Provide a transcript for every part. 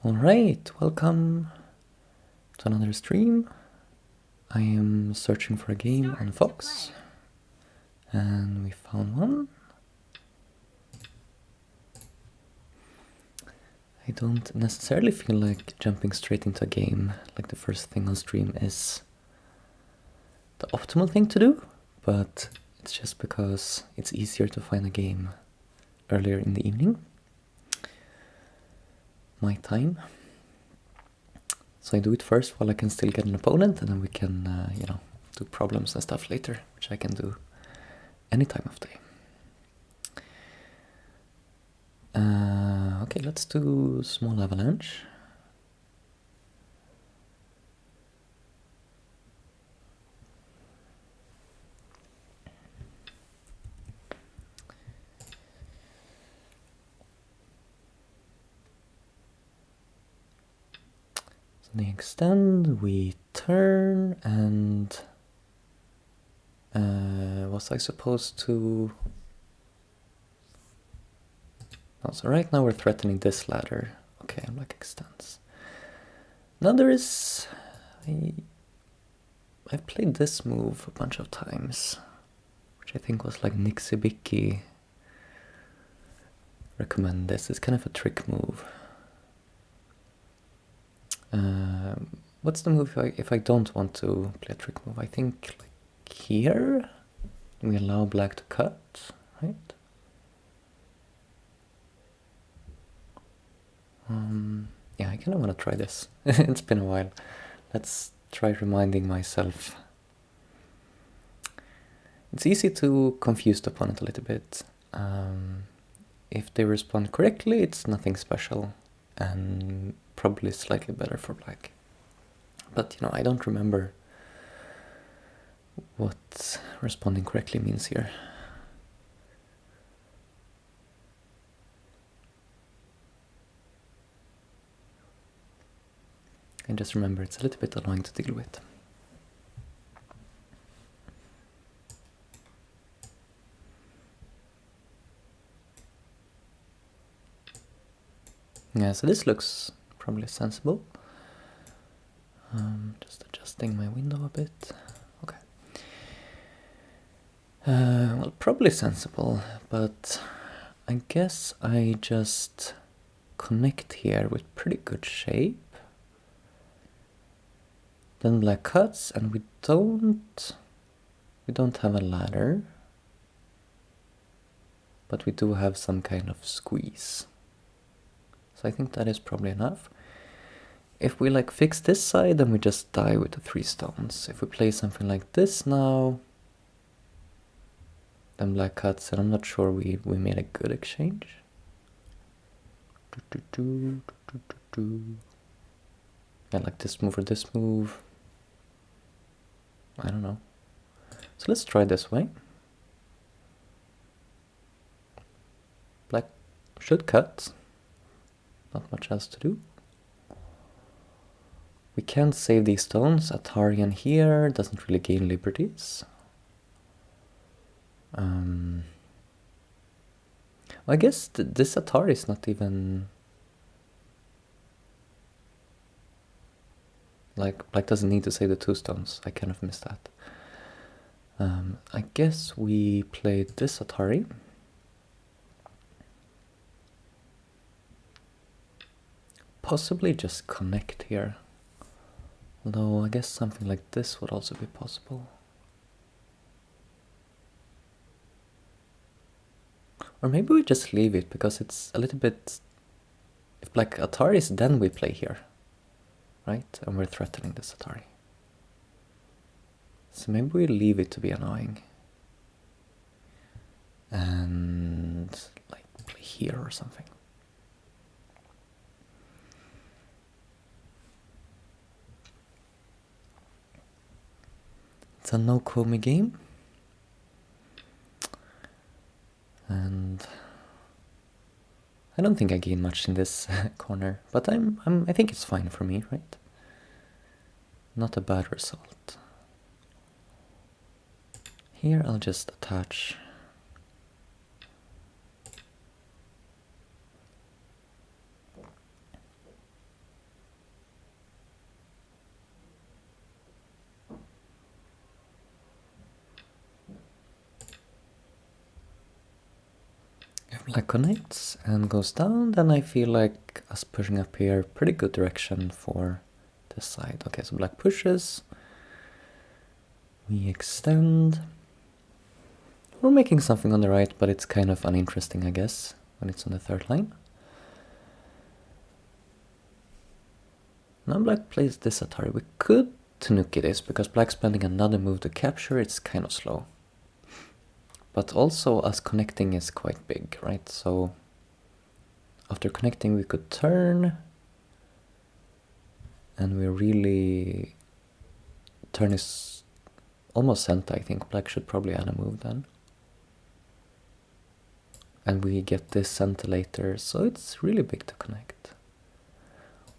Alright, welcome to another stream. I am searching for a game on Fox, and we found one. I don't necessarily feel like jumping straight into a game like the first thing on stream is the optimal thing to do, but it's just because it's easier to find a game earlier in the evening, my time. So I do it first while I can still get an opponent, and then we can, do problems and stuff later, which I can do any time of day. Okay, let's do small avalanche. So they extend, we turn, and was I supposed to... Oh, so right now we're threatening this ladder. Okay, black extends. Now there is... I've played this move a bunch of times, which I think was like Nick Sibicki recommend this. It's kind of a trick move. What's the move if I don't want to play a trick move? I think like here we allow black to cut, right? Yeah, I kind of want to try this. It's been a while. Let's try reminding myself. It's easy to confuse the opponent a little bit. If they respond correctly, it's nothing special and probably slightly better for black. But, I don't remember what responding correctly means here. I just remember it's a little bit annoying to deal with. Yeah, so this looks probably sensible. Just adjusting my window a bit. Okay. Well, probably sensible, but I guess I just connect here with pretty good shape. Then black cuts, and we don't have a ladder, but we do have some kind of squeeze. So I think that is probably enough. If we like fix this side, then we just die with the 3 stones. If we play something like this now, then black cuts, and I'm not sure we made a good exchange. Yeah, like this move or this move. I don't know. So let's try this way. Black should cut. Not much else to do. We can't save these stones. Atarian here doesn't really gain liberties. I guess this Atari is not even... Like, black doesn't need to save the 2 stones. I kind of missed that. I guess we played this Atari. Possibly just connect here. Although I guess something like this would also be possible. Or maybe we just leave it, because it's a little bit... If black Ataris, then we play here. Right? And we're threatening this Atari. So maybe we leave it to be annoying. And like play here or something. It's a no Komi game. And I don't think I gain much in this corner, but I think it's fine for me, right? Not a bad result. Here I'll just attach Black connects and goes down, then I feel like us pushing up here, pretty good direction for this side. Okay, so black pushes, we extend. We're making something on the right, but it's kind of uninteresting, I guess, when it's on the third line. Now black plays this Atari. We could Tanuki this, because black's spending another move to capture, it's kind of slow. But also us connecting is quite big, right? So after connecting we could turn, and we really... turn is almost sent, I think. Black should probably add a move then. And we get this center later, so it's really big to connect.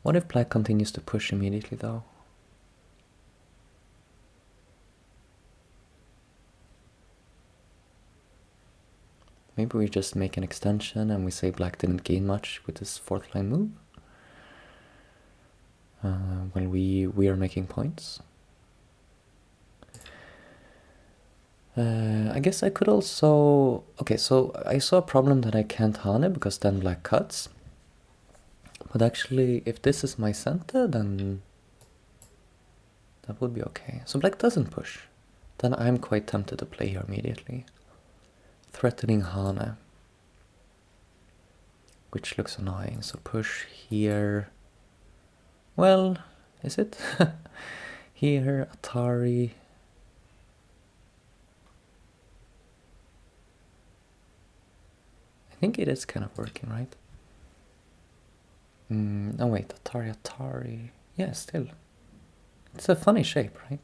What if black continues to push immediately though? Maybe we just make an extension and we say black didn't gain much with this fourth line move. When we are making points. I guess I could also... Okay, so I saw a problem that I can't Hane because then black cuts. But actually, if this is my center, then that would be okay. So black doesn't push. Then I'm quite tempted to play here immediately. Threatening Hane. Which looks annoying. So push here. Well, is it? Here, Atari. I think it is kind of working, right? Oh wait, Atari. Yeah, still. It's a funny shape, right?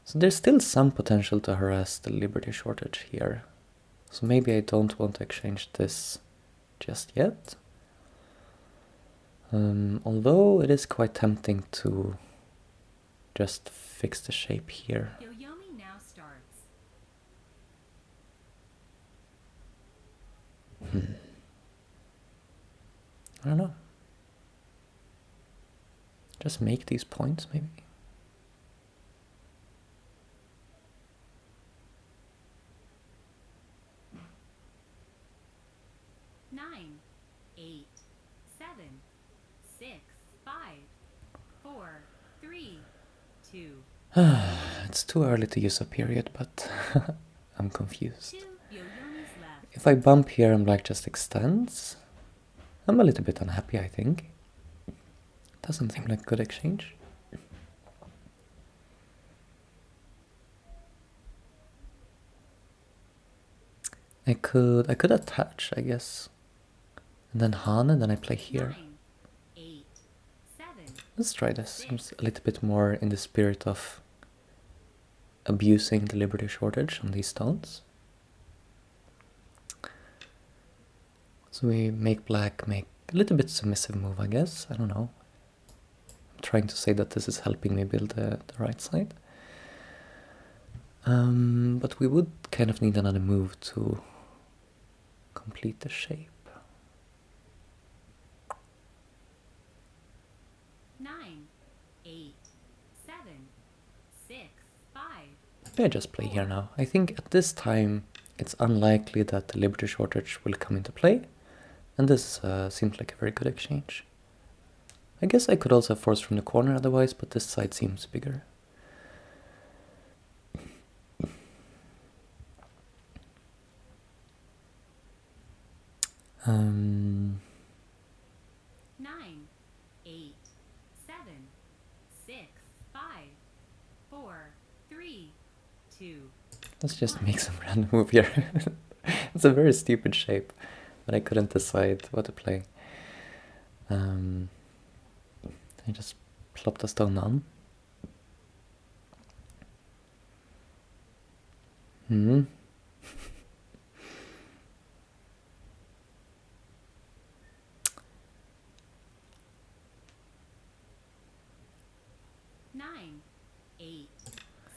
So there's still some potential to harass the Liberty shortage here. So maybe I don't want to exchange this just yet. Although it is quite tempting to just fix the shape here. Yoyomi now starts. I don't know. Just make these points, maybe. Nine, 8, 7, 6, 5, 4, 3, 2. It's too early to use a period, but I'm confused. 2 Yoyomis left. If I bump here and black just extends, I'm a little bit unhappy, I think. Doesn't seem like a good exchange. I could attach, I guess. And then Hane, then I play here. 9, 8, 7. Let's try this. Seems a little bit more in the spirit of abusing the Liberty shortage on these stones. So we make black make a little bit submissive move, I guess. I don't know. I'm trying to say that this is helping me build the right side. But we would kind of need another move to complete the shape. 9, 8, 7, 6, 5. Maybe I just play here now. I think at this time it's unlikely that the Liberty shortage will come into play. And this seems like a very good exchange. I guess I could also force from the corner otherwise, but this side seems bigger. Um, 9, 8, 7, 6, 5, 4, 3, 2. let's just make some random move here. It's a very stupid shape, but I couldn't decide what to play. I just plopped a stone on. Hmm. Nine, 8,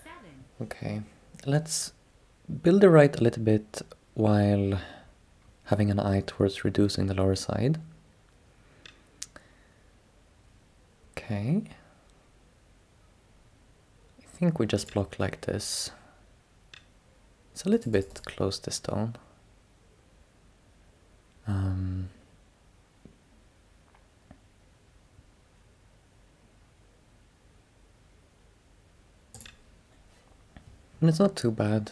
7. Okay, let's build the right a little bit while having an eye towards reducing the lower side. Okay. I think we just block like this. It's a little bit close to stone. And it's not too bad.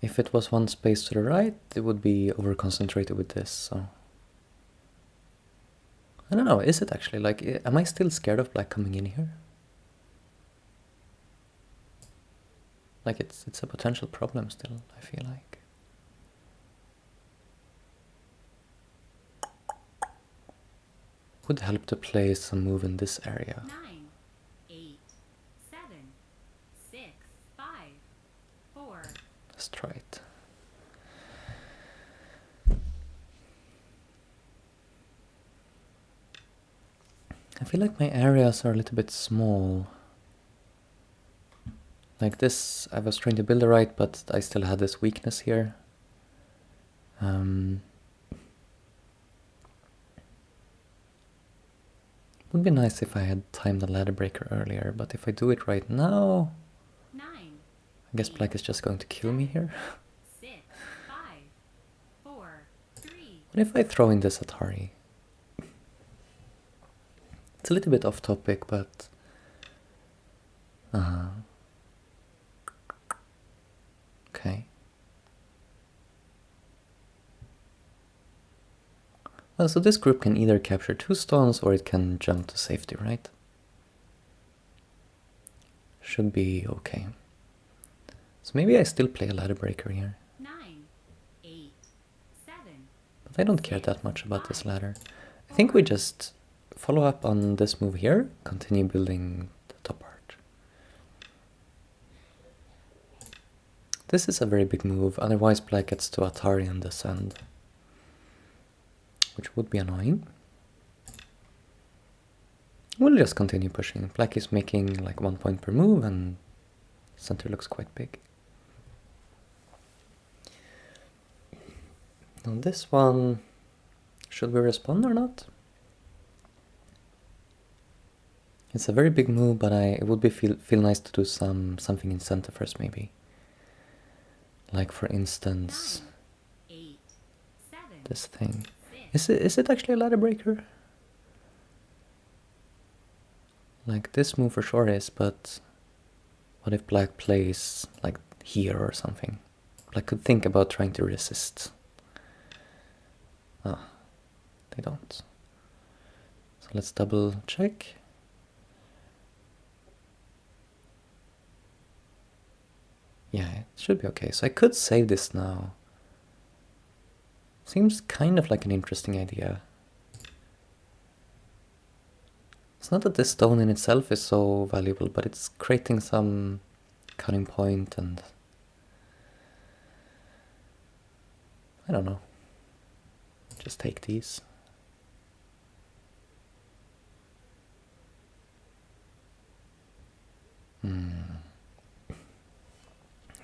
If it was one space to the right, it would be over-concentrated with this, so... I don't know, is it actually? Like, am I still scared of black coming in here? Like, it's a potential problem still, I feel like. Would help to play some move in this area. 9, 8, 7, 6, 5, 4. Let's try it. I feel like my areas are a little bit small. Like this, I was trying to build it right, but I still had this weakness here. Would be nice if I had timed the ladder breaker earlier, but if I do it right now, 9, I guess black is just going to kill me here. 6, 5, 4, 3. What if I throw in this Atari? It's a little bit off topic, but... Okay. Well, so this group can either capture 2 stones or it can jump to safety, right? Should be okay. So maybe I still play a ladder breaker here. 9, 8, 7. But I don't care that much about this ladder. I think we just follow up on this move here, continue building the top part. This is a very big move, otherwise black gets to Atari on this end, which would be annoying. We'll just continue pushing. Black is making like 1 point per move and center looks quite big. Now this one, should we respond or not? It's a very big move, but it would be feel nice to do something in center first maybe. Like for instance, 9, 8, 7, this thing. 6. Is it actually a ladder breaker? Like this move for sure is, but what if black plays like here or something? Black could think about trying to resist. Ah, they don't. So let's double check. Yeah, it should be okay. So I could save this now. Seems kind of like an interesting idea. It's not that this stone in itself is so valuable, but it's creating some cutting point and... I don't know. Just take these.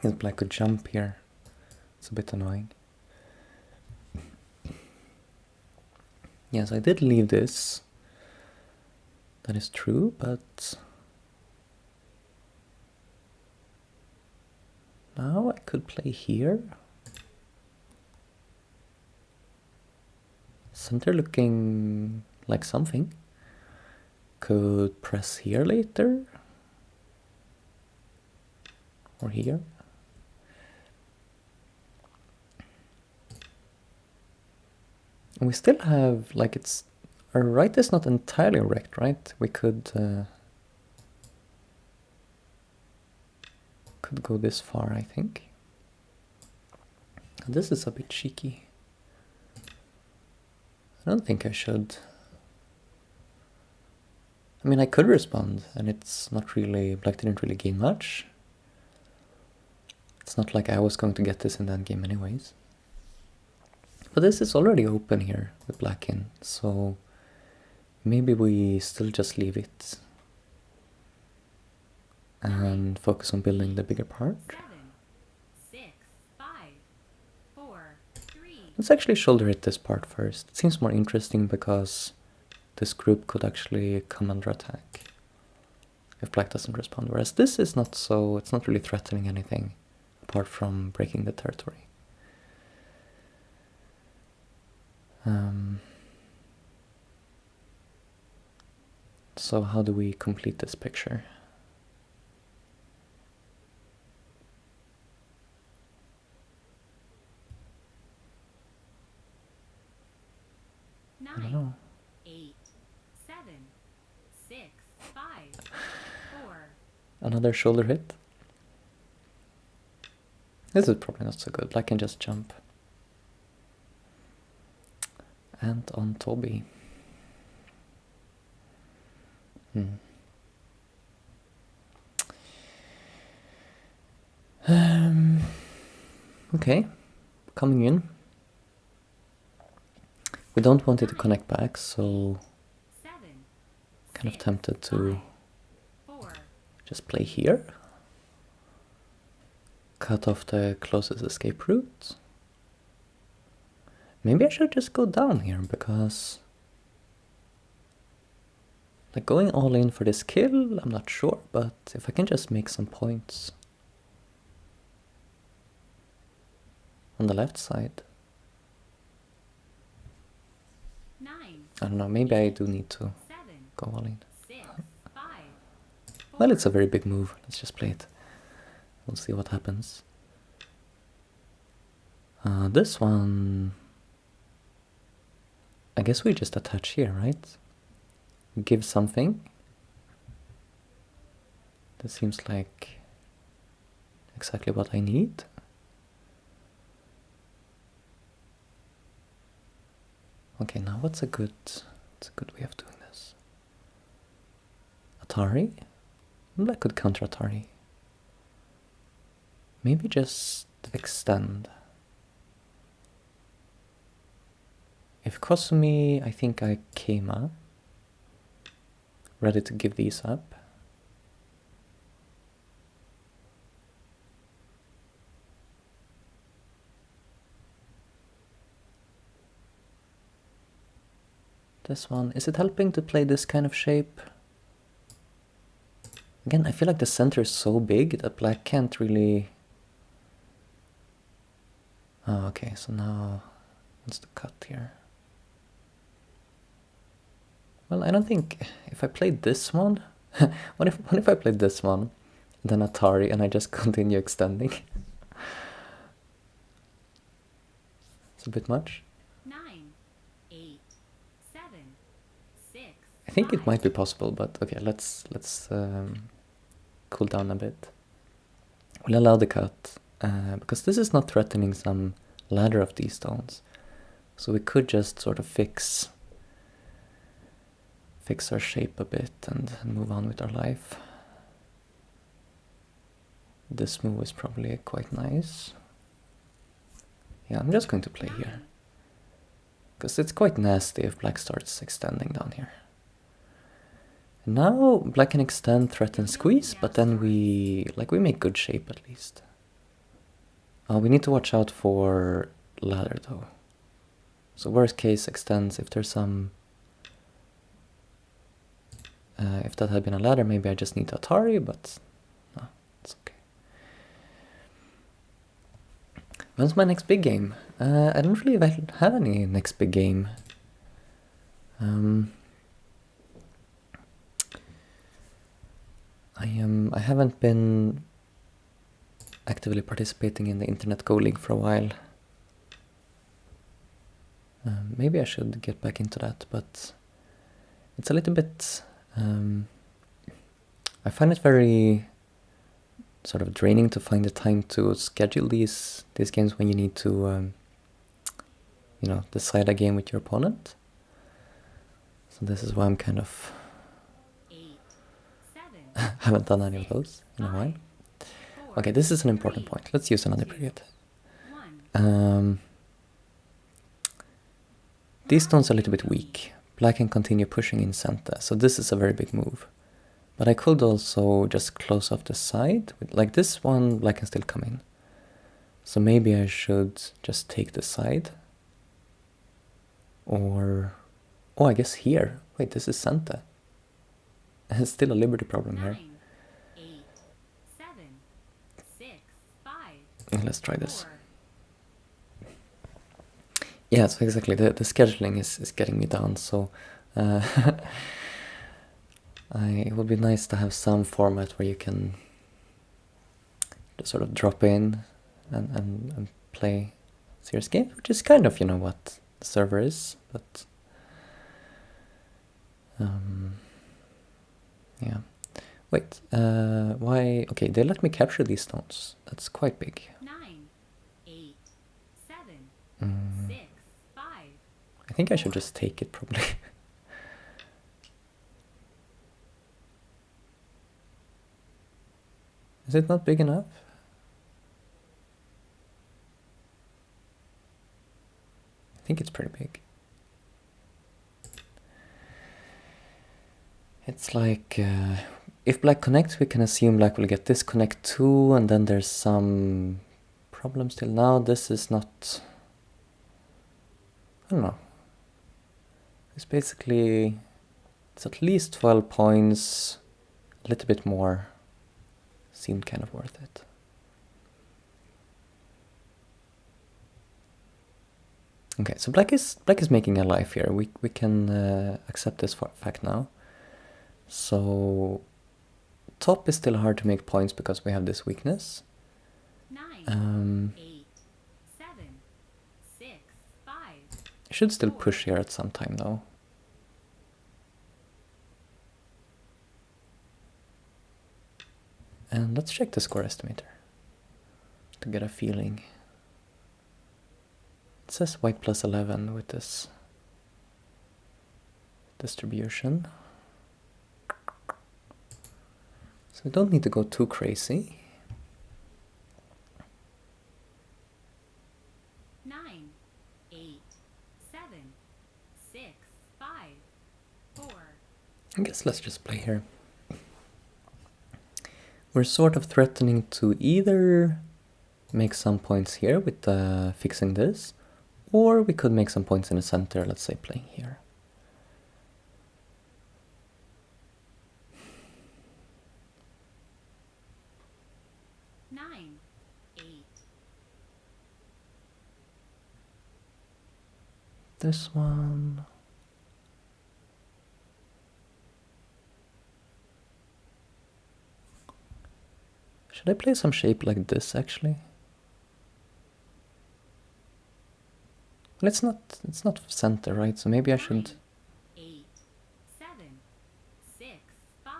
If black could jump here, it's a bit annoying. Yes, I did leave this. That is true, but now I could play here. Center looking like something. Could press here later. Or here. And we still have, like, it's... Our right is not entirely wrecked, right? We could go this far, I think. And this is a bit cheeky. I don't think I should. I mean, I could respond, and it's not really... Black didn't really gain much. It's not like I was going to get this in that game anyways. But this is already open here with black in, so maybe we still just leave it and focus on building the bigger part. 7, 6, 5, 4, 3. Let's actually shoulder hit this part first. It seems more interesting because this group could actually come under attack if black doesn't respond, whereas this is not so, it's not really threatening anything. apart from breaking the territory. So how do we complete this picture? I don't know. 8, 7, 6, 5, 4. Another shoulder hit. This is probably not so good. Black can just jump. And on Tobi. Okay, coming in. We don't want it to connect back, so 7, kind of tempted to 4. just play here. Cut off the closest escape route. Maybe I should just go down here, because like going all in for this kill, I'm not sure, but if I can just make some points on the left side. 9, I don't know, maybe I do need to 7, go all in. 6, 5, 4. Well, it's a very big move. Let's just play it. We'll see what happens. This one, I guess we just attach here, right? Give something. This seems like exactly what I need. Okay, now what's a good way of doing this? Atari? Black could counter Atari. Maybe just extend. If Kosumi, I think I Keima. Ready to give these up. This one, is it helping to play this kind of shape? Again, I feel like the center is so big that black can't really... Oh, okay, so now what's the cut here? Well, I don't think if I played this one, what if I played this one, then Atari, and I just continue extending? It's a bit much. 9, 8, 7, 6. I think it might be possible, but okay, let's cool down a bit. We'll allow the cut, because this is not threatening some ladder of these stones. So we could just sort of fix our shape a bit and move on with our life. This move is probably quite nice. Yeah, I'm just going to play here, because it's quite nasty if black starts extending down here. Now black can extend, threaten, squeeze, but then we make good shape at least. We need to watch out for ladder though. So worst case extends. If there's some, if that had been a ladder, maybe I just need to Atari, but no, it's okay. When's my next big game? I don't really have any next big game. I haven't been actively participating in the Internet Go League for a while. Maybe I should get back into that, but it's a little bit... I find it very sort of draining to find the time to schedule these games when you need to, you know, decide a game with your opponent. So this is why I'm kind of... 8, 7. haven't done any of those in a while. Okay, this is an important point. Let's use another period. 1. These stones are a little bit weak. Black can continue pushing in center, so this is a very big move. But I could also just close off the side. Like this one, black can still come in. So maybe I should just take the side. Or... oh, I guess here. Wait, this is center. There's still a liberty problem here. 9, 8, 7, 6, 5. Let's try this. 4. Yeah, so exactly, the scheduling is getting me down, so it would be nice to have some format where you can just sort of drop in and play serious games, which is kind of, you know, what the server is, but yeah. Wait, why? Okay, they let me capture these stones. That's quite big. 9, 8, 7, Mm, 6, 5. I think I should just take it, probably. Is it not big enough? I think it's pretty big. It's like, if black connects, we can assume black will get this connect too, and then there's some problem still. Now this is not, I don't know. It's basically, it's at least 12 points, a little bit more. Seemed kind of worth it. Okay, so black is making a life here. We can accept this fact now. So top is still hard to make points because we have this weakness. 9, 8, 7, 6, 5. I should still push here at some time though. And let's check the score estimator to get a feeling. It says white plus 11 with this distribution. So we don't need to go too crazy. 9, 8, 7, 6, 5, 4. I guess let's just play here. We're sort of threatening to either make some points here with fixing this, or we could make some points in the center, let's say playing here. Nine, 8. This one. Should I play some shape like this actually? Well, it's not center, right? So maybe I should. 8, 7, 6, 5,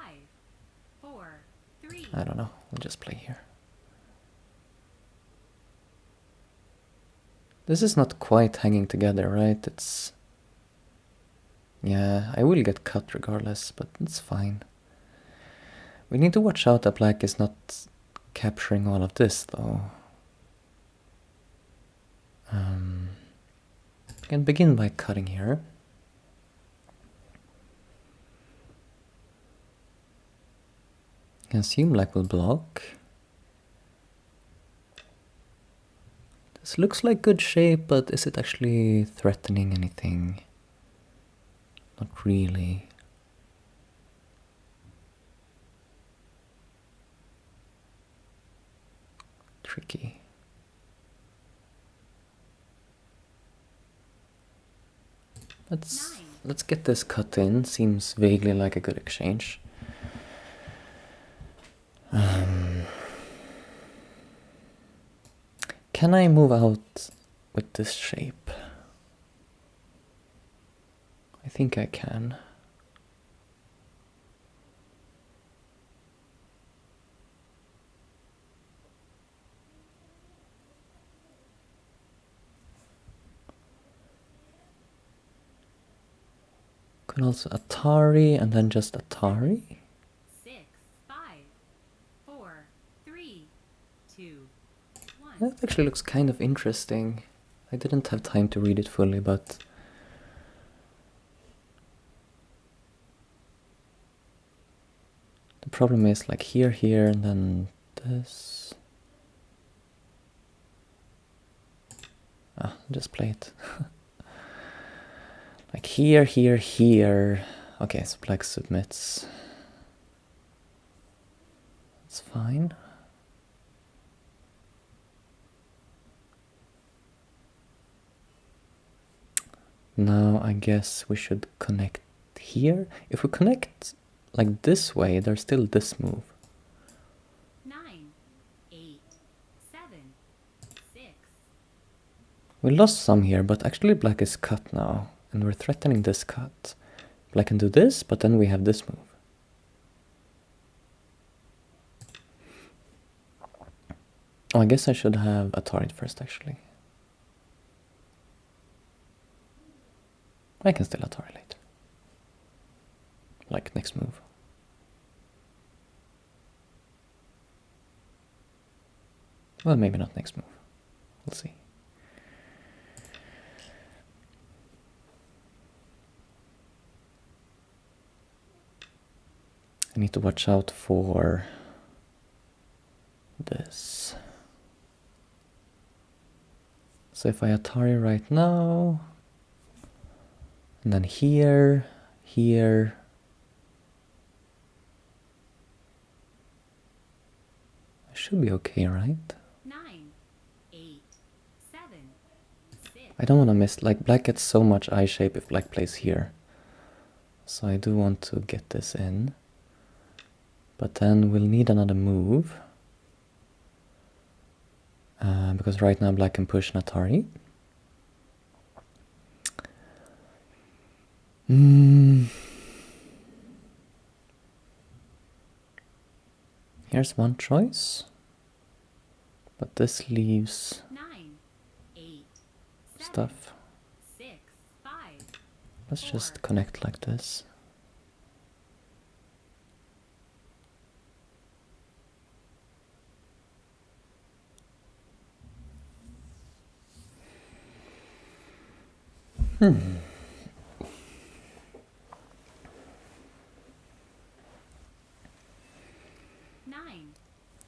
4, 3. I don't know. I'll just play here. This is not quite hanging together, right? It's. Yeah, I will get cut regardless, but it's fine. We need to watch out that black is not capturing all of this, though. We can begin by cutting here. I can assume black will block. This looks like good shape, but is it actually threatening anything? Not really. Tricky. Let's get this cut in. Seems vaguely like a good exchange. Can I move out with this shape? I think I can. Could also Atari and then just Atari. 6, 5, 4, 3, 2, 1. That actually looks kind of interesting. I didn't have time to read it fully, but the problem is like here, and then this. Just play it. Like here. Okay, so black submits. It's fine. Now I guess we should connect here. If we connect like this way, there's still this move. 9, 8, 7, 6. We lost some here, but actually black is cut now, and we're threatening this cut. Black can do this, but then we have this move. Oh, I guess I should have Atari first, actually. I can still Atari later. Like, next move. Well, maybe not next move. We'll see. I need to watch out for this. So if I Atari right now, and then here, here, I should be okay, right? 9, 8, 7, 6. I don't want to miss, like black gets so much eye shape if black plays here. So I do want to get this in. But then we'll need another move. Because right now black can push an Atari. Here's one choice. But this leaves 9, 8, 7, stuff. 6, 5. Let's just connect like this.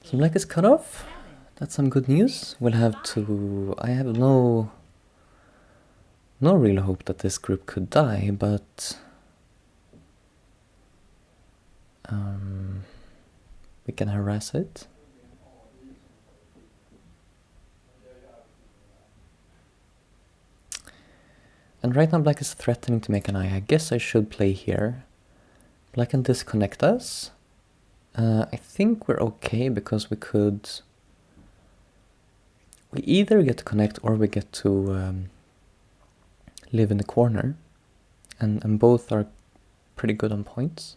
So black is cut off. That's some good news. We'll have to... I have no real hope that this group could die, but... we can harass it. And right now black is threatening to make an eye. I guess I should play here. Black can disconnect us. I think we're okay because we could... We either get to connect or we get to live in the corner. And both are pretty good on points.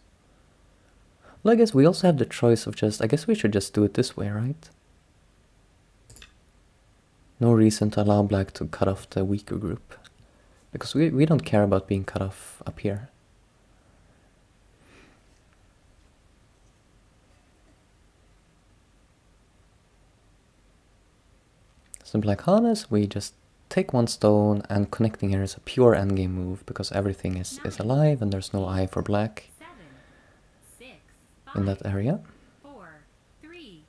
Well, I guess we also have the choice of just... I guess we should just do it this way, right? No reason to allow black to cut off the weaker group. Because we don't care about being cut off up here. So black harness, we just take one stone, and connecting here is a pure endgame move because everything is alive and there's no eye for black 7, 6, in that 5, area. 4, 3,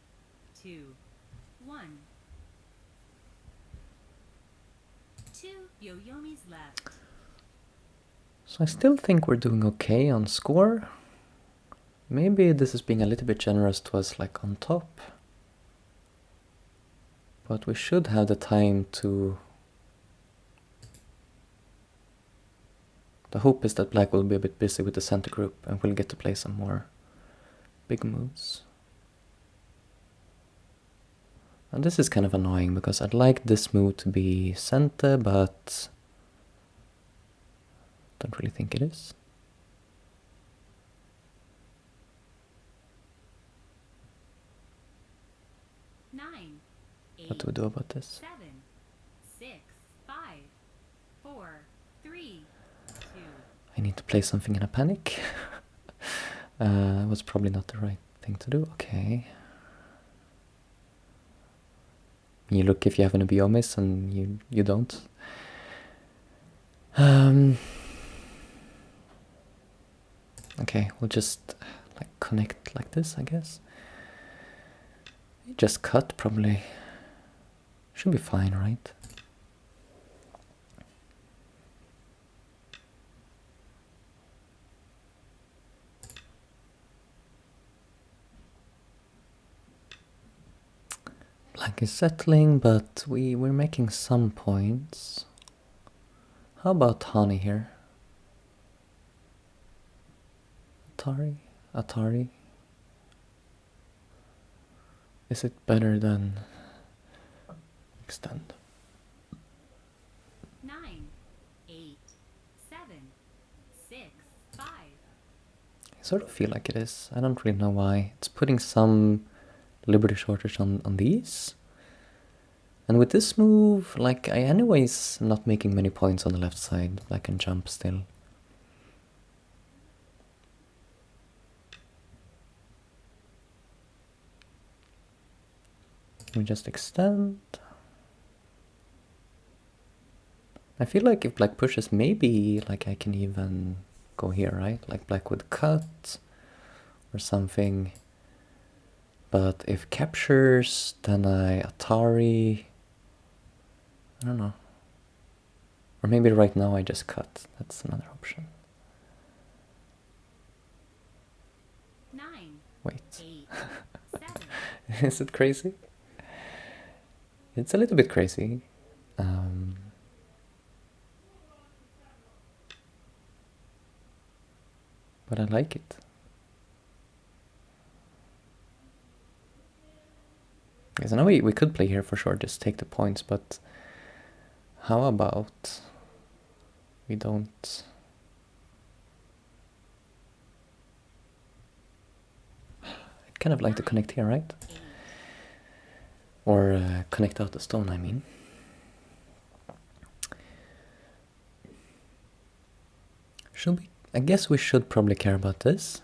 2, 1. 2 Yoyomis left. So I still think we're doing okay on score. Maybe this is being a little bit generous to us, like on top. But we should have the time to... The hope is that black will be a bit busy with the center group and we'll get to play some more big moves. And this is kind of annoying because I'd like this move to be center, but don't really think it is. What do we do about this? 7, 6, 5, 4, 3, 2. I need to play something in a panic. Was probably not the right thing to do. Okay. You look if you have an Biomis and you don't. Okay, we'll just like connect like this, I guess. Just cut probably. Should be fine, right? Black is settling, but we're making some points. How about Hani here? Atari? Is it better than extend? 9, 8, 7, 6, 5. I sort of feel like it is. I don't really know why. It's putting some liberty shortage on these. And with this move, like, I anyways am not making many points on the left side. Black can jump still. We just extend. I feel like if black pushes, maybe like I can even go here, right? Like black would cut or something. But if captures, then I Atari. I don't know. Or maybe right now I just cut. That's another option. 9, Wait. 8, 7. Is it crazy? It's a little bit crazy. But I like it. Because I know we could play here for sure, just take the points, but how about we don't... I'd kind of like to connect here, right? Or connect out the stone, I mean. Should we? I guess we should probably care about this.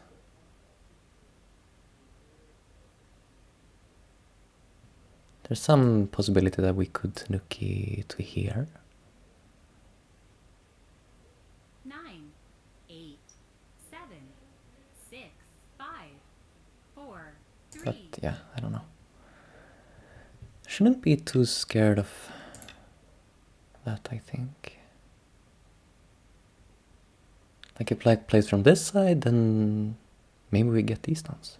There's some possibility that we could nuki to here. 9, 8, 7, 6, 5, 4, 3. But yeah, I don't know. Shouldn't be too scared of that, I think. Like if black plays from this side, then maybe we get these stones.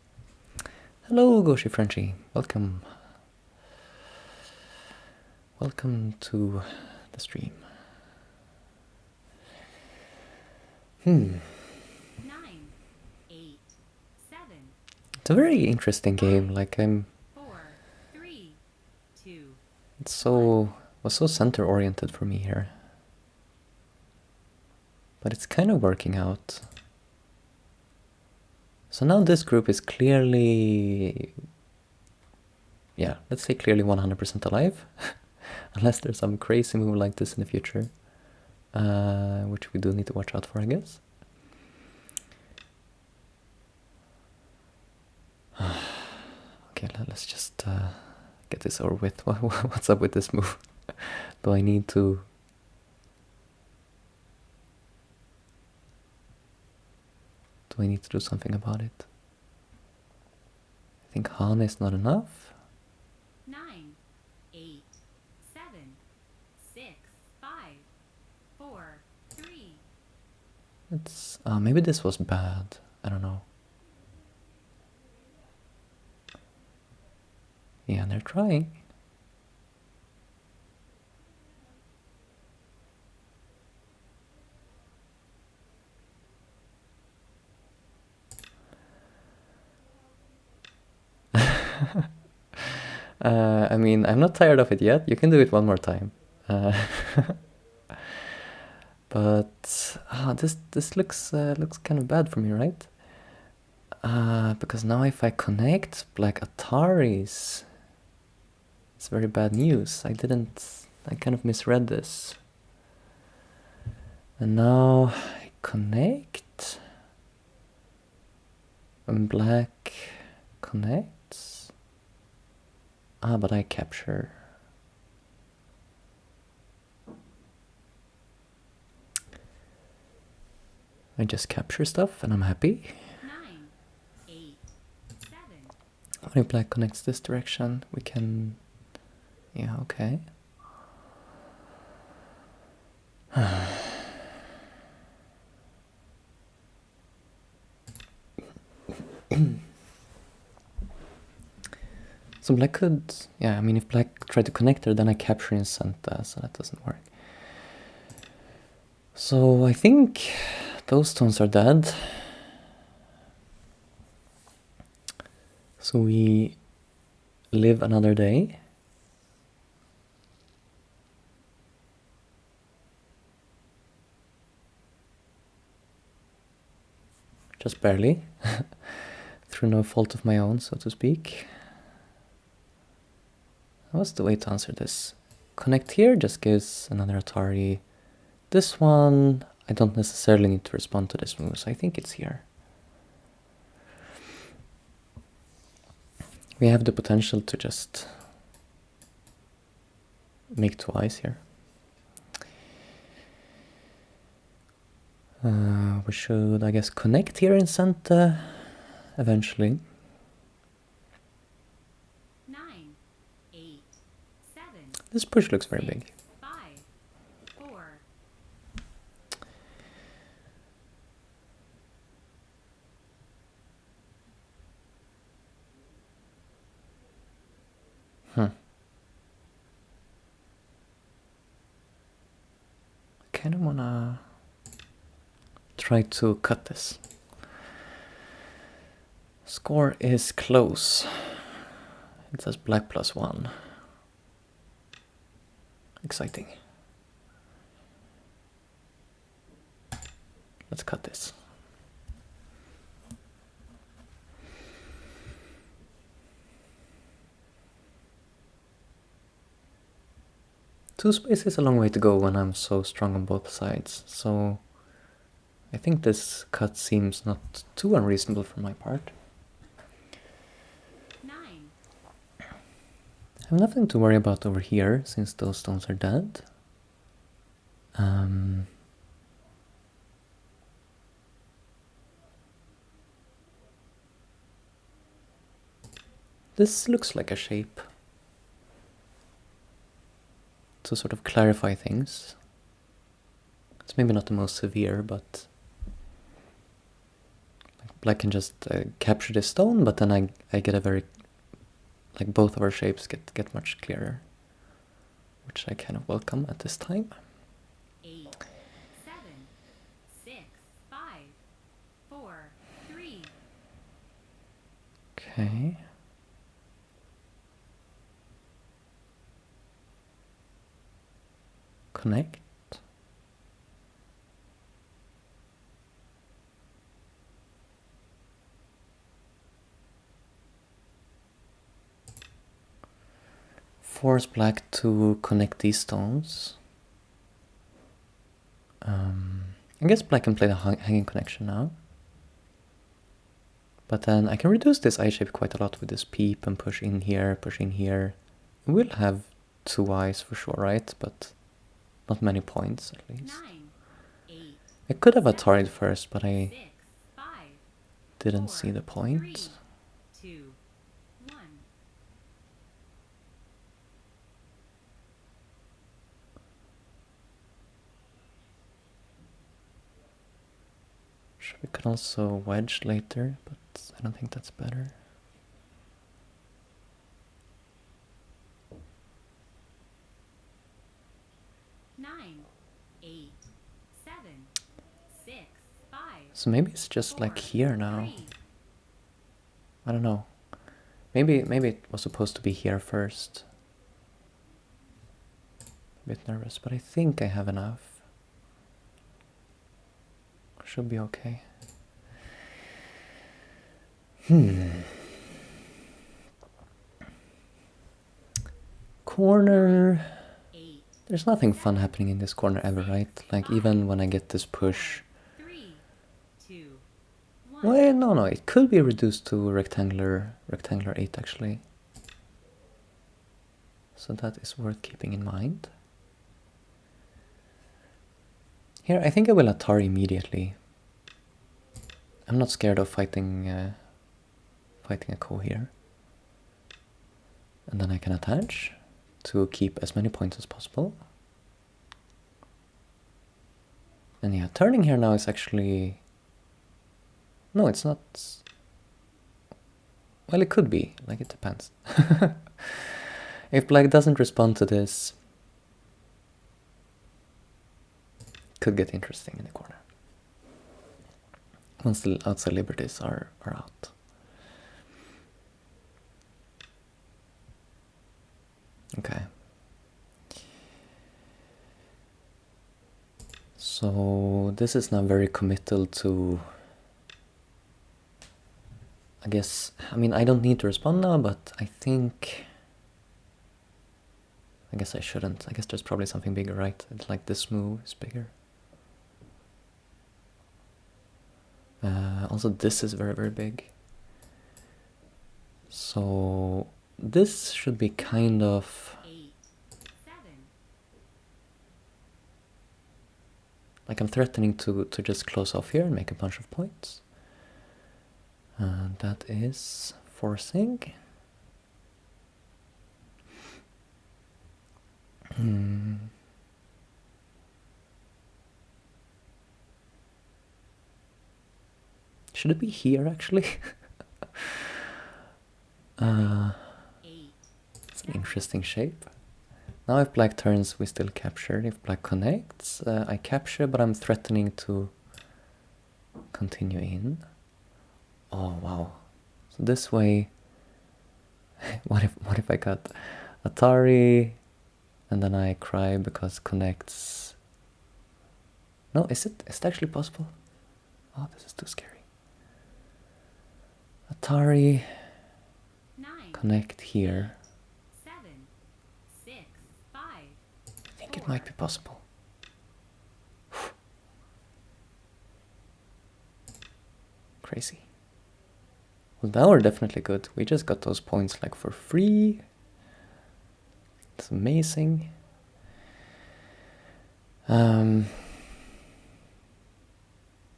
Hello, Goshi Frenchie. Welcome. Welcome to the stream. 9, 8, 7. It's a very interesting game. Like 4, 3, 2. It was so center oriented for me here. But it's kind of working out. So now this group is clearly, yeah, let's say clearly 100% alive. Unless there's some crazy move like this in the future. Which we do need to watch out for, I guess. Okay, let's just get this over with. What's up with this move? Do I need to... Do I need to do something about it? I think Han is not enough. 9, 8, 7, 6, 5, 4, 3. It's maybe this was bad. I don't know. Yeah, they're trying. I mean, I'm not tired of it yet. You can do it one more time. But this looks kind of bad for me, right? Because now if I connect black Ataris, it's very bad news. I kind of misread this. And now I connect, and black connects. But I capture. I just capture stuff and I'm happy. 9, 8, 7. What if black connects this direction? We can... Yeah, okay. So black could... Yeah, I mean, if black tried to connect her, then I capture in Santa, so that doesn't work. So I think those stones are dead. So we live another day. Just barely. Through no fault of my own, so to speak. What's the way to answer this? Connect here just gives another Atari. This one, I don't necessarily need to respond to this move, so I think it's here. We have the potential to just make twice here. We should, I guess, connect here in center eventually. 9, 8, 7. This push looks very big. 5, 4. I kind of wanna try to cut this. Score is close. It says black +1. Exciting. Let's cut this. Two space is a long way to go when I'm so strong on both sides, so I think this cut seems not too unreasonable for my part. 9. I have nothing to worry about over here, since those stones are dead. This looks like a shape to sort of clarify things. It's maybe not the most severe, but like black can just capture this stone, but then I get a very, like both of our shapes get much clearer, which I kind of welcome at this time. 8, 7, 6, 5, 4, 3. Okay. Connect. Force black to connect these stones. I guess black can play the hanging connection now. But then I can reduce this eye shape quite a lot with this peep and push in here, push in here. We'll have two eyes for sure, right? But not many points, at least. 9, 8, I could have Atari'd first, but I 6, 5, didn't 4, see the point. 3, 2, 1. Sure, we can also wedge later, but I don't think that's better. Nine, 8, 7, 6, 5. So maybe it's just like here now. I don't know. Maybe it was supposed to be here first. A bit nervous, but I think I have enough. Should be okay. Corner. 8, There's nothing fun happening in this corner ever, right? Like even when I get this push. 3, 2, 1. Wait, no, it could be reduced to rectangular 8 actually. So that is worth keeping in mind. Here, I think I will Atari immediately. I'm not scared of fighting a ko here. And then I can attach to keep as many points as possible. And yeah, turning here now is actually... No, it's not... Well, it could be. Like, it depends. If black doesn't respond to this, could get interesting in the corner. Once the outside liberties are out. Okay. So this is now very committal to, I guess, I mean, I don't need to respond now, but I guess I shouldn't. I guess there's probably something bigger, right? It's like this move is bigger. Also, this is very, very big. So this should be kind of 8, 7, like I'm threatening to just close off here and make a bunch of points. That is forcing. Should it be here, actually? 8, It's an interesting shape. Now if black turns, we still capture. If black connects, I capture, but I'm threatening to continue in. Oh, wow. So this way, what if I got Atari, and then I cry because connects? No, is it actually possible? Oh, this is too scary. Atari, 9, connect here. 7, 6, 5. I think it might be possible. Crazy. Well, now we're definitely good. We just got those points like for free. It's amazing. And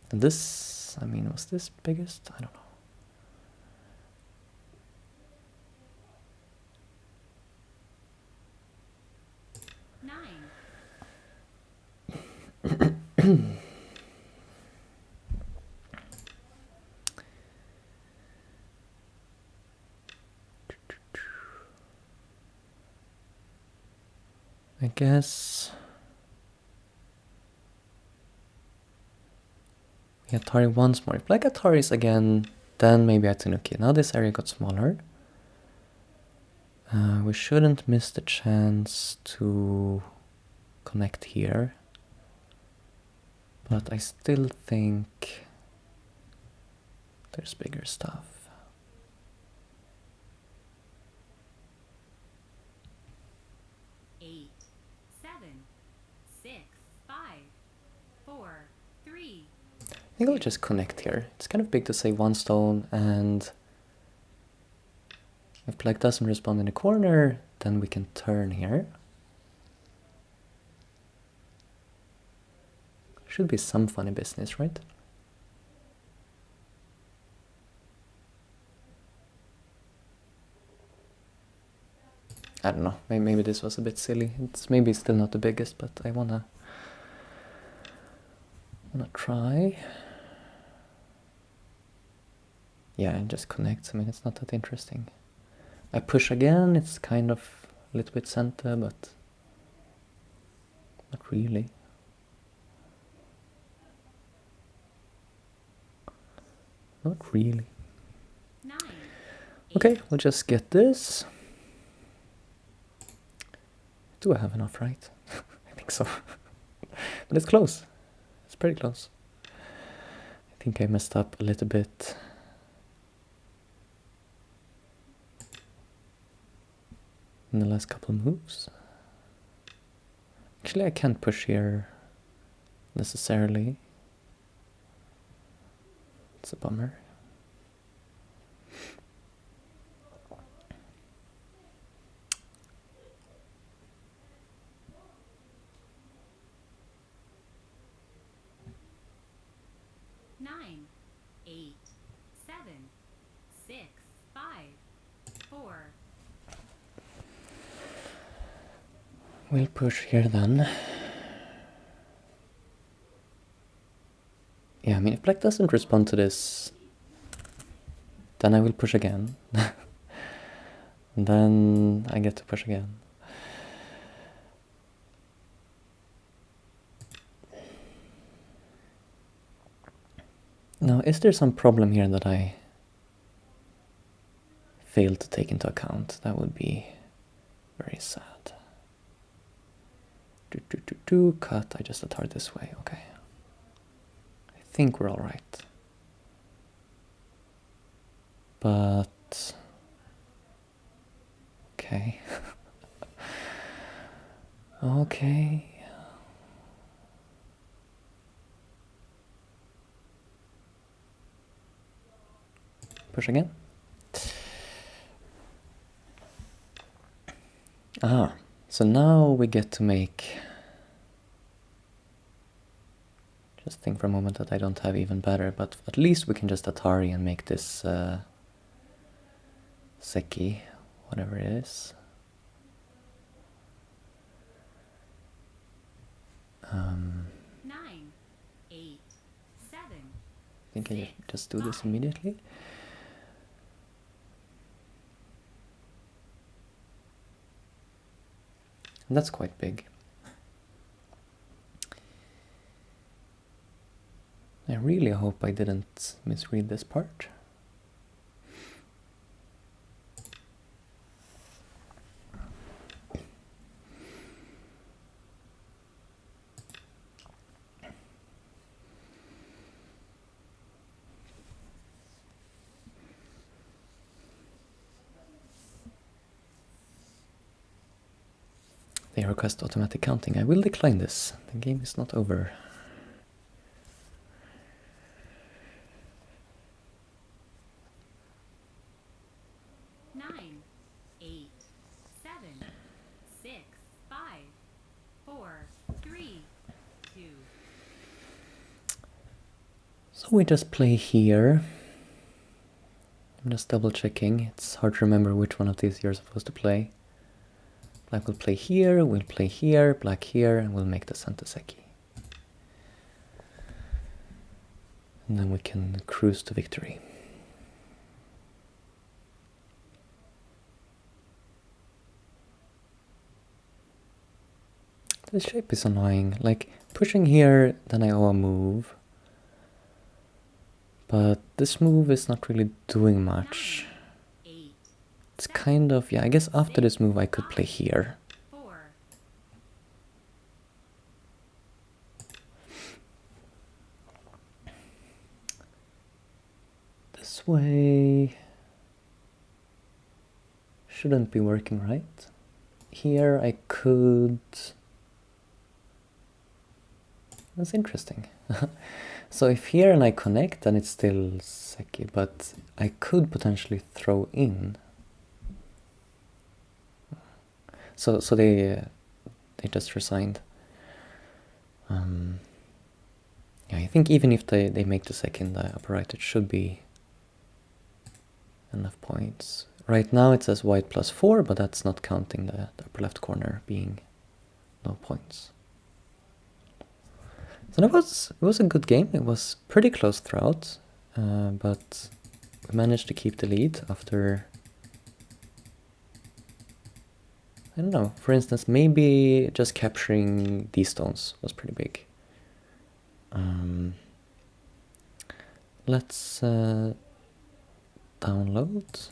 this, I mean, was this biggest? I don't know. I guess we Atari once more. If black Ataris again, then maybe I Tanuki. Now this area got smaller. We shouldn't miss the chance to connect here. But I still think there's bigger stuff. Eight, 7, 6, 5, 4, 3. I think I'll just connect here. It's kind of big to say one stone, and if black doesn't respond in the corner, then we can turn here. Should be some funny business, right? I don't know, maybe this was a bit silly. It's maybe still not the biggest, but I wanna try. Yeah, it just connects. I mean, it's not that interesting. I push again, it's kind of a little bit center, but not really. Not really. 9, Okay, we'll just get this. Do I have enough, right? I think so. But it's close. It's pretty close. I think I messed up a little bit. In the last couple of moves. Actually, I can't push here necessarily. It's a bummer. Nine, 8, 7, 6, 5, 4. We'll push here then. Yeah, I mean, if black doesn't respond to this, then I will push again. And then I get to push again. Now, is there some problem here that I failed to take into account? That would be very sad. Cut, I just attack this way, okay. I think we're alright. But... okay. Okay. Push again. Ah, so now we get to make... just think for a moment that I don't have even better, but at least we can just Atari and make this Seki, whatever it is. Nine, 8, 7. I think I just do this immediately. And that's quite big. I really hope I didn't misread this part. They request automatic counting. I will decline this. The game is not over. Nine, 8, 7, 6, 5, 4, 3, 2. So we just play here. I'm just double checking. It's hard to remember which one of these you're supposed to play. Black will play here, we'll play here, black here, and we'll make the Santa Seki. And then we can cruise to victory. This shape is annoying. Like, pushing here, then I owe a move. But this move is not really doing much. 8, It's kind of, yeah, I guess after this move I could play here. 4. This way shouldn't be working, right? Here I could... That's interesting. So if here and I connect, then it's still Seki, but I could potentially throw in. So they just resigned. Yeah, I think even if they make the second upper right, it should be enough points. Right now it says white +4, but that's not counting the upper left corner being no points. So it was a good game. It was pretty close throughout, but we managed to keep the lead after, I don't know, for instance, maybe just capturing these stones was pretty big. Let's download.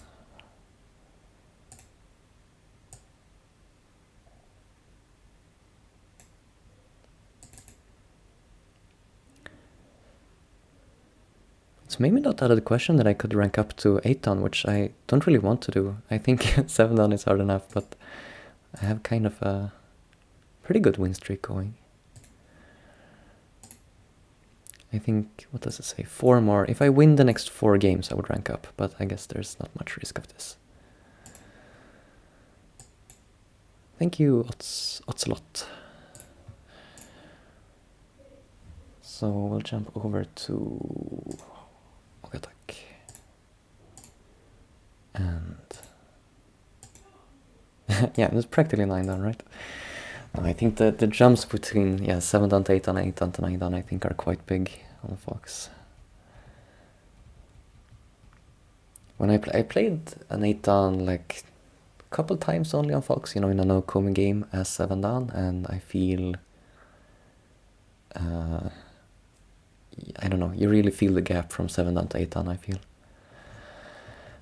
It's maybe not out of the question that I could rank up to 8 down, which I don't really want to do. I think 7 down is hard enough, but I have kind of a pretty good win streak going. I think, what does it say? 4 more. If I win the next 4 games, I would rank up, but I guess there's not much risk of this. Thank you, Ocelot. So we'll jump over to Ogatak. And yeah, it's practically 9 down, right? I think the jumps between 7 down to 8 down, 8 down to 9 down, I think are quite big on the Fox. When I played an 8 down like a couple times only on Fox, you know, in a no-coming game as 7 down, and I feel I don't know, you really feel the gap from 7 down to 8 down, I feel.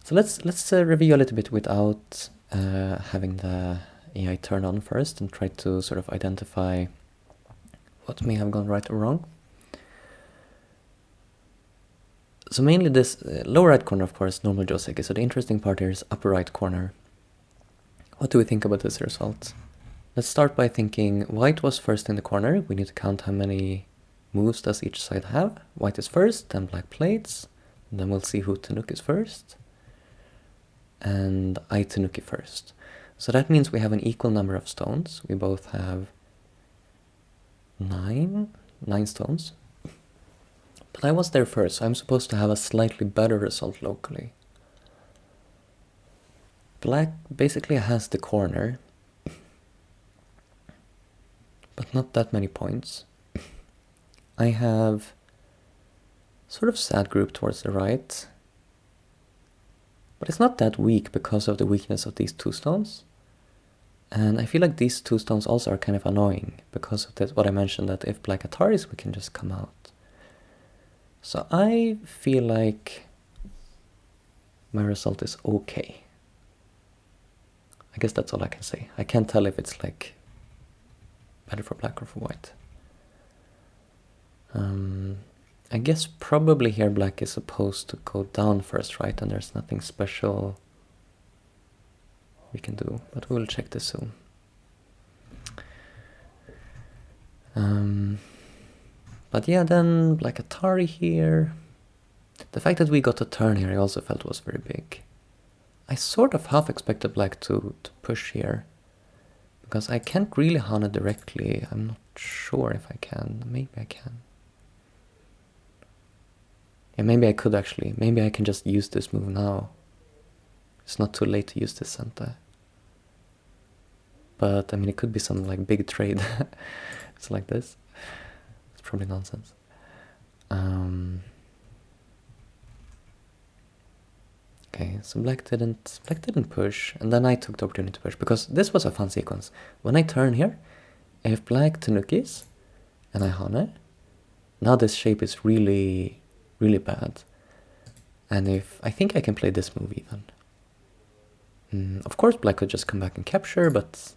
So let's review a little bit without having the AI turn on first and try to sort of identify what may have gone right or wrong. So mainly this lower right corner, of course, normal joseki. So the interesting part here is upper right corner. What do we think about this result? Let's start by thinking white was first in the corner. We need to count how many moves does each side have. White is first, then black plates. And then we'll see who Tanuki is first. And I Tanuki first. So that means we have an equal number of stones. We both have 9 stones. But I was there first, so I'm supposed to have a slightly better result locally. Black basically has the corner, but not that many points. I have sort of sad group towards the right, but it's not that weak because of the weakness of these 2 stones. And I feel like these 2 stones also are kind of annoying because of this, what I mentioned, that if black Ataris, we can just come out. So I feel like my result is okay. I guess that's all I can say. I can't tell if it's like better for black or for white. I guess probably here black is supposed to go down first, right? And there's nothing special we can do, but we will check this soon. But yeah, then black Atari here. The fact that we got a turn here I also felt was very big. I sort of half expected black to push here, because I can't really Hana directly. I'm not sure if I can. Maybe I can. Yeah, maybe I could actually. Maybe I can just use this move now. It's not too late to use this Senta. But I mean, it could be some like big trade. It's like this. It's probably nonsense. Okay, so black didn't push, and then I took the opportunity to push, because this was a fun sequence. When I turn here, if black Tanukis, and I Hana, now this shape is really, really bad. And if I think I can play this move even. Of course black could just come back and capture, but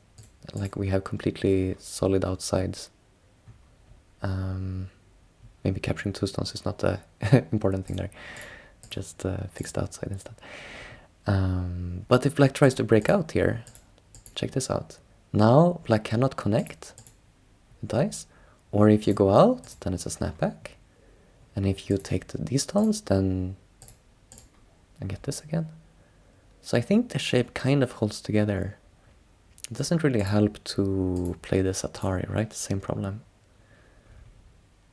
like we have completely solid outsides. Maybe capturing 2 stones is not the important thing there. Just fix the outside instead. But if black tries to break out here, check this out. Now black cannot connect, it dies. Or if you go out, then it's a snapback. And if you take these stones, then I get this again. So I think the shape kind of holds together. It doesn't really help to play this Atari, right? Same problem.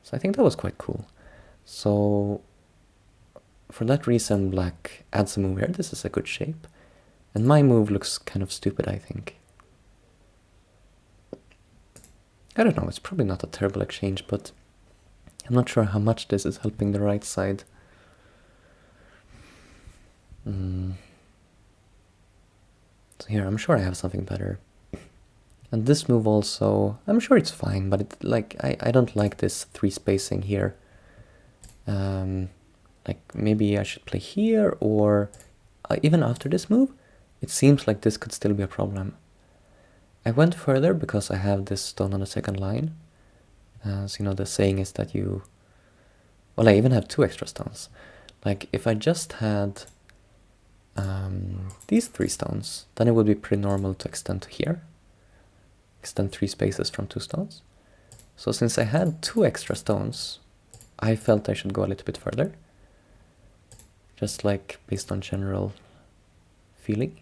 So I think that was quite cool. So for that reason, black adds a move here. This is a good shape. And my move looks kind of stupid, I think. I don't know, it's probably not a terrible exchange, but I'm not sure how much this is helping the right side. So here, I'm sure I have something better. And this move also, I'm sure it's fine, but it, like I don't like this 3 spacing here. Like maybe I should play here, or even after this move, it seems like this could still be a problem. I went further because I have this stone on the second line. So you know, the saying is that you... Well, I even have 2 extra stones. Like if I just had these 3 stones, then it would be pretty normal to extend to here. Extend 3 spaces from 2 stones. So since I had 2 extra stones, I felt I should go a little bit further. Just like based on general feeling.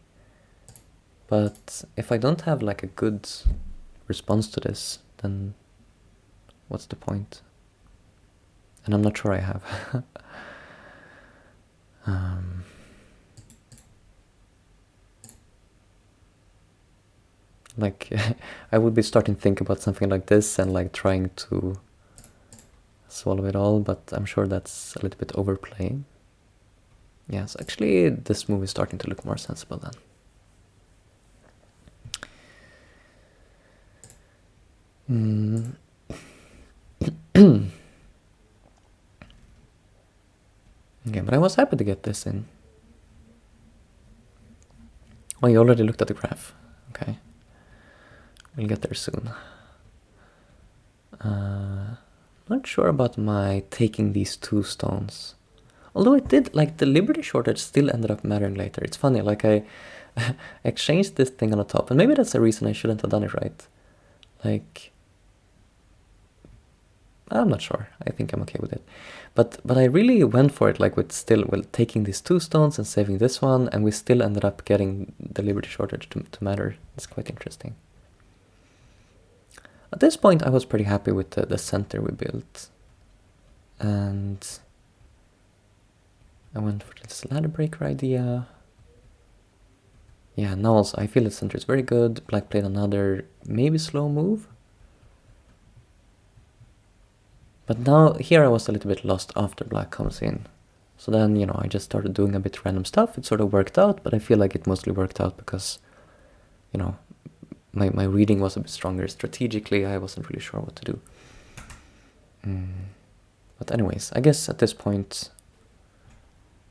But if I don't have like a good response to this, then what's the point? And I'm not sure I have. Like I would be starting to think about something like this and like trying to swallow it all, but I'm sure that's a little bit overplaying. Yeah, so actually this move is starting to look more sensible then. But I was happy to get this in. Oh, you already looked at the graph. Okay. We'll get there soon. Not sure about my taking these 2 stones. Although it did, like, the Liberty shortage still ended up mattering later. It's funny, like, I exchanged this thing on the top, and maybe that's the reason I shouldn't have done it right. Like, I'm not sure. I think I'm okay with it. But I really went for it, like, with taking these 2 stones and saving this one, and we still ended up getting the Liberty shortage to matter. It's quite interesting. At this point, I was pretty happy with the center we built. And I went for this ladder breaker idea. Yeah, now also I feel the center is very good. Black played another maybe slow move. But now here I was a little bit lost after black comes in. So then, you know, I just started doing a bit random stuff. It sort of worked out, but I feel like it mostly worked out because, you know, my reading was a bit stronger. Strategically, I wasn't really sure what to do. But anyways, I guess at this point,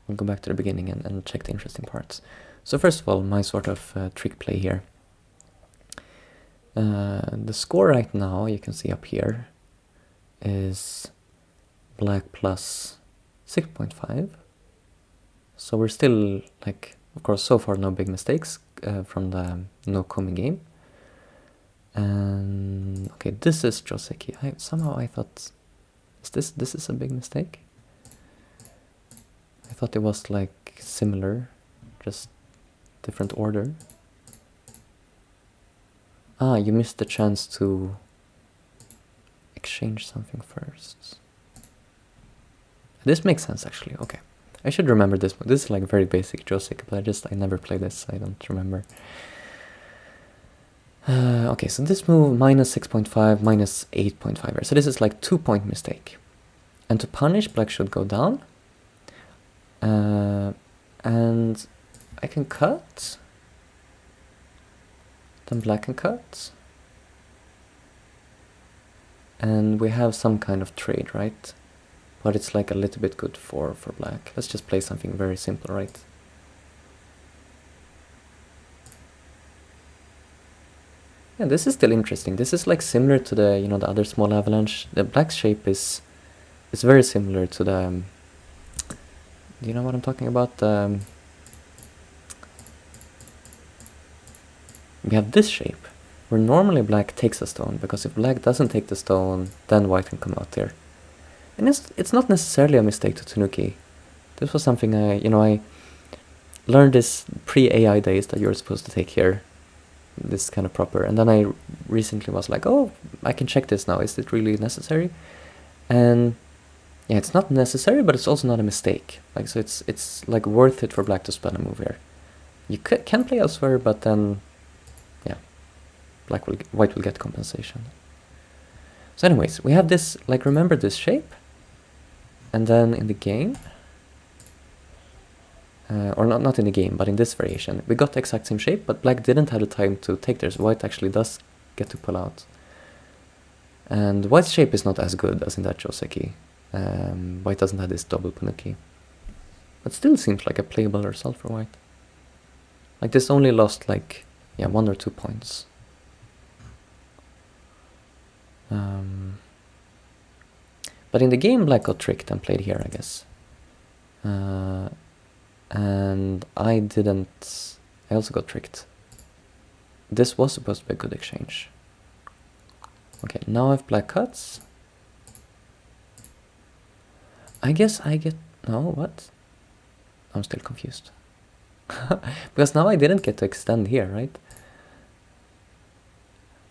we'll go back to the beginning and check the interesting parts. So first of all, my sort of trick play here. The score right now, you can see up here, is black plus 6.5. So we're still, like, of course, so far no big mistakes from the no Komi game. And okay, this is Joseki. Somehow I thought, this is a big mistake? I thought it was like similar, just different order. Ah, you missed the chance to exchange something first. This makes sense actually, okay. I should remember this one. This is like very basic Joseki, but I never play this, I don't remember. Okay, so this move minus 6.5, minus 8.5. So this is like 2-point mistake. And to punish, black should go down. And I can cut. Then black can cut. And we have some kind of trade, right? But it's like a little bit good for black. Let's just play something very simple, right? Yeah, this is still interesting. This is like similar to the, you know, the other small avalanche. The black shape is very similar to the, do you know what I'm talking about? We have this shape, where normally black takes a stone, because if black doesn't take the stone, then white can come out there. And it's not necessarily a mistake to Tanuki. This was something I learned this pre-AI days that you're supposed to take here. This kind of proper, and then I recently was like, oh, I can check this now, is it really necessary? And yeah, it's not necessary, but it's also not a mistake. Like, so it's like worth it for black to spend a move here. You can play elsewhere, but then yeah, white will get compensation. So anyways, we have this, like, remember this shape, and then in the game, or not in the game, but in this variation, we got the exact same shape, but black didn't have the time to take theirs. White actually does get to pull out. And white's shape is not as good as in that Joseki. White doesn't have this double Panuki. But still seems like a playable result for white. Like, this only lost, like, yeah, 1 or 2 points. But in the game, black got tricked and played here, I guess. And I didn't. I also got tricked. This was supposed to be a good exchange. Okay, now if black cuts, I guess I get... No, what? I'm still confused. Because now I didn't get to extend here, right?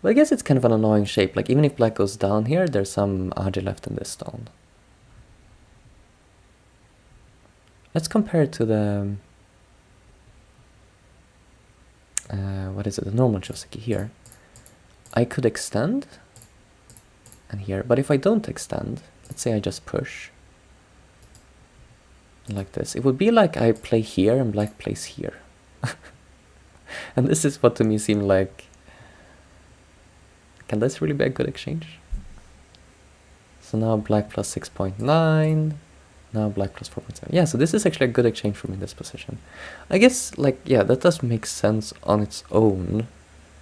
But I guess it's kind of an annoying shape. Like, even if black goes down here, there's some Aji left in this stone. Let's compare it to the... what is it? The normal Joseki here. I could extend. And here. But if I don't extend, let's say I just push. Like this. It would be like I play here and black plays here. And this is what to me seemed like... Can this really be a good exchange? So now black plus 6.9. Now black plus 4.7. Yeah, so this is actually a good exchange from in this position. I guess, like, yeah, that does make sense on its own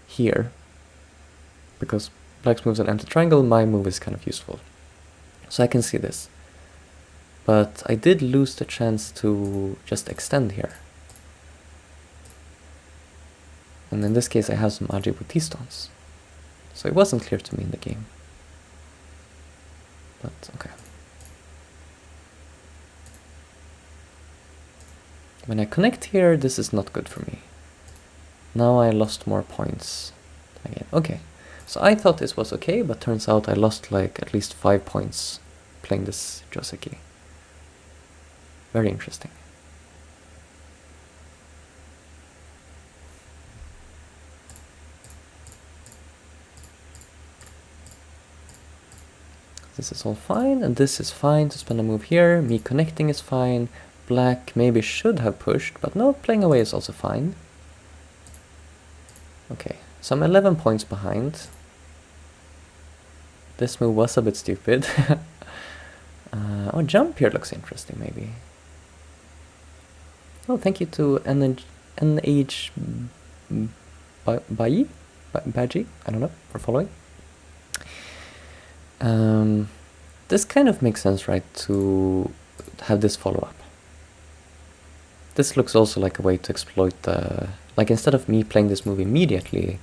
here. Because black's moves an empty triangle, my move is kind of useful. So I can see this. But I did lose the chance to just extend here. And in this case I have some Aji with T-stones. So it wasn't clear to me in the game. But okay. When I connect here, this is not good for me. Now I lost more points again. Okay. So I thought this was okay, but turns out I lost like at least 5 points playing this Joseki. Very interesting. This is all fine, and this is fine to spend a move here. Me connecting is fine. Black maybe should have pushed, but no, playing away is also fine. Okay, so I'm 11 points behind. This move was a bit stupid. Oh, jump here looks interesting, maybe. Oh, thank you to NH Baji, I don't know, for following. This kind of makes sense, right, to have this follow-up. This looks also like a way to exploit the... Like, instead of me playing this move immediately,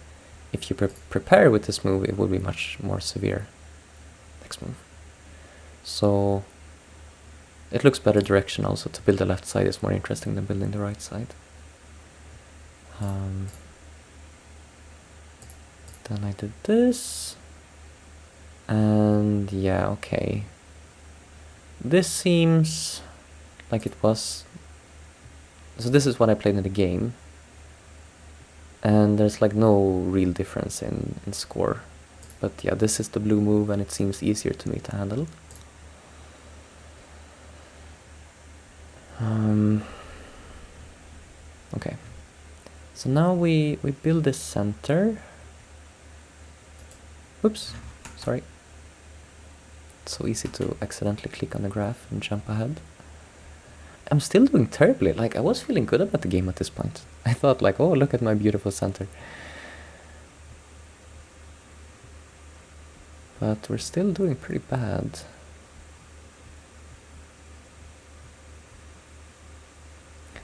if you prepare with this move, it would be much more severe. Next move. So, it looks better direction also. To build the left side is more interesting than building the right side. Then I did this. And yeah, okay. This seems like it was... So this is what I played in the game. And there's like no real difference in score. But yeah, this is the blue move and it seems easier to me to handle. Okay. So now we build this center. Oops, sorry. It's so easy to accidentally click on the graph and jump ahead. I'm still doing terribly. Like, I was feeling good about the game at this point. I thought like, oh, look at my beautiful center. But we're still doing pretty bad.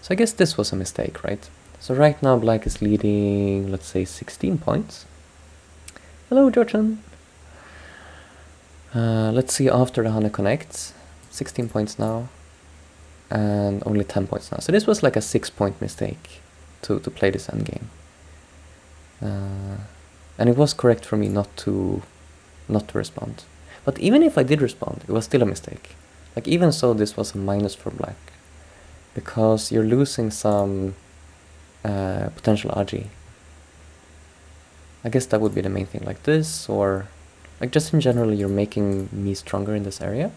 So I guess this was a mistake, right? So right now black is leading, let's say, 16 points. Hello, Jochan. Let's see after the Hana connects. 16 points now. And only 10 points now. So this was like a 6-point mistake to play this endgame. And it was correct for me not to respond. But even if I did respond, it was still a mistake. Like, even so, this was a minus for black. Because you're losing some potential Aji. I guess that would be the main thing, like this, or... Like, just in general, you're making me stronger in this area.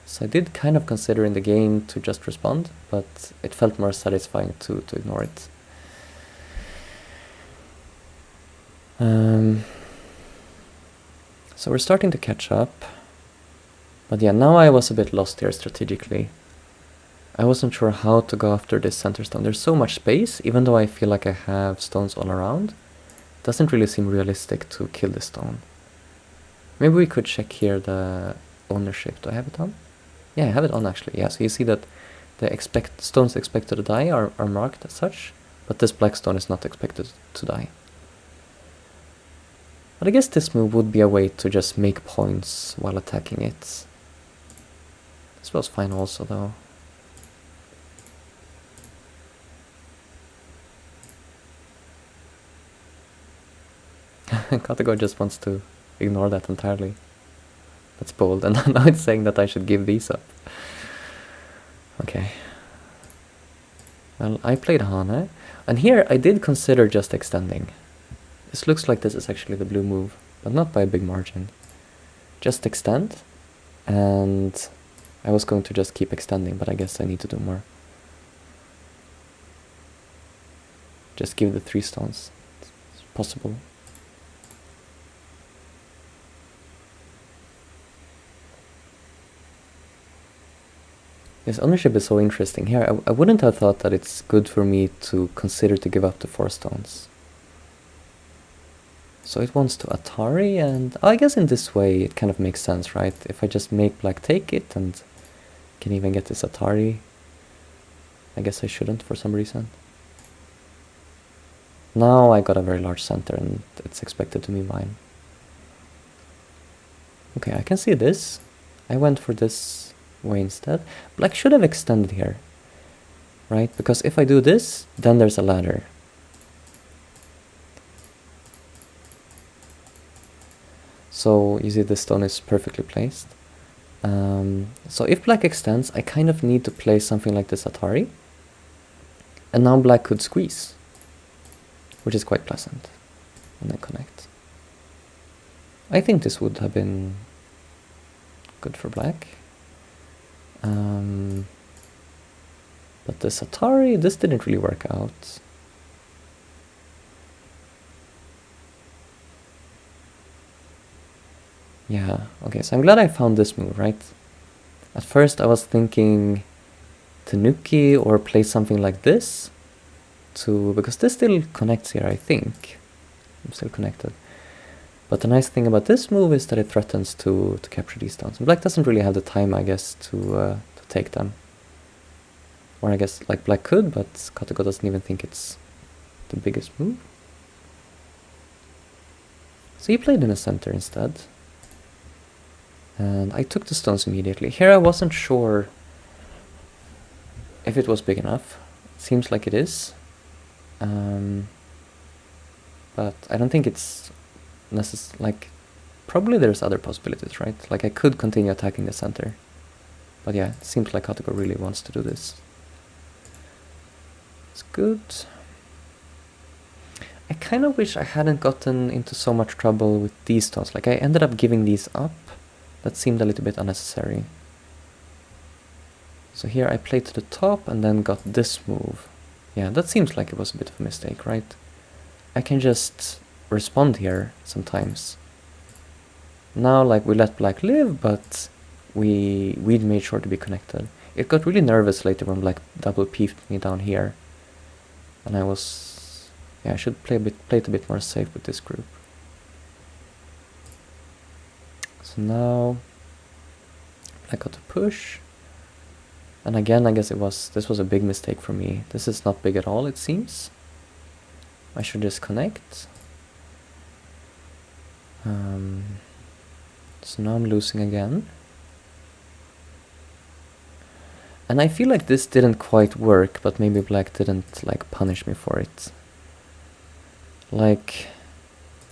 So I did kind of consider in the game to just respond, but it felt more satisfying to ignore it. So we're starting to catch up. But yeah, now I was a bit lost here strategically. I wasn't sure how to go after this center stone. There's so much space, even though I feel like I have stones all around. It doesn't really seem realistic to kill this stone. Maybe we could check here the ownership. Do I have it on? Yeah, I have it on actually. Yeah, so you see that the stones expected to die are marked as such, but this black stone is not expected to die. But I guess this move would be a way to just make points while attacking it. This was fine also though. KataGo just wants to ignore that entirely. That's bold, and now it's saying that I should give these up. Okay. Well, I played Hane, and here I did consider just extending. This looks like this is actually the blue move, but not by a big margin. Just extend, and I was going to just keep extending, but I guess I need to do more. Just give the 3 stones. It's possible. Yes, ownership is so interesting. Here, I wouldn't have thought that it's good for me to consider to give up the 4 stones. So it wants to Atari, and I guess in this way it kind of makes sense, right? If I just make black take it and can even get this Atari, I guess I shouldn't for some reason. Now I got a very large center and it's expected to be mine. Okay, I can see this. I went for this way instead. Black should have extended here, right? Because if I do this, then there's a ladder. So you see this stone is perfectly placed. So if black extends, I kind of need to play something like this Atari. And now black could squeeze, which is quite pleasant. And then connect. I think this would have been good for black. But this Atari, this didn't really work out. Yeah, okay, so I'm glad I found this move, right? At first I was thinking Tanuki or play something like this, because this still connects here, I think. I'm still connected. But the nice thing about this move is that it threatens to capture these stones. And black doesn't really have the time, I guess, to take them. Or I guess like black could, but KataGo doesn't even think it's the biggest move. So he played in the center instead. And I took the stones immediately. Here I wasn't sure if it was big enough. It seems like it is. But I don't think it's like, probably there's other possibilities, right? Like I could continue attacking the center. But yeah, it seems like KataGo really wants to do this. It's good. I kind of wish I hadn't gotten into so much trouble with these stones. Like I ended up giving these up. That seemed a little bit unnecessary. So here I played to the top and then got this move. Yeah, that seems like it was a bit of a mistake, right? I can just respond here sometimes. Now, like, we let black live, but we made sure to be connected. It got really nervous later when black double peefed me down here. And I was... yeah, I should play it a bit more safe with this group. So now I got to push. And again, I guess this was a big mistake for me. This is not big at all, it seems. I should just connect. So now I'm losing again. And I feel like this didn't quite work, but maybe black didn't like punish me for it. Like,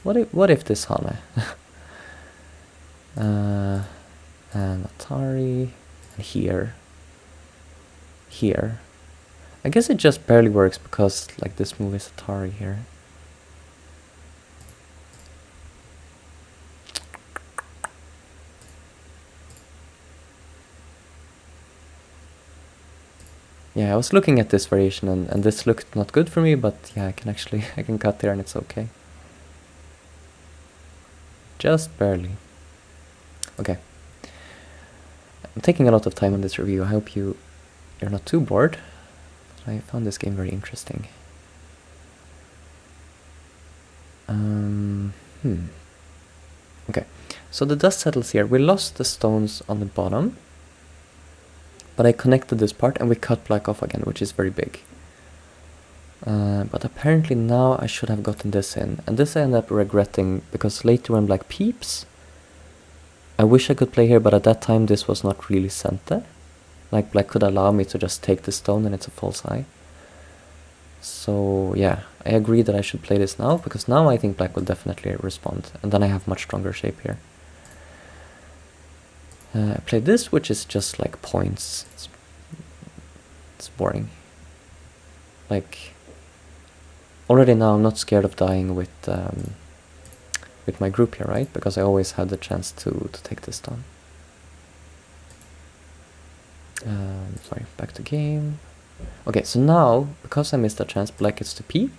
what if this Hane? And Atari, and here. I guess it just barely works because like this move is Atari here. Yeah, I was looking at this variation and this looked not good for me, but yeah, I can cut there and it's okay. Just barely. Okay. I'm taking a lot of time on this review. I hope you're not too bored. I found this game very interesting. Okay, so the dust settles here. We lost the stones on the bottom, but I connected this part and we cut black off again, which is very big. But apparently now I should have gotten this in, and this I end up regretting because later when black peeps, I wish I could play here, but at that time this was not really center. Like black could allow me to just take the stone and it's a false eye. So yeah, I agree that I should play this now, because now I think black will definitely respond, and then I have much stronger shape here. I played this, which is just like points. It's boring. Like, already now I'm not scared of dying with my group here, right? Because I always have the chance to take this down. Sorry, back to game. Okay, so now, because I missed a chance, black gets to peep.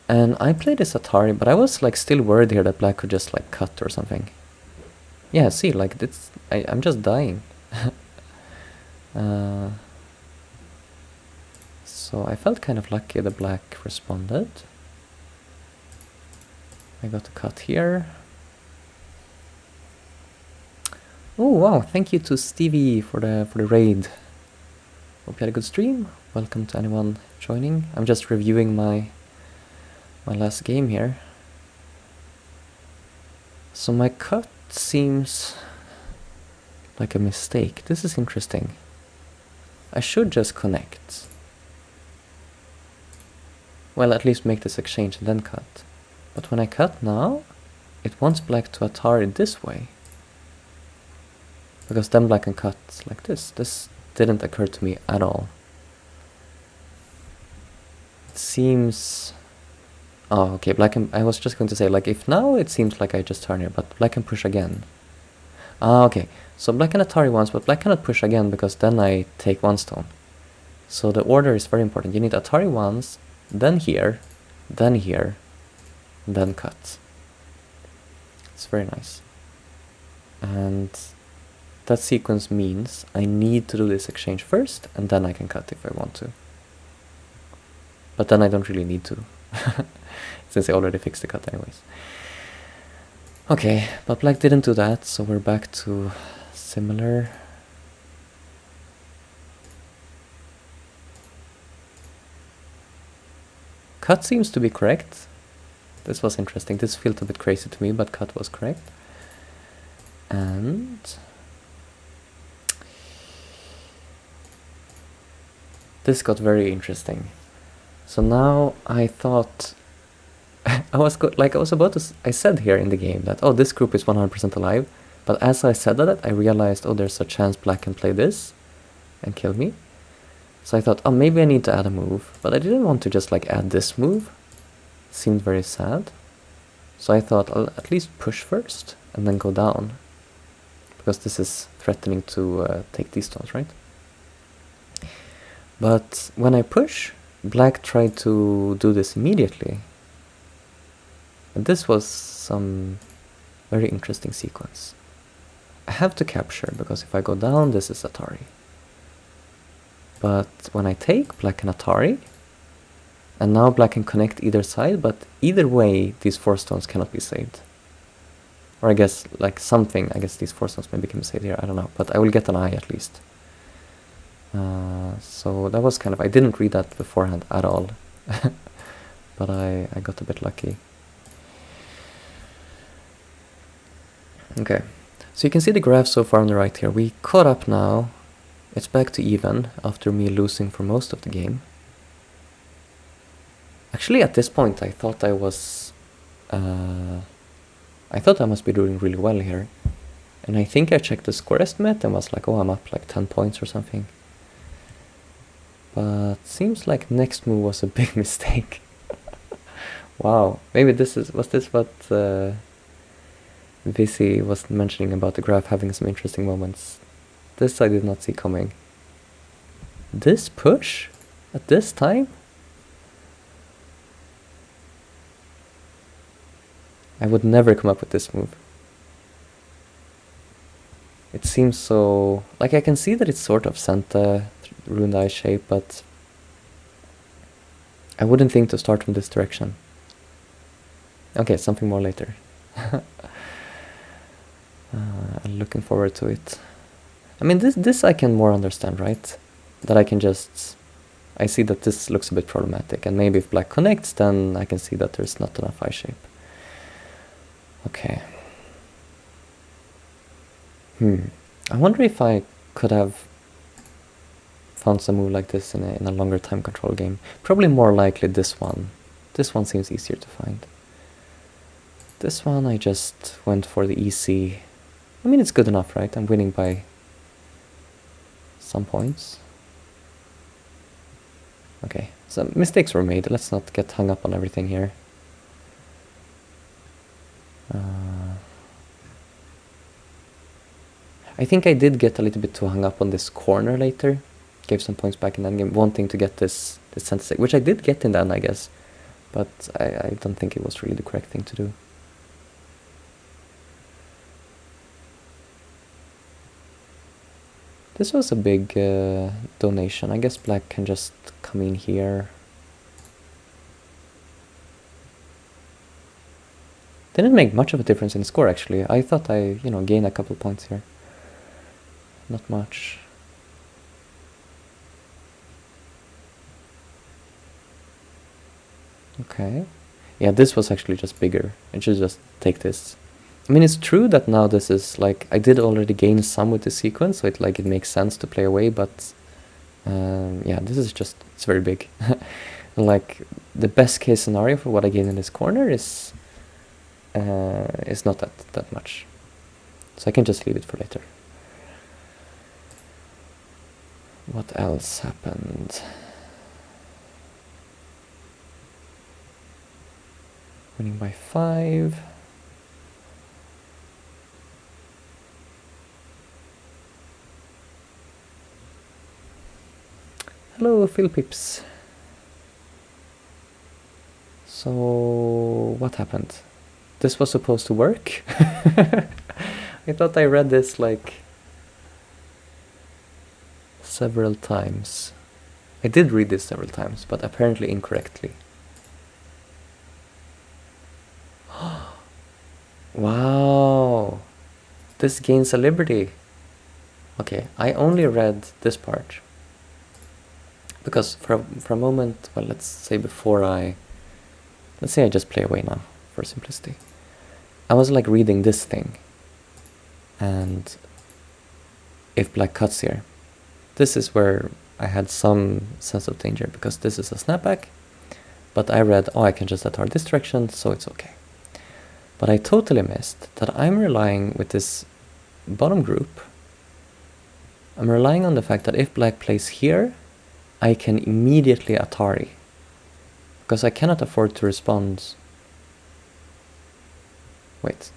And I played this Atari, but I was like still worried here that black could just like cut or something. Yeah, see, like I'm just dying. So I felt kind of lucky the black responded. I got a cut here. Oh wow, thank you to Stevie for the raid. Hope you had a good stream. Welcome to anyone joining. I'm just reviewing my last game here. So my cut seems like a mistake. This is interesting. I should just connect. Well, at least make this exchange and then cut. But when I cut now, it wants black to Atari this way. Because then black can cut like this. This didn't occur to me at all. It seems... Oh, okay, black can... I was just going to say, like, if now it seems like I just turn here, but black can push again. Ah, okay. So black can Atari once, but black cannot push again, because then I take one stone. So the order is very important. You need Atari once, then here, then cut. It's very nice. And that sequence means I need to do this exchange first, and then I can cut if I want to. But then I don't really need to, since I already fixed the cut anyways. Okay, but black didn't do that, so we're back to similar. Cut seems to be correct. This was interesting. This felt a bit crazy to me, but cut was correct. And this got very interesting. So now I thought I said here in the game that, oh, this group is 100% alive, but as I said that, I realized, oh, there's a chance black can play this and kill me. So I thought, oh, maybe I need to add a move, but I didn't want to just like add this move. It seemed very sad. So I thought I'll at least push first and then go down, because this is threatening to take these stones, right? But when I push, black tried to do this immediately. And this was some very interesting sequence. I have to capture, because if I go down, this is Atari. But when I take, black can Atari, and now black can connect either side, but either way, these 4 stones cannot be saved. Or I guess, like something, I guess these 4 stones maybe can be saved here, I don't know, but I will get an eye at least. So that was kind of, I didn't read that beforehand at all, but I got a bit lucky. Okay, so you can see the graph so far on the right here. We caught up now. It's back to even after me losing for most of the game. Actually, at this point, I thought I was... I thought I must be doing really well here. And I think I checked the score estimate and was like, oh, I'm up like 10 points or something. But seems like next move was a big mistake. Wow, maybe this is... Was this what Visi was mentioning about the graph having some interesting moments? This I did not see coming. This push? At this time? I would never come up with this move. It seems so... Like, I can see that it's sort of Santa ruined eye shape, but I wouldn't think to start from this direction. Okay, something more later. I'm looking forward to it. I mean, this I can more understand, right? That I can just... I see that this looks a bit problematic, and maybe if black connects, then I can see that there's not enough eye shape. Okay. I wonder if I could have found some move like this in a longer time control game. Probably more likely this one. This one seems easier to find. This one I just went for the easy... I mean, it's good enough, right? I'm winning by some points. Okay, so mistakes were made. Let's not get hung up on everything here. I think I did get a little bit too hung up on this corner later. Gave some points back in that game, wanting to get this center stick, which I did get in the end, I guess. But I don't think it was really the correct thing to do. This was a big donation. I guess black can just come in here. Didn't make much of a difference in score, actually. I thought I, gained a couple points here. Not much. Okay. Yeah, this was actually just bigger. I should just take this. I mean, it's true that now this is like, I did already gain some with the sequence, so it makes sense to play away, but yeah, this is just, it's very big. Like, the best case scenario for what I gain in this corner is not that much. So I can just leave it for later. What else happened? Winning by 5. Hello, Phil Pips. So, what happened? This was supposed to work? I thought I read this like several times. I did read this several times, but apparently incorrectly. Wow! This gains a liberty. Okay, I only read this part. Because for a moment, well, let's say let's say I just play away now, for simplicity. I was like reading this thing. And if black cuts here, this is where I had some sense of danger, because this is a snapback. But I read, oh, I can just attack this direction, so it's okay. But I totally missed that I'm relying with this bottom group. I'm relying on the fact that if black plays here, I can immediately Atari. Because I cannot afford to respond. Wait.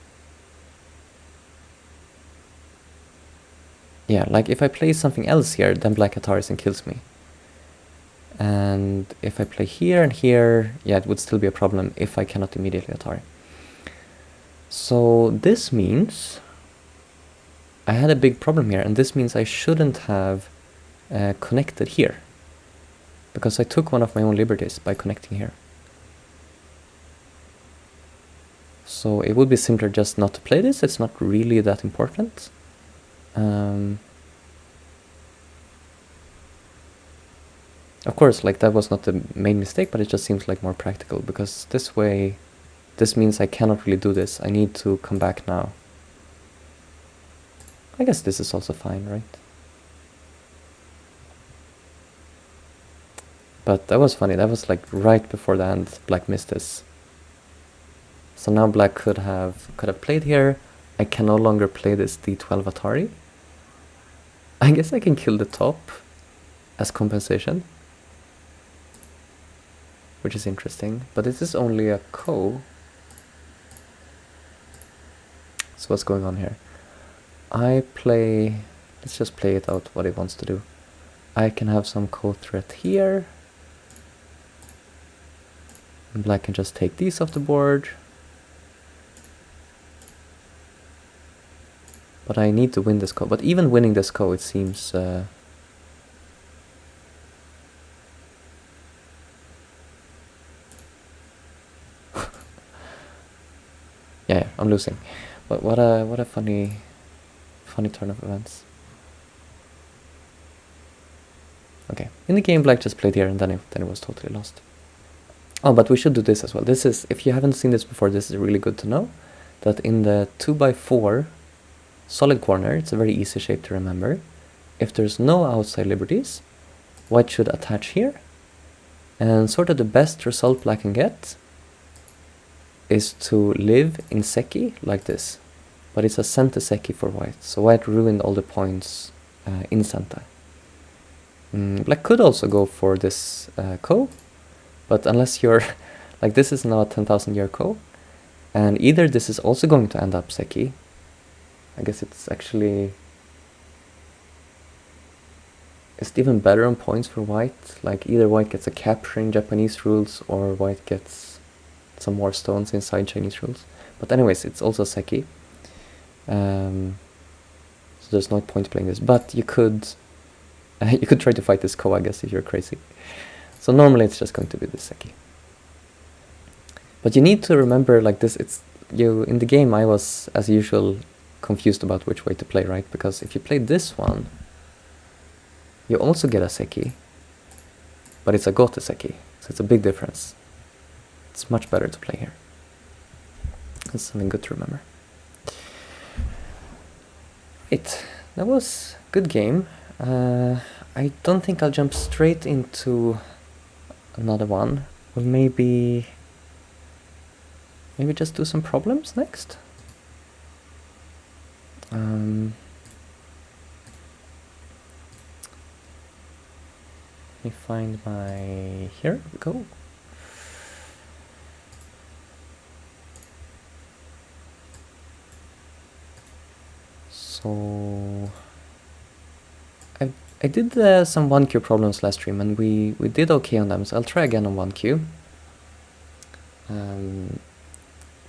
Yeah, like if I play something else here, then black Ataris and kills me. And if I play here and here, yeah, it would still be a problem if I cannot immediately Atari. So this means I had a big problem here, and this means I shouldn't have connected here. Because I took one of my own liberties by connecting here. So it would be simpler just not to play this. It's not really that important. Of course, like that was not the main mistake, but it just seems like more practical, because this way, this means I cannot really do this. I need to come back now. I guess this is also fine, right? But that was funny. That was like right before the end, black missed this. So now black could have played here. I can no longer play this d12 Atari. I guess I can kill the top as compensation, which is interesting. But this is only a ko. So what's going on here? Let's just play it out what it wants to do. I can have some ko threat here. And black can just take these off the board. But I need to win this ko. But even winning this ko, it seems... yeah, I'm losing. But what a funny turn of events. Okay, in the game, black just played here, and then it was totally lost. Oh, but we should do this as well. This is, if you haven't seen this before, this is really good to know. That in the 2x4 solid corner, it's a very easy shape to remember. If there's no outside liberties, white should attach here. And sort of the best result black can get is to live in Seki like this. But it's a center Seki for white, so white ruined all the points in center. Black could also go for this ko, but unless you're... like this is now a 10,000 year ko, and either this is also going to end up Seki. I guess it's actually... it's even better on points for white. Like either white gets a capture in Japanese rules, or white gets some more stones inside Chinese rules. But anyways, it's also Seki. So so there's no point playing this. But you could you could try to fight this ko, I guess, if you're crazy. So normally it's just going to be this seki. But you need to remember, like this, it's you in the game. I was, as usual, confused about which way to play, right? Because if you play this one, you also get a seki, but it's a gote seki, so it's a big difference. It's much better to play here. That's something good to remember. Right, that was a good game. I don't think I'll jump straight into another one. We'll maybe just do some problems next. Let me find my... Here we go. So I did some 1Q problems last stream, and we did okay on them, so I'll try again on 1Q.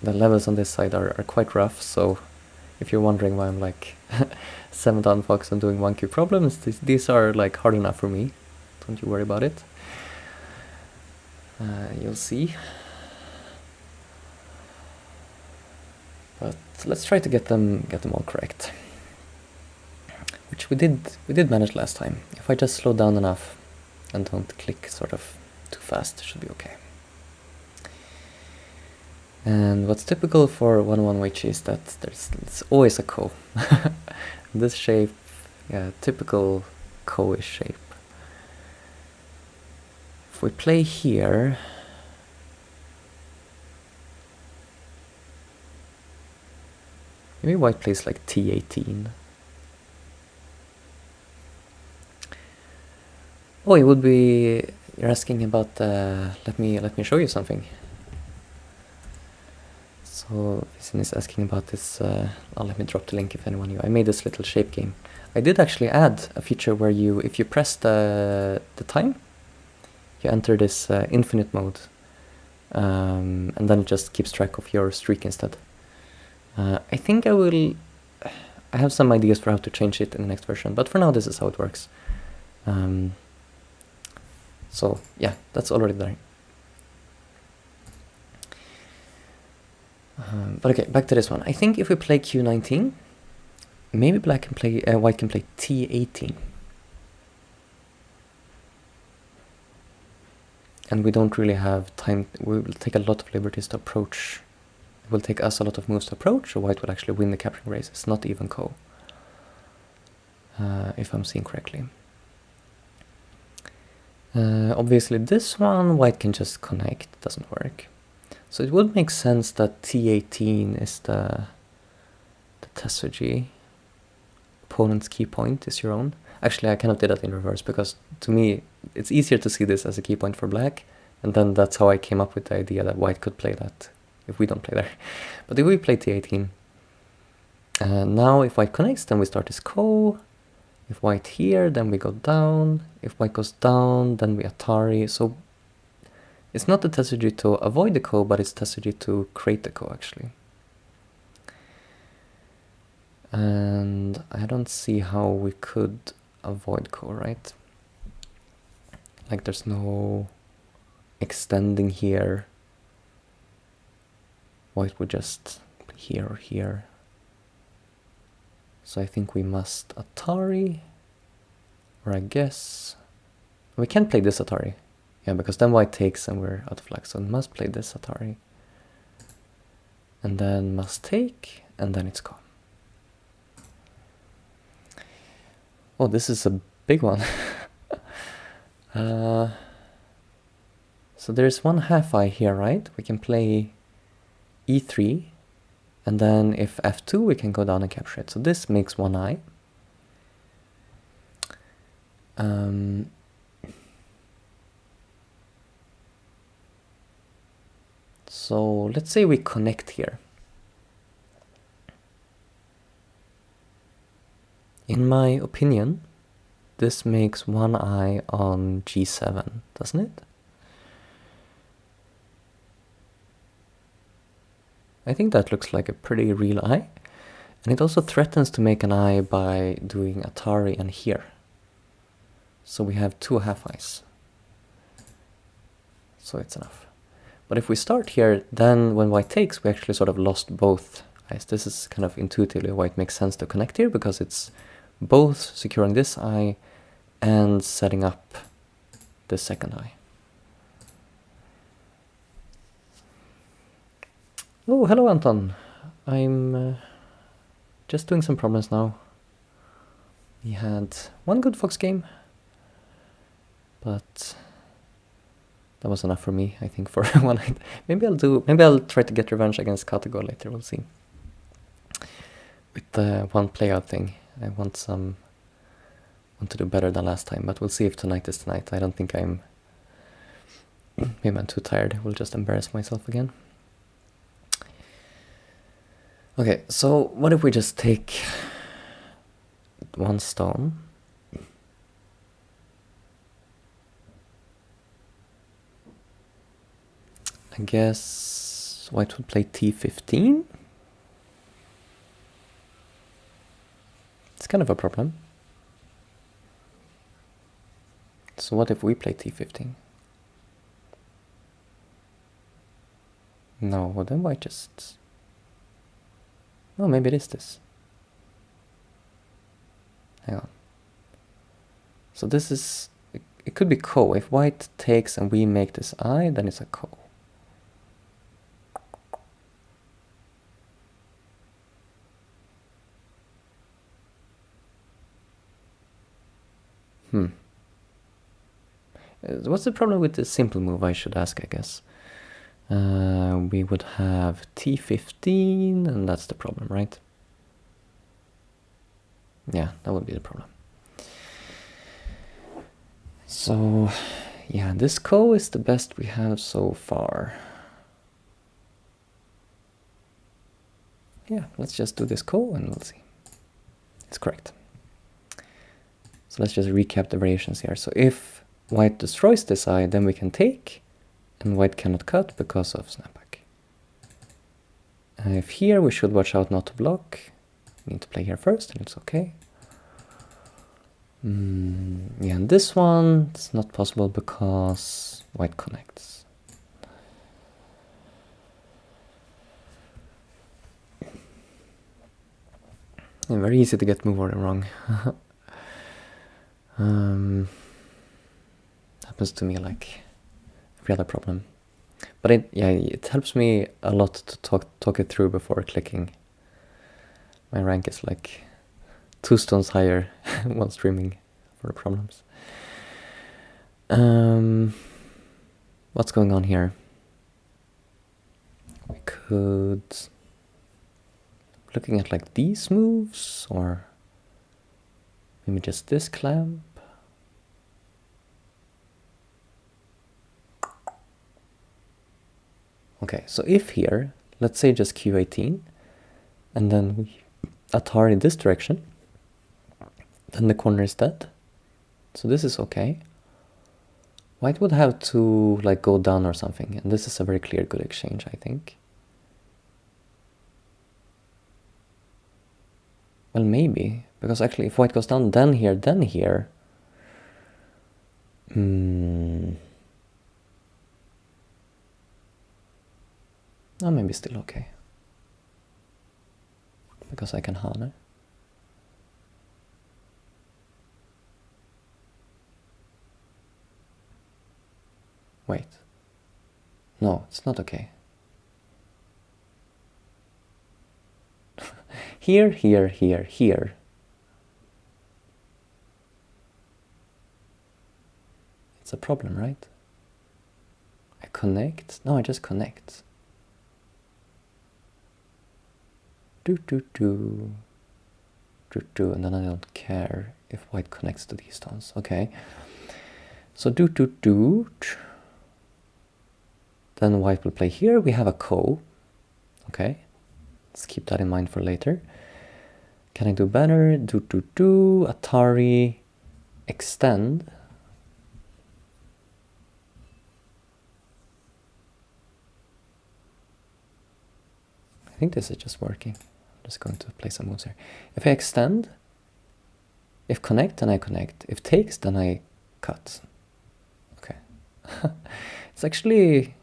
The levels on this side are quite rough, so if you're wondering why I'm like 7 down fox and doing 1Q problems, these are like hard enough for me. Don't you worry about it. You'll see. But let's try to get them all correct. Which we did manage last time. If I just slow down enough and don't click sort of too fast, it should be okay. And what's typical for 1-1 Weichi is that it's always a ko. This shape, yeah, typical ko-ish shape. If we play here, maybe white plays like T18. Oh, it would be... You're asking about... let me show you something. So Visin is asking about this. Let me drop the link if anyone knew. I made this little shape game. I did actually add a feature where you, if you press the time, you enter this infinite mode, and then it just keeps track of your streak instead. I think I have some ideas for how to change it in the next version, but for now this is how it works. So yeah, that's already there. But okay, back to this one. I think if we play Q19, maybe white can play T18. And we don't really have time. We will take a lot of liberties to approach. It will take us a lot of moves to approach, or white will actually win the capturing race. It's not even ko, if I'm seeing correctly. Obviously this one, white can just connect, doesn't work. So it would make sense that T18 is the Tesuji. Opponent's key point is your own. Actually, I kind of did that in reverse, because to me, it's easier to see this as a key point for black, and then that's how I came up with the idea that white could play that, if we don't play there. But if we play T18, now if white connects, then we start this ko. If white here, then we go down. If white goes down, then we Atari. So it's not the Tesuji to avoid the ko, but it's Tesuji to create the ko, actually. And I don't see how we could avoid ko, right? Like there's no extending here. White would just be here or here. So I think we must Atari, or I guess we can't play this Atari. Yeah, because then white takes and we're out of luck, so we must play this Atari. And then must take, and then it's gone. Oh, this is a big one. So there's one half eye here, right? We can play E3, and then if F2 we can go down and capture it. So this makes one eye. So let's say we connect here. In my opinion, this makes one eye on G7, doesn't it? I think that looks like a pretty real eye. And it also threatens to make an eye by doing Atari and here. So we have 2 half-eyes. So it's enough. But if we start here, then when white takes, we actually sort of lost both eyes. This is kind of intuitively why it makes sense to connect here, because it's both securing this eye and setting up the second eye. Oh, hello Anton. I'm just doing some problems now. We had one good Fox game, but that was enough for me, I think, for one night. Maybe I'll try to get revenge against KataGo later, we'll see. With the one playout thing, I want to do better than last time, but we'll see if tonight is tonight. I don't think maybe I'm too tired. I will just embarrass myself again. Okay, so what if we just take one stone? I guess white would play t15. It's kind of a problem. So what if we play t15? No, well then white just... Oh, maybe it is this. Hang on. So this is... It could be ko. If white takes and we make this eye, then it's a ko. What's the problem with the simple move, I should ask, I guess. We would have t15, and that's the problem, right? Yeah, that would be the problem. So, yeah, this ko is the best we have so far. Yeah, let's just do this ko and we'll see. It's correct. So let's just recap the variations here. So if white destroys this eye, then we can take, and white cannot cut because of snapback. If here, we should watch out not to block. We need to play here first, and it's okay. Yeah, and this one, it's not possible because white connects. Yeah, very easy to get move order wrong. Happens to me like every other problem. But it helps me a lot to talk it through before clicking. My rank is like 2 stones higher while streaming for the problems. What's going on here? We could... Looking at like these moves, or maybe just this clamp. Okay, so if here, let's say just q18, and then we Atari in this direction, then the corner is dead. So this is okay. White would have to like go down or something, and this is a very clear good exchange, I think. Well, maybe, because actually if white goes down, then here, then here. No, maybe still okay. Because I can Hane. Wait. No, it's not okay. Here, here, here, here. It's a problem, right? I connect. No, I just connect. And then I don't care if white connects to these stones. Okay. So then white will play here. We have a ko. Okay. Let's keep that in mind for later. Can I do better? Atari extend. I think this is just working. just going to play some moves here. If I extend, if connect, then I connect. If takes, then I cut. Okay. It's actually...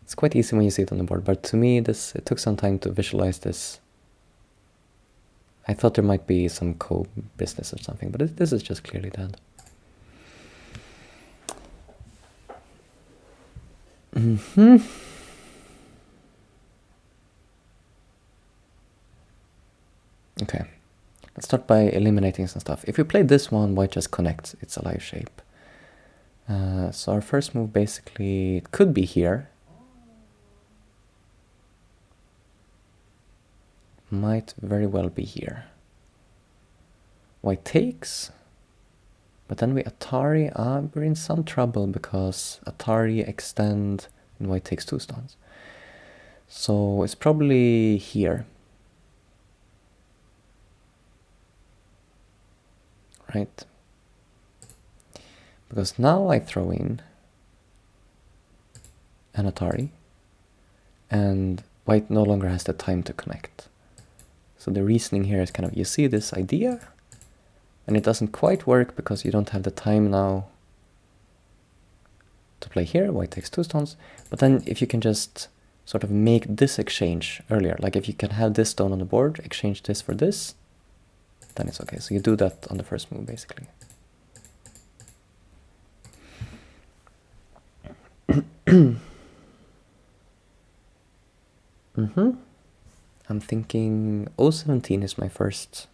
It's quite easy when you see it on the board, but to me, it took some time to visualize this. I thought there might be some co-business or something, but this is just clearly dead. Okay, let's start by eliminating some stuff. If we play this one, white just connects. It's a live shape. So our first move basically could be here. Might very well be here. White takes, but then we Atari. We're in some trouble because Atari extend and white takes 2 stones. So it's probably here. Right? Because now I throw in an Atari and white no longer has the time to connect. So the reasoning here is kind of, you see this idea and it doesn't quite work because you don't have the time now to play here. White takes 2 stones. But then if you can just sort of make this exchange earlier, like if you can have this stone on the board, exchange this for this, then it's okay. So you do that on the first move basically. I'm thinking 017 is my first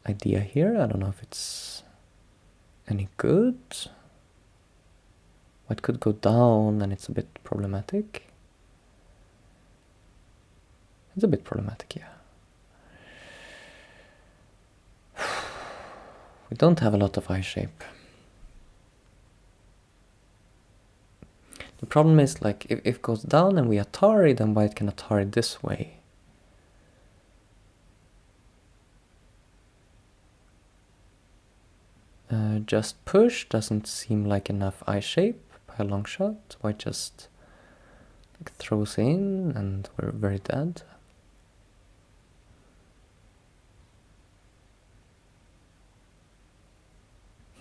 idea here. I don't know if it's any good. White could go down and it's a bit problematic. It's a bit problematic, yeah. We don't have a lot of eye shape. The problem is, like, if it goes down and we Atari, then white can Atari this way. Just push doesn't seem like enough eye shape by a long shot. White just like, throws in and we're very dead.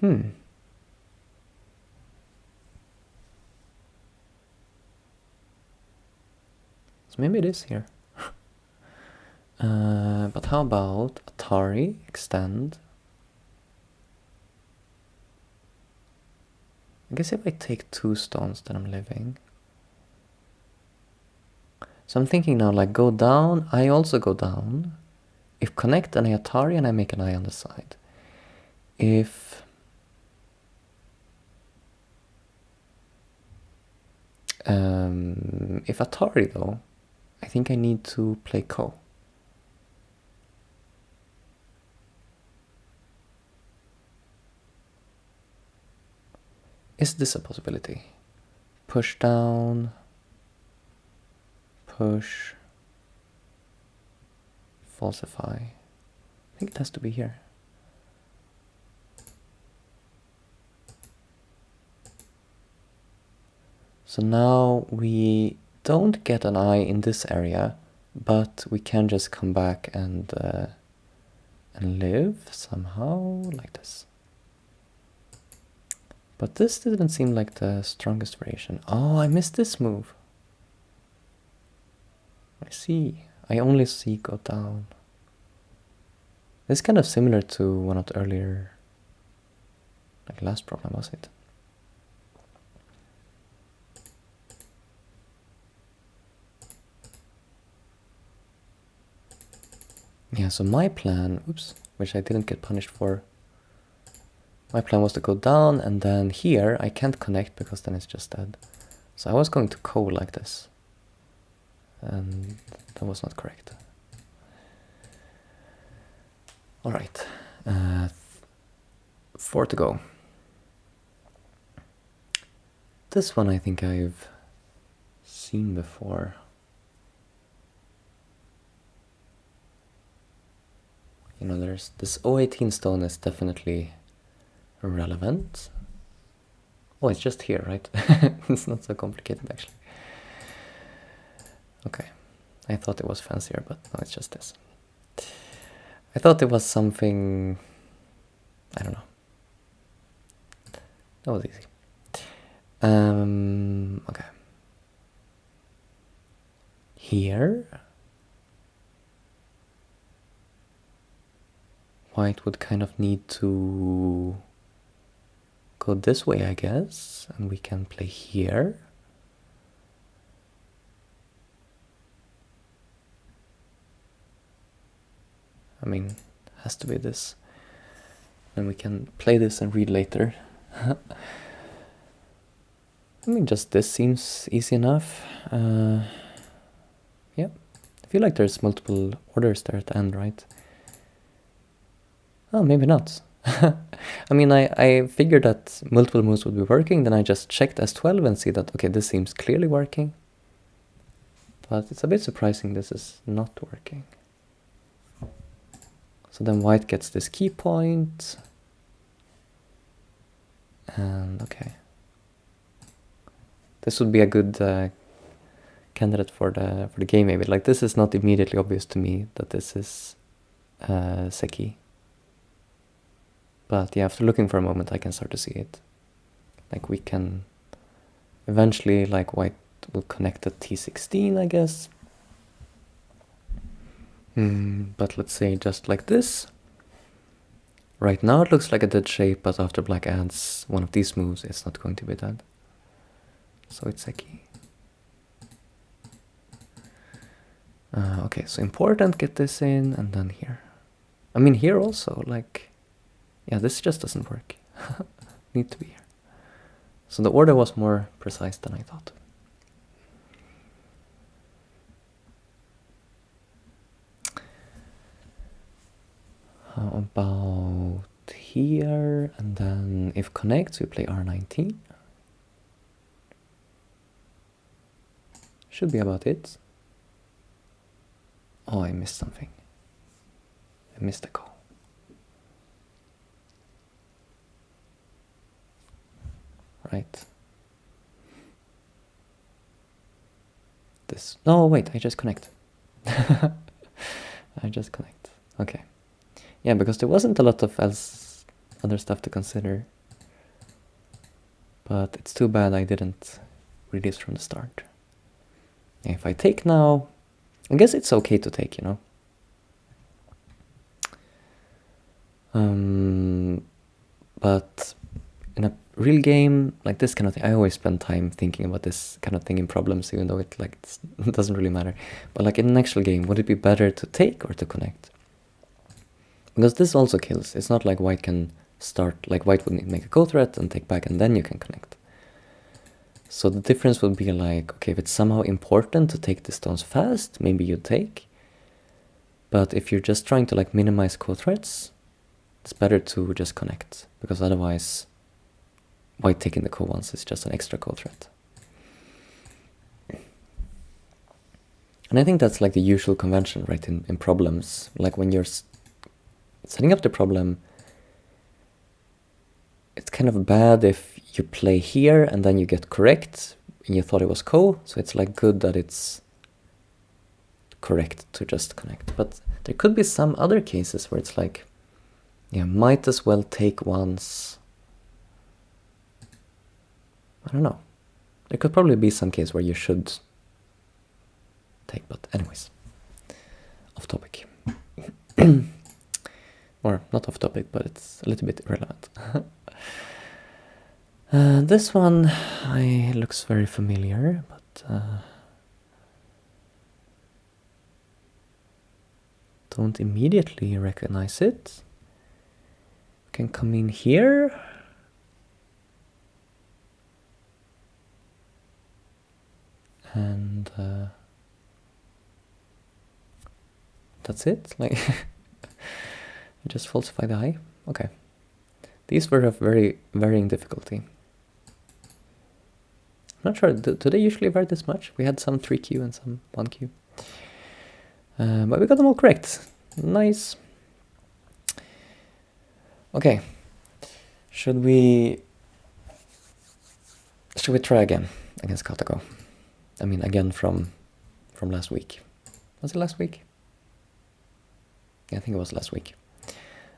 So maybe it is here. But how about Atari, extend? I guess if I take 2 stones, then I'm living. So I'm thinking now, like, go down, I also go down. If connect, then I Atari and I make an eye on the side. If Atari though, I think I need to play Ko. Is this a possibility? Push down, push, falsify. I think it has to be here. So now we don't get an eye in this area, but we can just come back and live somehow like this. But this didn't seem like the strongest variation. Oh, I missed this move. I see. I only see go down. This is kind of similar to one of the earlier, like last problem, was it? Yeah, so my plan, oops, which I didn't get punished for. My plan was to go down and then here I can't connect because then it's just dead. So I was going to Ko like this. And that was not correct. Alright, 4 to go. This one I think I've seen before. You know, there's this 018 stone is definitely relevant. Oh, it's just here, right? It's not so complicated actually. Okay. I thought it was fancier, but no, it's just this. I thought it was something... I don't know. That was easy. Okay. Here... White would kind of need to go this way, I guess, and we can play here. I mean, has to be this. And we can play this and read later. I mean, just this seems easy enough. Yeah. I feel like there's multiple orders there at the end, right? Oh, maybe not. I mean, I figured that multiple moves would be working, then I just checked S12 and see that, okay, this seems clearly working. But it's a bit surprising this is not working. So then white gets this key point. And okay. This would be a good candidate for the game maybe. Like, this is not immediately obvious to me that this is Seki. But yeah, after looking for a moment, I can start to see it. Like, we can eventually, like, white will connect at T16, I guess. But let's say just like this. Right now it looks like a dead shape, but after black adds one of these moves, it's not going to be dead. So it's Seki. Okay, so important, get this in, and then here. I mean, here also, like... Yeah, this just doesn't work. Need to be here. So the order was more precise than I thought. How about here? And then if connects, we play R19. Should be about it. Oh, I missed something. I missed a call. Right. This. No, wait, I just connect. I just connect. Okay. Yeah, because there wasn't a lot of other stuff to consider. But it's too bad I didn't read this from the start. If I take now, I guess it's okay to take, you know. But in a real game like this kind of thing, I always spend time thinking about this kind of thing in problems, even though it doesn't really matter. But like in an actual game, would it be better to take or to connect? Because this also kills. It's not like white can start, like white would make a go threat and take back and then you can connect. So the difference would be like, okay, if it's somehow important to take the stones fast, maybe you take. But if you're just trying to like minimize co-threats, it's better to just connect, because otherwise white taking the co-ones is just an extra co-threat. And I think that's like the usual convention, right, in problems. Like when you're setting up the problem, it's kind of bad if you play here and then you get correct and you thought it was co, so it's like good that it's correct to just connect. But there could be some other cases where it's like, yeah, might as well take once. I don't know. There could probably be some case where you should take, but anyways, off topic. Or not off topic, but it's a little bit irrelevant. This one looks very familiar, but don't immediately recognize it. Can come in here. And that's it. Like, just falsify the eye. Okay. These were of very varying difficulty. I'm not sure. Do they usually vary this much? We had some 3Q and some 1Q. But we got them all correct. Nice. Okay. Should we try again against KataGo? I mean, again from last week. Was it last week? Yeah, I think it was last week.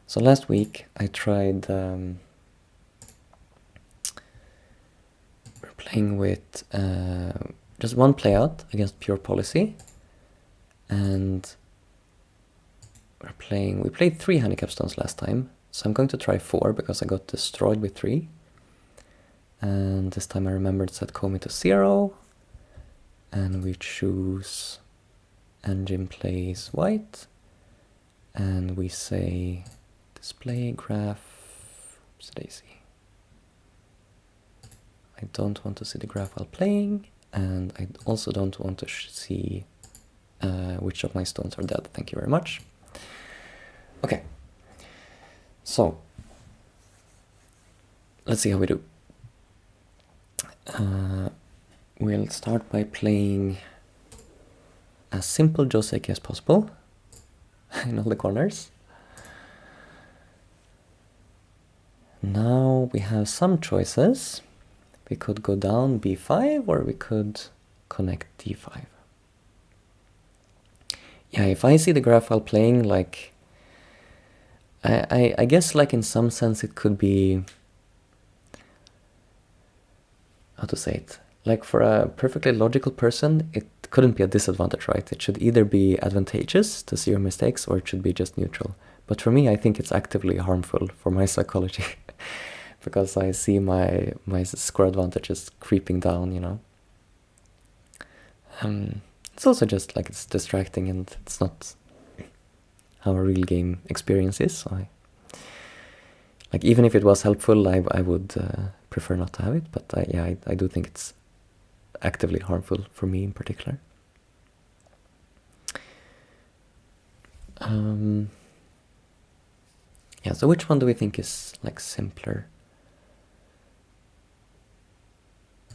So last week I tried we're playing with just one playout against pure policy, and we played 3 handicap stones last time, so I'm going to try 4 because I got destroyed with 3. And this time I remembered to set Comey to 0, and we choose engine plays white, and we say display graph. Oops, daisy. I don't want to see the graph while playing, and I also don't want to see which of my stones are dead. Thank you very much. Okay, so let's see how we do. We'll start by playing as simple joseki as possible in all the corners. Now we have some choices. We could go down b5 or we could connect d5. Yeah, if I see the graph while playing, like I guess like in some sense it could be, how to say it, like for a perfectly logical person it couldn't be a disadvantage, right? It should either be advantageous to see your mistakes or it should be just neutral. But for me I think it's actively harmful for my psychology because I see my score advantages creeping down, you know. It's also just like it's distracting and it's not how a real game experience is. So like even if it was helpful, I would prefer not to have it. But I do think it's actively harmful for me in particular. Yeah. So which one do we think is like simpler?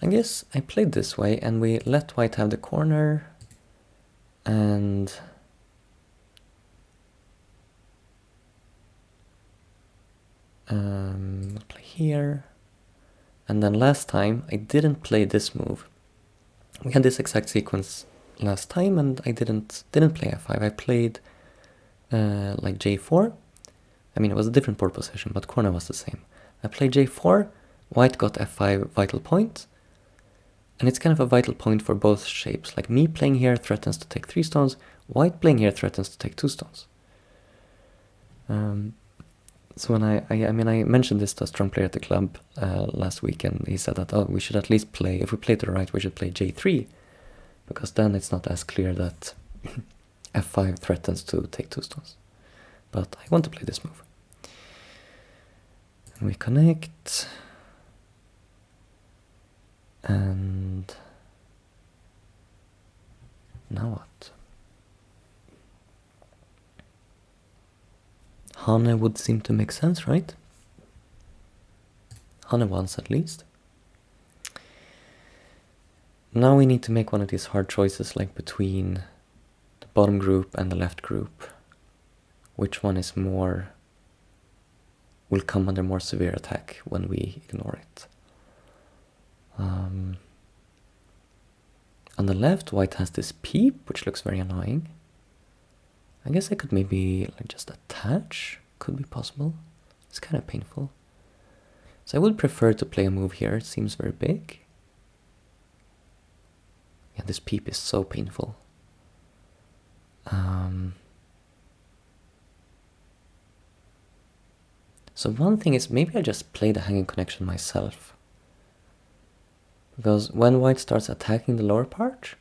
I guess I played this way, and we let white have the corner, and we'll play here. And then last time I didn't play this move. We had this exact sequence last time, and I didn't play f5. I played like j4. I mean, it was a different board position, but corner was the same. I played j4. White got f5 vital point. And it's kind of a vital point for both shapes. Like me playing here threatens to take 3 stones. White playing here threatens to take 2 stones. So when I mentioned this to a strong player at the club last week, and he said that, we should at least play, if we play to the right, we should play j3. Because then it's not as clear that f5 threatens to take 2 stones. But I want to play this move. And we connect. And now what? Hane would seem to make sense, right? Hane once at least. Now we need to make one of these hard choices, like between the bottom group and the left group. Which one is more, will come under more severe attack when we ignore it? On the left, white has this peep, which looks very annoying. I guess I could maybe like just attach, could be possible. It's kind of painful. So I would prefer to play a move here, it seems very big. Yeah, this peep is so painful. So one thing is, maybe I just play the hanging connection myself. Because when white starts attacking the lower part,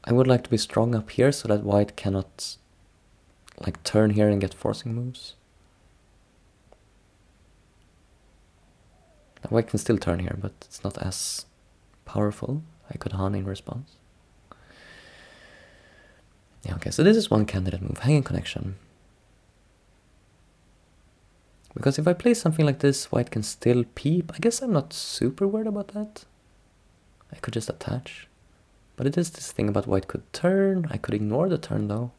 I would like to be strong up here so that white cannot like turn here and get forcing moves. White can still turn here, but it's not as powerful. I could Han in response. Yeah, okay, so this is one candidate move, hanging connection. Because if I play something like this, white can still peep. I guess I'm not super worried about that. I could just attach. But it is this thing about white could turn. I could ignore the turn though.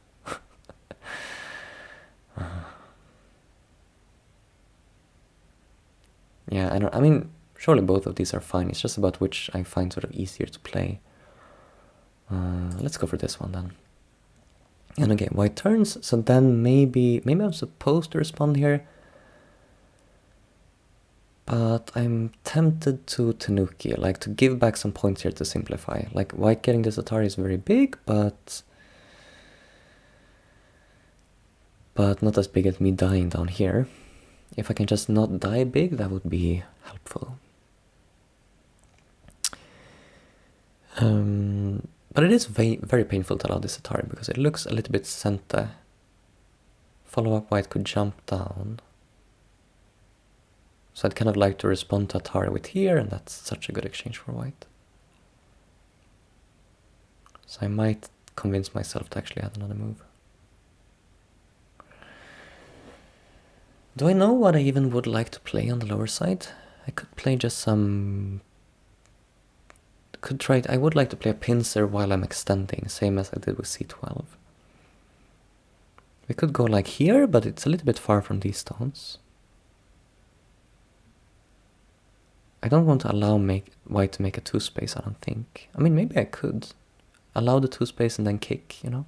Yeah, I mean, surely both of these are fine. It's just about which I find sort of easier to play. Let's go for this one then. And okay, white turns, so then maybe I'm supposed to respond here. But I'm tempted to Tanuki, like to give back some points here to simplify. Like white getting this Atari is very big, but not as big as me dying down here. If I can just not die big, that would be helpful. But it is very painful to allow this Atari because it looks a little bit sente. Follow up white could jump down. So I'd kind of like to respond to Atari with here, and that's such a good exchange for white. So I might convince myself to actually add another move. Do I know what I even would like to play on the lower side? I could play just some... I would like to play a pincer while I'm extending, same as I did with c12. We could go like here, but it's a little bit far from these stones. I don't want to allow white to make a 2-space, I don't think. I mean, maybe I could. Allow the 2-space and then kick, you know?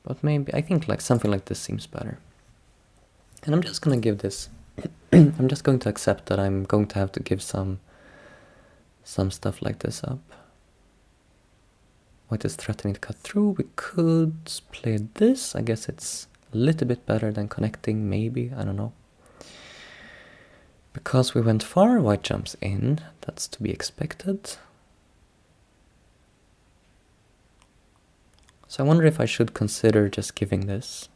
But maybe, I think like something like this seems better. And I'm just gonna give this, I'm just going to accept that I'm going to have to give some stuff like this up. White is threatening to cut through. We could play this. I guess it's a little bit better than connecting, maybe, I don't know. Because we went far, white jumps in. That's to be expected. So I wonder if I should consider just giving this.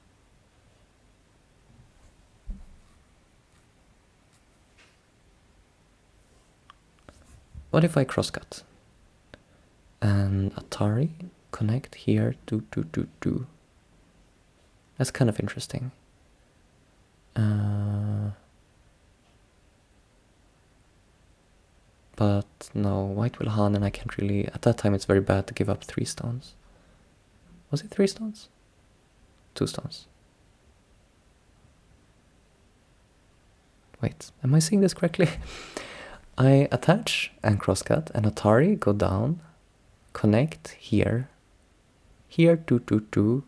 What if I crosscut? And Atari, connect here, do. That's kind of interesting. But no, white will Han, and I can't really... At that time, it's very bad to give up 3 stones. Was it 3 stones? 2 stones. Wait, am I seeing this correctly? I attach and crosscut, and Atari go down, connect here, do.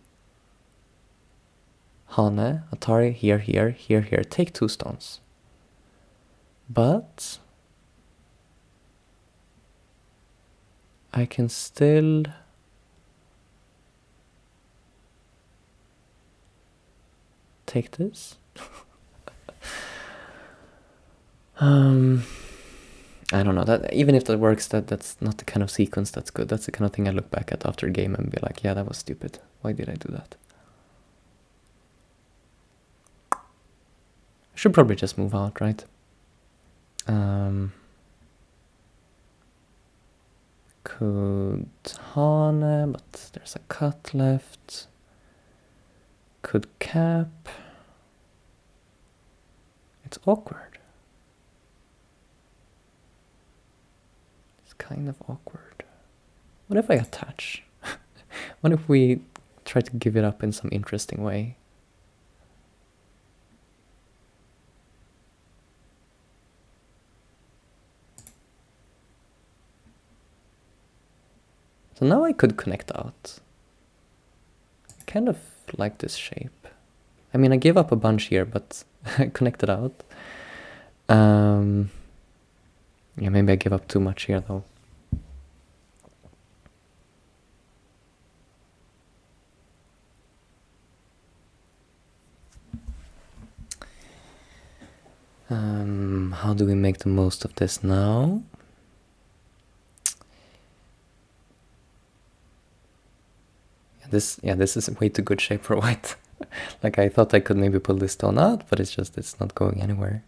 Hane, Atari, here, take 2 stones. But I can still take this. I don't know, that even if that works, that's not the kind of sequence that's good. That's the kind of thing I look back at after a game and be like, yeah, that was stupid. Why did I do that? I should probably just move out, right? Could Hane, but there's a cut left. Could cap. It's awkward. Kind of awkward. What if I attach? What if we try to give it up in some interesting way? So now I could connect out. I kind of like this shape. I mean, I gave up a bunch here, but I connected out. Yeah, maybe I give up too much here, though. How do we make the most of this now? This is way too good shape for white. Like, I thought I could maybe pull this stone out, but it's not going anywhere.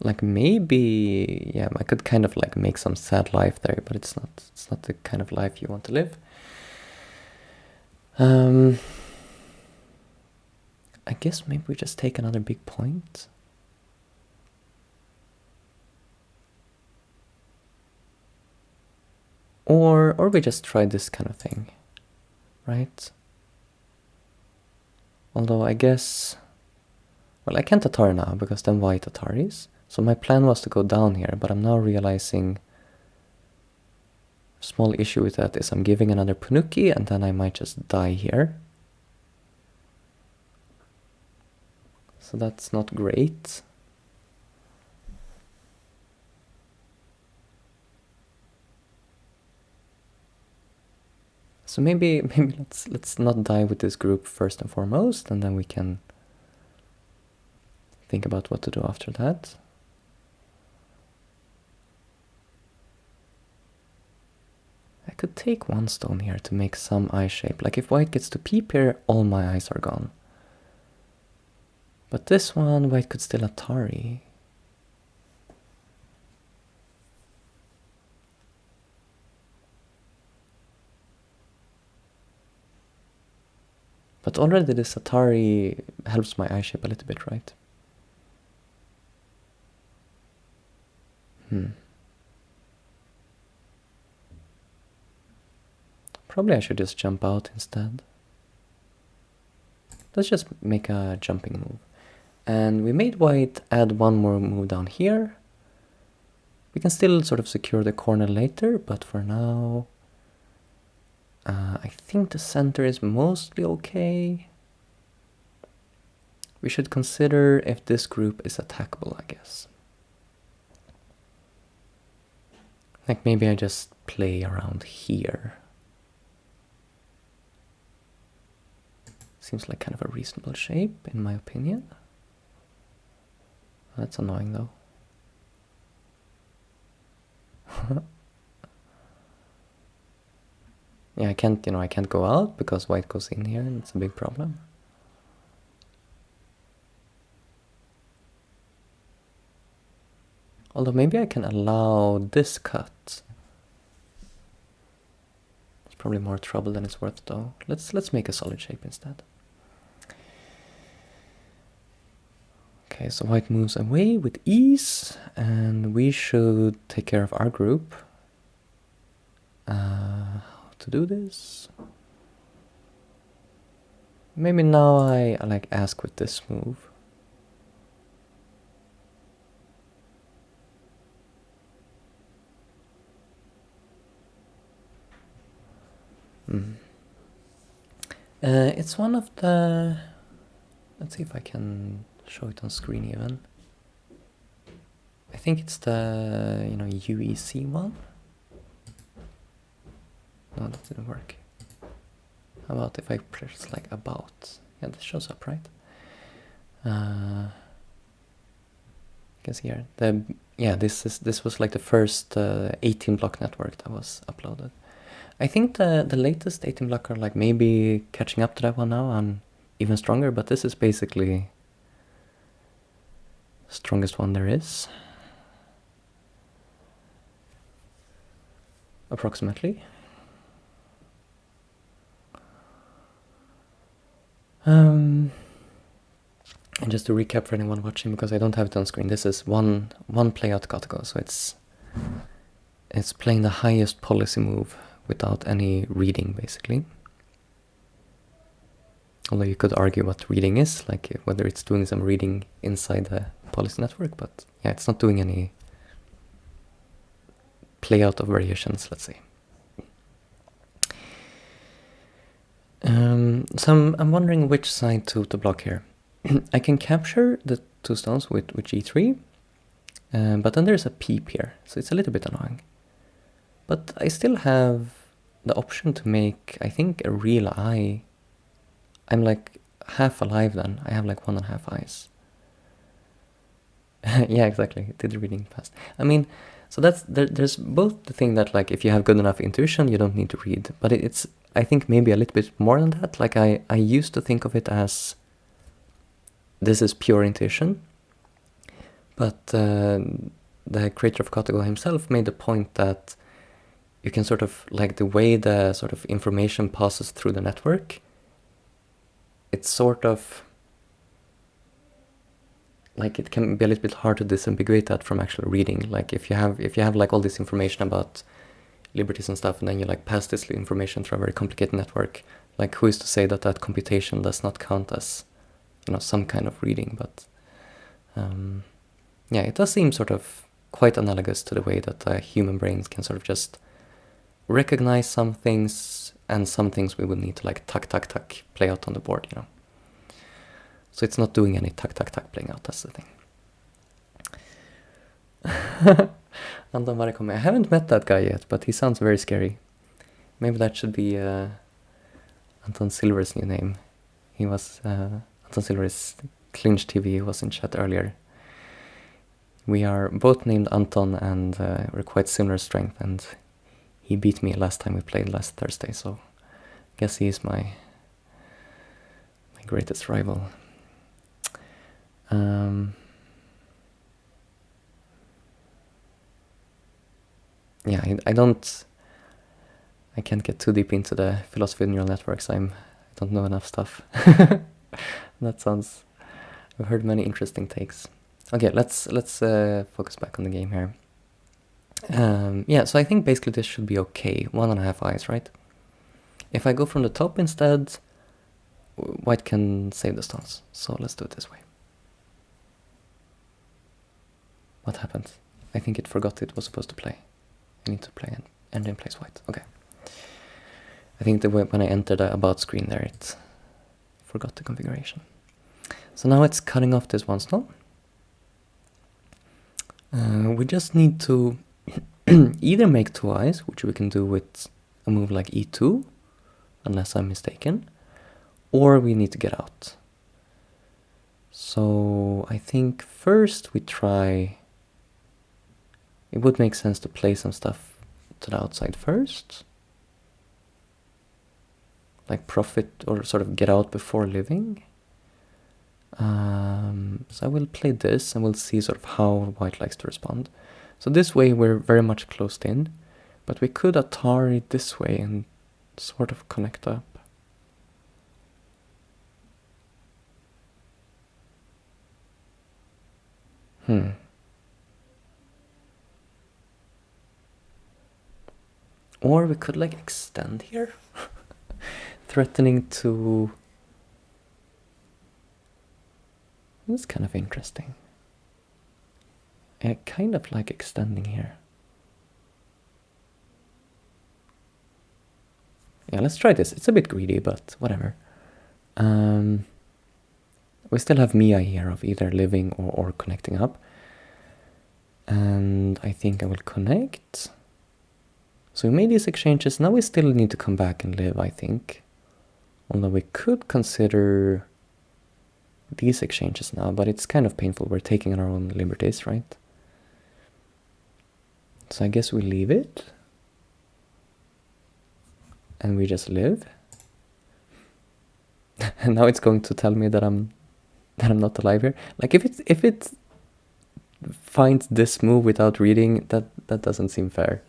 Like, maybe, yeah, I could kind of like make some sad life there, but it's not the kind of life you want to live. I guess maybe we just take another big point. Or we just try this kind of thing, right? Although I guess Well, I can't Atari now, because then white Ataris. So my plan was to go down here, but I'm now realizing a small issue with that is I'm giving another Panuki, and then I might just die here. So that's not great. So maybe let's not die with this group first and foremost, and then we can think about what to do after that. I could take one stone here to make some eye shape. Like if white gets to peep here, all my eyes are gone. But this one, white could still Atari. But already this Atari helps my eye shape a little bit, right? Probably I should just jump out instead. Let's just make a jumping move. And we made white add one more move down here. We can still sort of secure the corner later, but for now, I think the center is mostly okay. We should consider if this group is attackable, I guess. Like maybe I just play around here. Seems like kind of a reasonable shape, in my opinion. That's annoying though. Yeah, I can't go out because white goes in here and it's a big problem. Although maybe I can allow this cut. It's probably more trouble than it's worth though. Let's make a solid shape instead. Okay, so white moves away with ease, and we should take care of our group. How to do this? Maybe now I like ask with this move. It's one of the... Let's see if I can show it on screen even. I think it's the, UEC one. No, that didn't work. How about if I press like about? Yeah, this shows up, right? You can see here. This was like the first 18 block network that was uploaded. I think the latest 18 block are like maybe catching up to that one now and even stronger, but this is basically the strongest one there is. Approximately. And just to recap for anyone watching, because I don't have it on screen, this is one playout KataGo, so it's playing the highest policy move without any reading, basically. Although you could argue what reading is, like whether it's doing some reading inside the policy network, but yeah, it's not doing any playout of variations, let's say. So I'm wondering which side to block here. I can capture the two stones with G3, but then there's a peep here, so it's a little bit annoying. But I still have the option to make, I think, a real eye. I'm like half alive then. I have like 1.5 eyes. Yeah, exactly. It did reading fast. I mean, so there's both the thing that like if you have good enough intuition, you don't need to read. But it's, I think, maybe a little bit more than that. Like I used to think of it as this is pure intuition. But the creator of KataGo himself made the point that you can sort of, like the way the sort of information passes through the network, it's sort of like it can be a little bit hard to disambiguate that from actual reading. Like if you have like all this information about liberties and stuff, and then you like pass this information through a very complicated network, like who is to say that that computation does not count as, some kind of reading? But Yeah, it does seem sort of quite analogous to the way that human brains can sort of just recognize some things, and some things we would need to like tuck, tuck, tuck play out on the board, you know. So it's not doing any tuck, tuck, tuck playing out, that's the thing. Anton Varikome. I haven't met that guy yet, but he sounds very scary. Maybe that should be Anton Silver's new name. He was Anton Silver's Clinch TV, who was in chat earlier. We are both named Anton, and we're quite similar strength, and he beat me last time we played last Thursday, so I guess he is my greatest rival. Yeah, I can't get too deep into the philosophy of neural networks. I don't know enough stuff. That sounds... I've heard many interesting takes. Okay, let's focus back on the game here. Yeah, so I think basically this should be okay. 1.5 eyes, right? If I go from the top instead, white can save the stones. So let's do it this way. What happened? I think it forgot it was supposed to play. I need to play and then place white. Okay. I think that when I entered the about screen there, it forgot the configuration. So now it's cutting off this one stone. We just need to either make 2 eyes, which we can do with a move like e2, unless I'm mistaken, or we need to get out. So I think first we try... It would make sense to play some stuff to the outside first. Like profit or sort of get out before living. So I will play this and we'll see sort of how white likes to respond. So this way we're very much closed in, but we could Atari this way and sort of connect up. Or we could like extend here, threatening to... It's kind of interesting. I kind of like extending here. Yeah, let's try this. It's a bit greedy, but whatever. We still have Mia here of either living or connecting up. And I think I will connect. So we made these exchanges. Now we still need to come back and live, I think. Although we could consider these exchanges now, but it's kind of painful. We're taking our own liberties, right? So I guess we leave it. And we just live. And now it's going to tell me that I'm not alive here. Like if it finds this move without reading, that doesn't seem fair.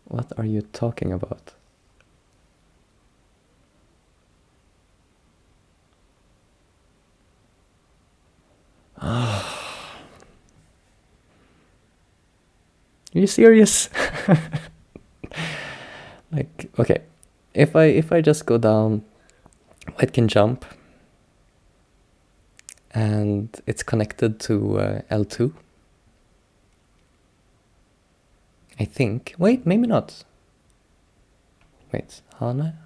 What are you talking about? Are you serious? Like, okay, if I just go down, white can jump, and it's connected to L2. I think. Wait, maybe not. Wait, Hana?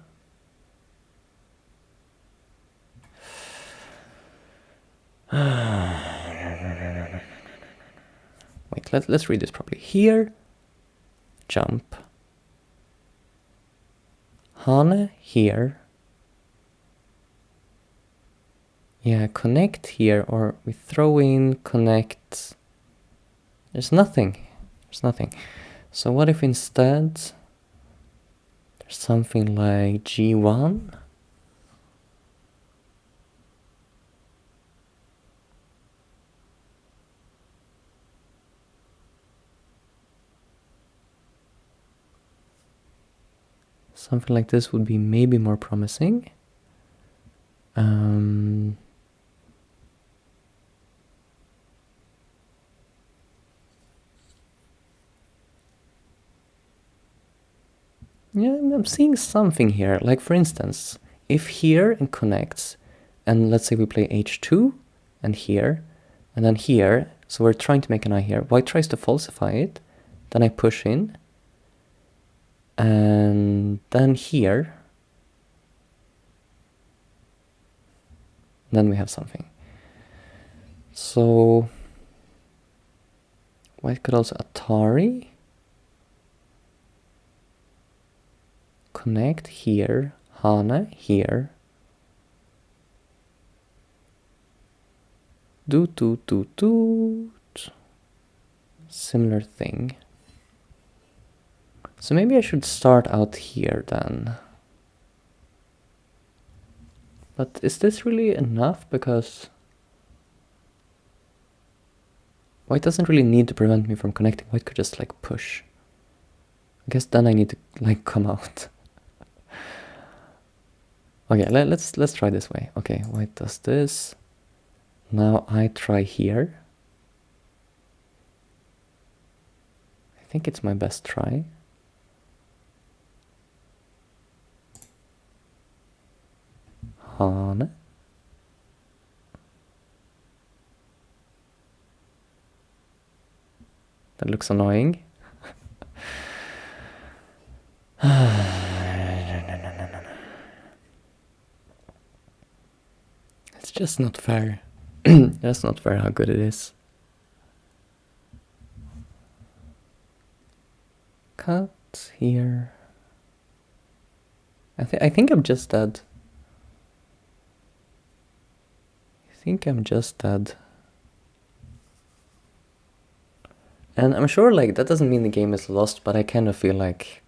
Wait, let's read this properly. Here, jump. Hane here. Yeah, connect here, or we throw in connect. There's nothing. There's nothing. So what if instead there's something like G1? Something like this would be maybe more promising. Yeah, I'm seeing something here. Like for instance, if here and connects, and let's say we play H2, and here, and then here. So we're trying to make an eye here. White tries to falsify it. Then I push in. And then here. Then we have something. So white could also Atari. Connect here. Hana here. Doot. Similar thing. So maybe I should start out here then. But is this really enough? Because white doesn't really need to prevent me from connecting. White could just like push. I guess then I need to like come out. Okay, let's try this way. Okay, white does this. Now I try here. I think it's my best try. Hane. That looks annoying. It's just not fair. That's not fair how good it is. Cut here. I think I'm just dead. And I'm sure like that doesn't mean the game is lost, but I kind of feel like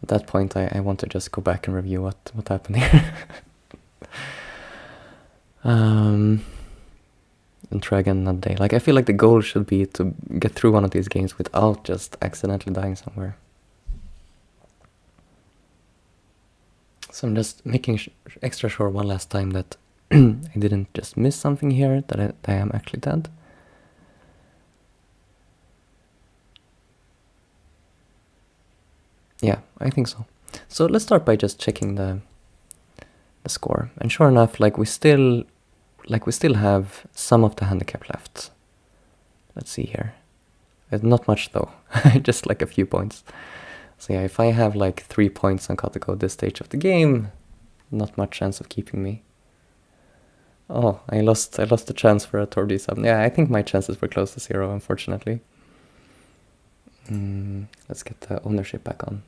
at that point I want to just go back and review what happened here. And try again another day. Like I feel like the goal should be to get through one of these games without just accidentally dying somewhere. So I'm just making extra sure one last time that I didn't just miss something here, that I am actually dead. Yeah, I think so. So let's start by just checking the score. And sure enough, we still have some of the handicap left. Let's see here. Not much though, just like a few points. So yeah, if I have like 3 points on KataGo this stage of the game, not much chance of keeping me. Oh, I lost the chance for a Tobi sub. Yeah, I think my chances were close to 0, unfortunately. Let's get the ownership back on.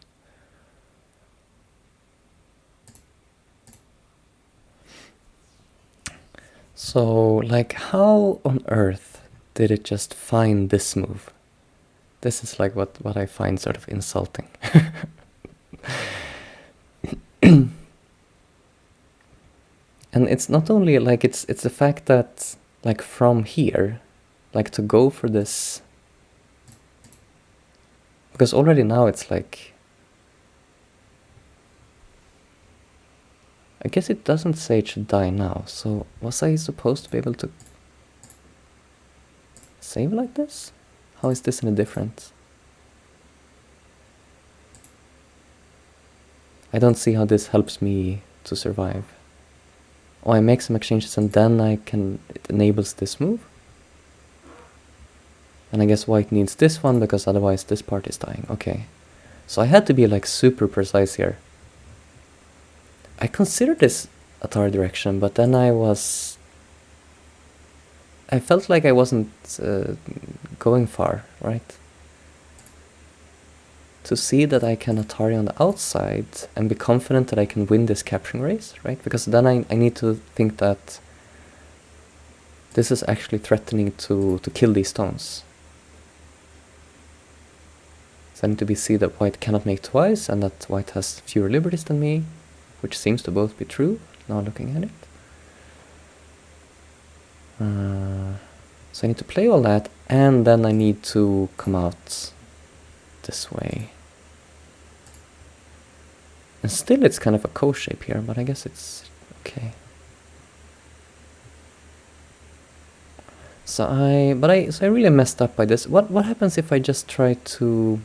So, how on earth did it just find this move? This is what I find sort of insulting. And it's not only it's the fact that from here, to go for this, because already now it's I guess it doesn't say it should die now. So was I supposed to be able to save like this? How is this any different? I don't see how this helps me to survive. Oh, I make some exchanges and then it enables this move. And I guess white needs this one because otherwise this part is dying. Okay. So I had to be super precise here. I considered this Atari direction, but then I felt like I wasn't going far, right? To see that I can Atari on the outside and be confident that I can win this capturing race, right? Because then I need to think that this is actually threatening to kill these stones. So I need to see that white cannot make twice and that white has fewer liberties than me, which seems to both be true, now looking at it. So I need to play all that, and then I need to come out this way. And still it's kind of a co-shape here, but I guess it's okay. So I really messed up by this. What happens if I just try to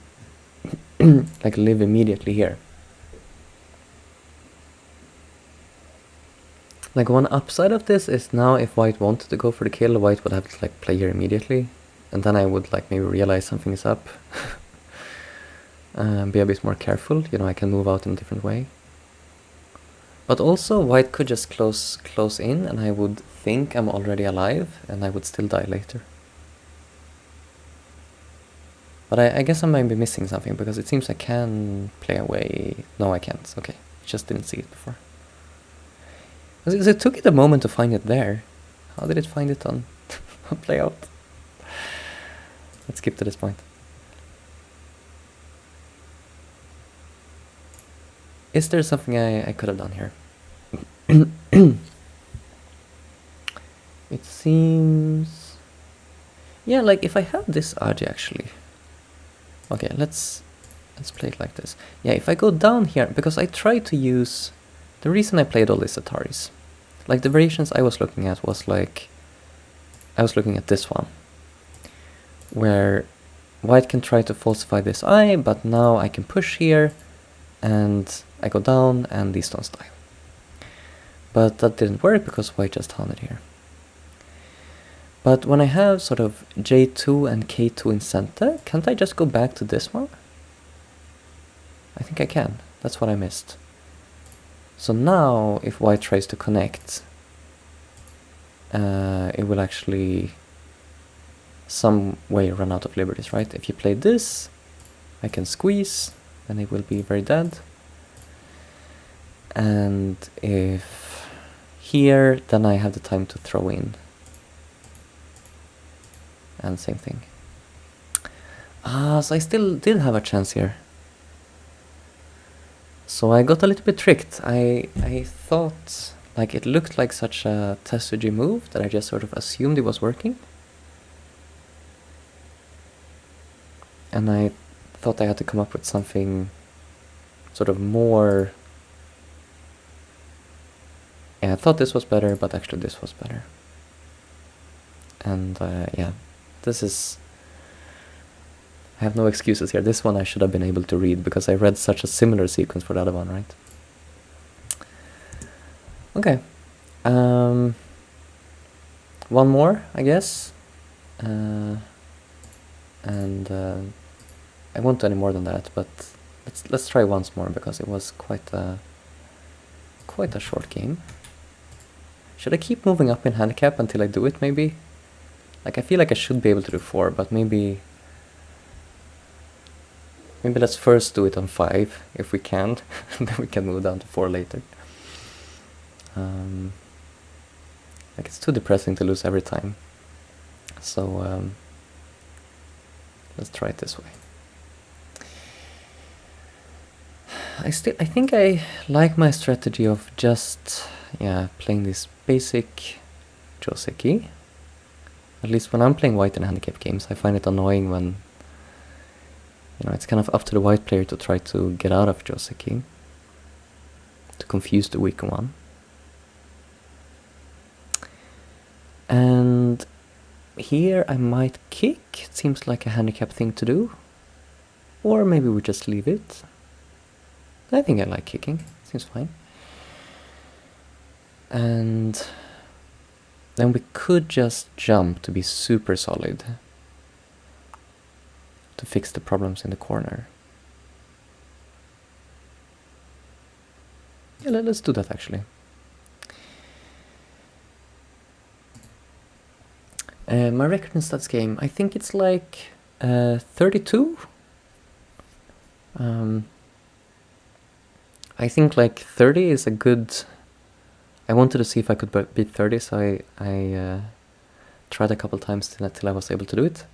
live immediately here? Like, one upside of this is now if white wanted to go for the kill, white would have to like play here immediately, and then I would like maybe realize something is up. Be a bit more careful, you know, I can move out in a different way. But also white could just close in, and I would think I'm already alive, and I would still die later. But I guess I might be missing something, because it seems I can play away. No, I can't. Okay, just didn't see it before. Because it took it a moment to find it there. How did it find it on play out? Let's skip to this point. Is there something I could have done here? It seems... Yeah, like if I have this Aji actually. Okay, let's play it like this. Yeah, if I go down here, because I tried to use... The reason I played all these Ataris, like the variations I was looking at was like... I was looking at this one, where white can try to falsify this eye, but now I can push here, and I go down, and these stones die. But that didn't work because white just hounded here. But when I have sort of J2 and K2 in center, can't I just go back to this one? I think I can. That's what I missed. So now, if white tries to connect, it will actually some way run out of liberties, right? If you play this, I can squeeze, and it will be very dead. And if here, then I have the time to throw in. And same thing. So I still did have a chance here. So I got a little bit tricked. I thought, like, it looked like such a Tesuji move that I just sort of assumed it was working. And I thought I had to come up with something sort of more... Yeah, I thought this was better, but actually this was better. And yeah, this is... I have no excuses here. This one I should have been able to read, because I read such a similar sequence for the other one, right? Okay. One more, I guess. And I won't do any more than that, but let's try once more, because it was quite a short game. Should I keep moving up in handicap until I do it, maybe? Like, I feel like I should be able to do 4, but maybe let's first do it on 5, if we can, and then we can move down to 4 later. Like, it's too depressing to lose every time. So, let's try it this way. I think I like my strategy of just, yeah, playing this basic Joseki. At least when I'm playing white in handicap games, I find it annoying when, you know, it's kind of up to the white player to try to get out of Joseki, to confuse the weaker one. And here I might kick. It seems like a handicap thing to do. Or maybe we just leave it. I think I like kicking. Seems fine. And then we could just jump to be super solid, to fix the problems in the corner. Yeah, let's do that actually. My record in stats game, I think it's like 32. I think like 30 is a good... I wanted to see if I could beat 30, so I tried a couple times till I was able to do it.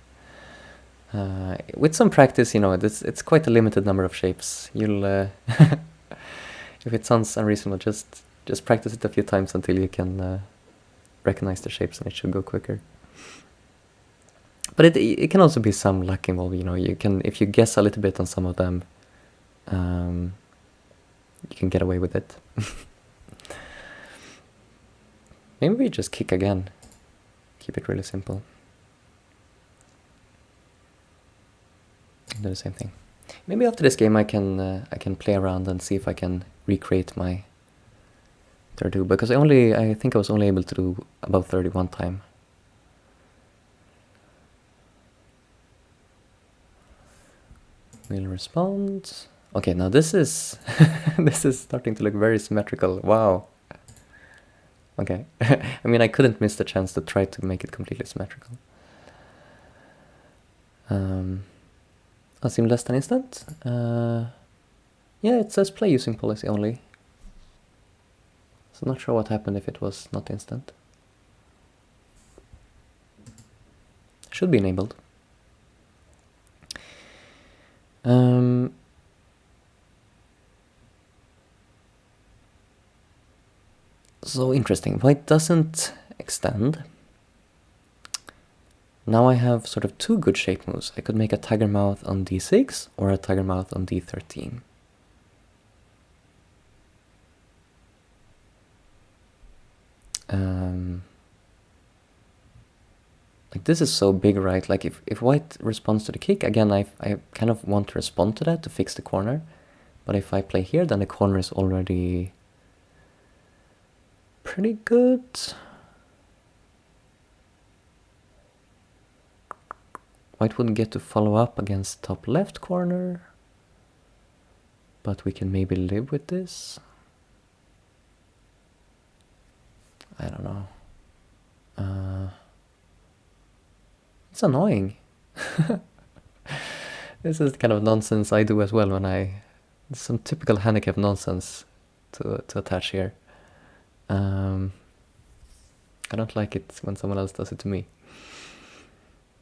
With some practice, you know, it's quite a limited number of shapes. You'll... if it sounds unreasonable, just practice it a few times until you can recognize the shapes, and it should go quicker. But it can also be some luck involved, you know. You can, if you guess a little bit on some of them, you can get away with it. Maybe we just kick again. Keep it really simple. Do the same thing. Maybe after this game I can play around and see if I can recreate my 32, because I think I was only able to do about 31 time. We'll respond. Okay, now this is this is starting to look very symmetrical. Wow. Okay. I mean, I couldn't miss the chance to try to make it completely symmetrical. Seem less than instant. Yeah, it says play using policy only. So not sure what happened if it was not instant. Should be enabled. So interesting. White doesn't extend. Now I have sort of two good shape moves. I could make a tiger mouth on d6 or a tiger mouth on d13. Like this is so big, right? Like if white responds to the kick, again, I kind of want to respond to that to fix the corner. But if I play here, then the corner is already pretty good. White wouldn't get to follow up against top left corner. But we can maybe live with this. I don't know. It's annoying. This is the kind of nonsense I do as well when some typical handicap nonsense to attach here. I don't like it when someone else does it to me.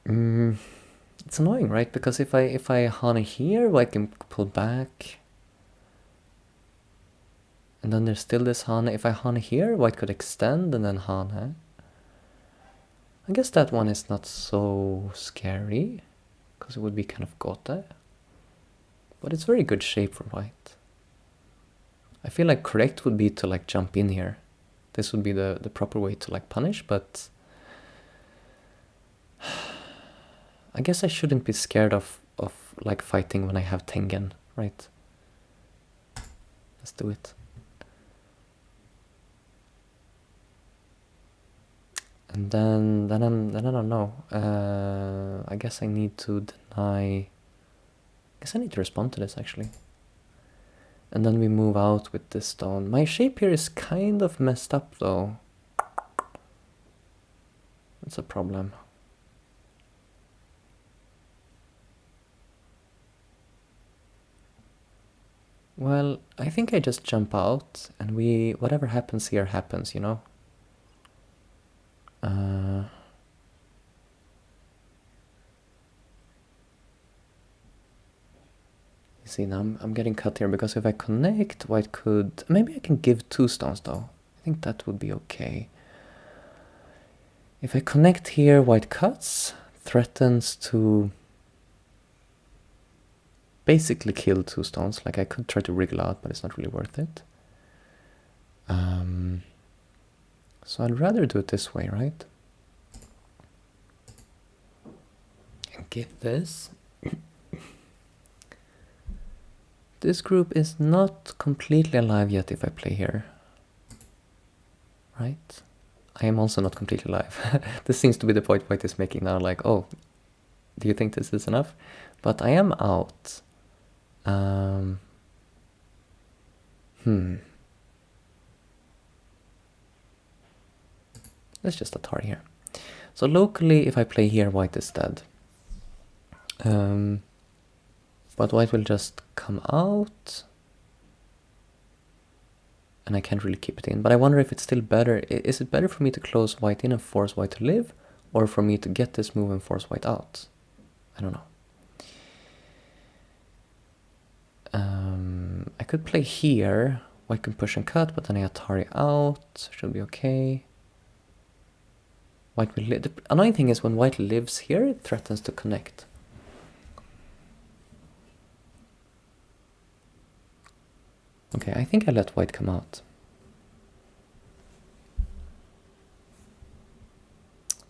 It's annoying, right? Because if I hana here, I can pull back. And then there's still this hana. If I hana here, white could extend and then hana. I guess that one is not so scary, because it would be kind of gote. But it's very good shape for white. I feel like correct would be to like jump in here. This would be the proper way to like punish, but I guess I shouldn't be scared of like fighting when I have Tengen, right? Let's do it. And then I don't know. I guess I need to deny. I guess I need to respond to this actually. And then we move out with this stone. My shape here is kind of messed up though. That's a problem. Well, I think I just jump out and whatever happens here happens, you know? You see, now I'm getting cut here because if I connect, white could... Maybe I can give 2 stones though. I think that would be okay. If I connect here, white cuts, threatens to basically kill 2 stones. Like I could try to wriggle out, but it's not really worth it. So I'd rather do it this way, right? And give this. This group is not completely alive yet if I play here. Right? I am also not completely alive. This seems to be the point white is making now, like, oh, do you think this is enough? But I am out. Let's just attack here. So locally, if I play here, white is dead. But white will just come out. And I can't really keep it in. But I wonder if it's still better. Is it better for me to close white in and force white to live? Or for me to get this move and force white out? I don't know. I could play here. White can push and cut, but then I Atari out. Should be okay. White will live. The annoying thing is when white lives here, it threatens to connect. Okay, I think I let white come out.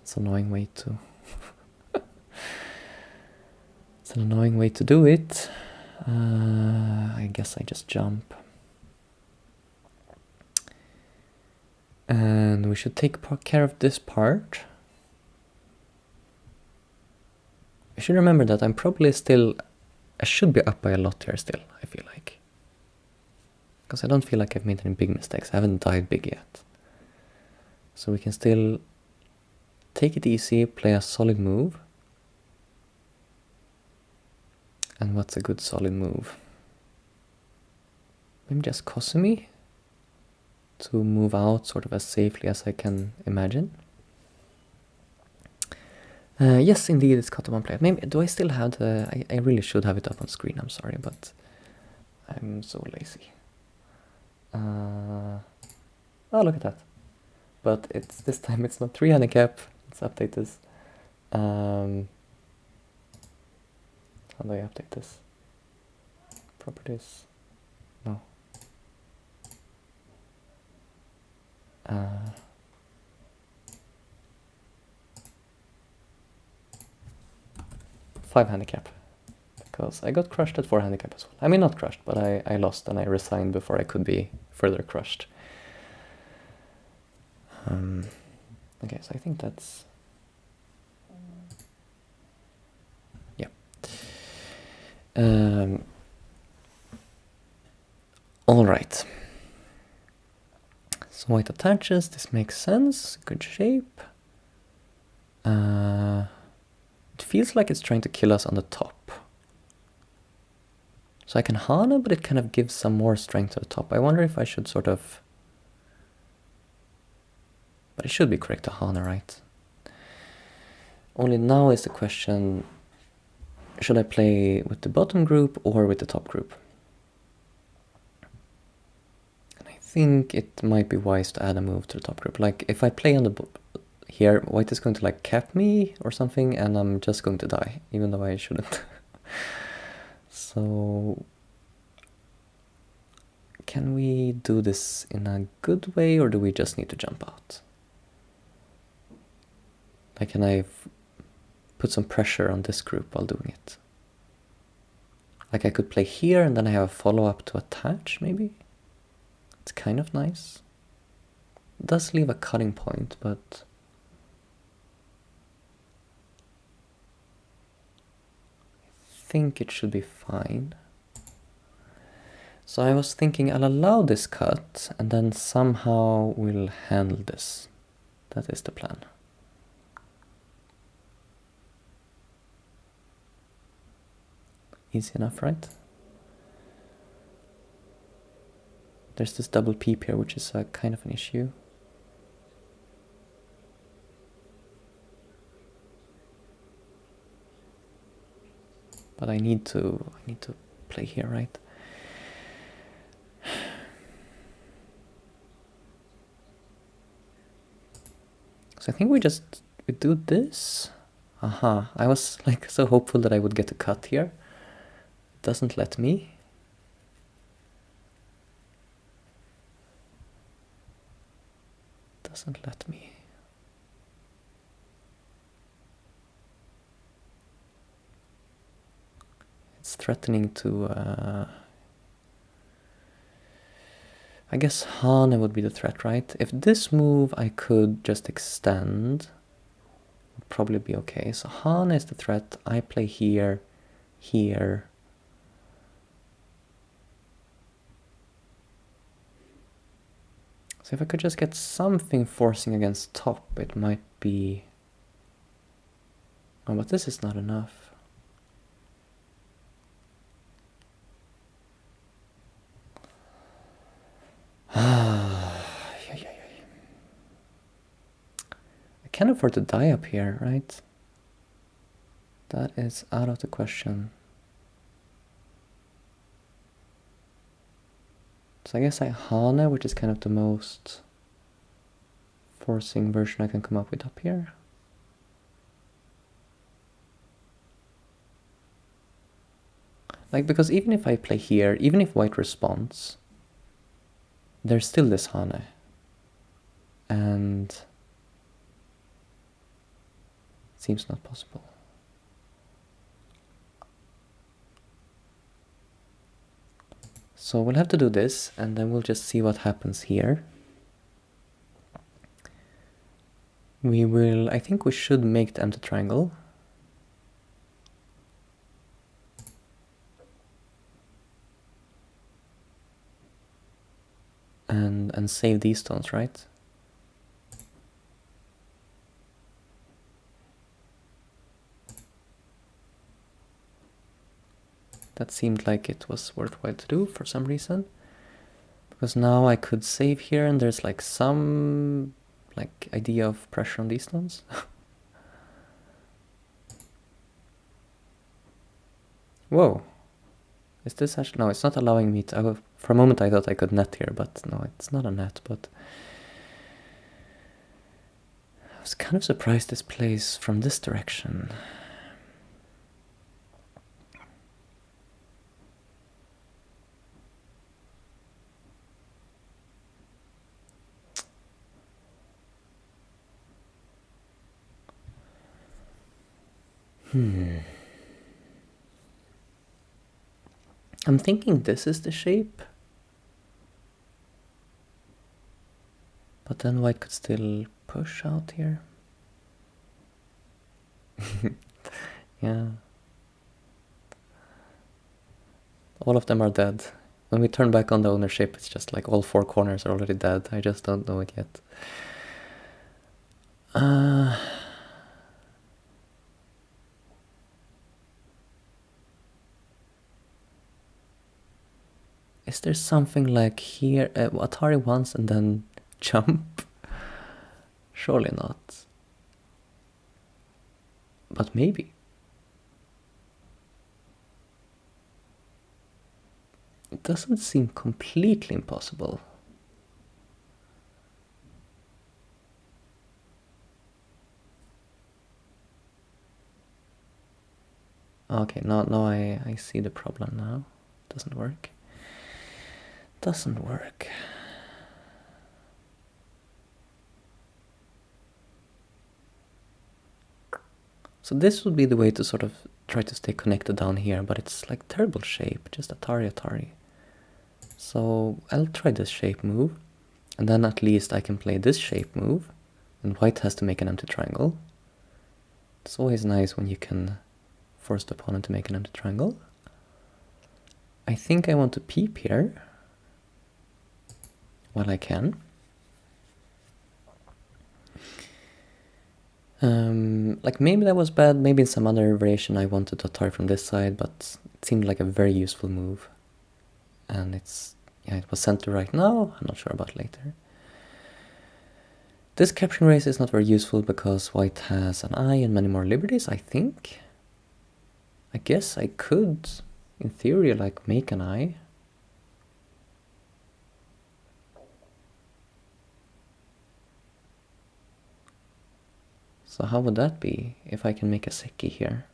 It's an annoying way to... It's an annoying way to do it. I guess I just jump. And we should take care of this part. I should remember that I'm probably still... I should be up by a lot here still, I feel like. Because I don't feel like I've made any big mistakes. I haven't died big yet. So we can still take it easy, play a solid move. And what's a good solid move? Maybe just Kosumi to move out sort of as safely as I can imagine. Yes, indeed, it's Katamon Play. Maybe, do I still have the... I really should have it up on screen, I'm sorry, but I'm so lazy. Oh, look at that. But it's this time it's not 3 handicap. Let's update this. How do I update this? Properties. No. 5 handicap. Because I got crushed at 4 handicap as well. I mean, not crushed, but I lost and I resigned before I could be further crushed. Okay, so I think that's... yeah. All right. So white attaches, this makes sense, good shape. It feels like it's trying to kill us on the top. So I can Hana, but it kind of gives some more strength to the top. I wonder if I should sort of... but it should be correct to Hana, right? Only now is the question, should I play with the bottom group or with the top group? And I think it might be wise to add a move to the top group. Like, if I play on the... here, white is going to like cap me or something, and I'm just going to die, even though I shouldn't. So... can we do this in a good way, or do we just need to jump out? Like, can I put some pressure on this group while doing it? Like, I could play here and then I have a follow-up to attach, maybe? It's kind of nice. It does leave a cutting point, but... I think it should be fine. So I was thinking I'll allow this cut and then somehow we'll handle this. That is the plan. Easy enough, right? There's this double peep here, which is a kind of an issue. But I need to play here, right? So I think we do this. Aha, I was like so hopeful that I would get a cut here. It doesn't let me. Doesn't let me. It's threatening to... I guess Hane would be the threat, right? If this move I could just extend, would probably be okay. So Hane is the threat. I play here, here. So if I could just get something forcing against top, it might be... oh, but this is not enough. I can't afford to die up here, right? That is out of the question. So I guess I Hane, which is kind of the most forcing version I can come up with up here. Like, because even if I play here, even if white responds, there's still this Hane. And it seems not possible. So we'll have to do this, and then we'll just see what happens here. We will, I think we should make the empty triangle. And save these stones, right? That seemed like it was worthwhile to do for some reason. Because now I could save here and there's like some like idea of pressure on these stones. Whoa. Is this actually... No, it's not allowing me to... For a moment I thought I could net here, but no, it's not a net, but... I was kind of surprised this plays from this direction. I'm thinking this is the shape. But then white could still push out here. Yeah. All of them are dead. When we turn back on the ownership, it's just like all four corners are already dead. I just don't know it yet. Is there something like here, Atari once and then jump? Surely not. But maybe. It doesn't seem completely impossible. Okay, now I see the problem now. Doesn't work. Doesn't work. So this would be the way to sort of try to stay connected down here, but it's like terrible shape, just Atari. So I'll try this shape move, and then at least I can play this shape move, and white has to make an empty triangle. It's always nice when you can force the opponent to make an empty triangle. I think I want to peep here. Well, I can. Like maybe that was bad, maybe in some other variation I wanted to Atari from this side, but it seemed like a very useful move. And it's, yeah, it was sent to right now, I'm not sure about later. This capturing race is not very useful because white has an eye and many more liberties, I think. I guess I could, in theory, like make an eye. So how would that be if I can make a Seki here?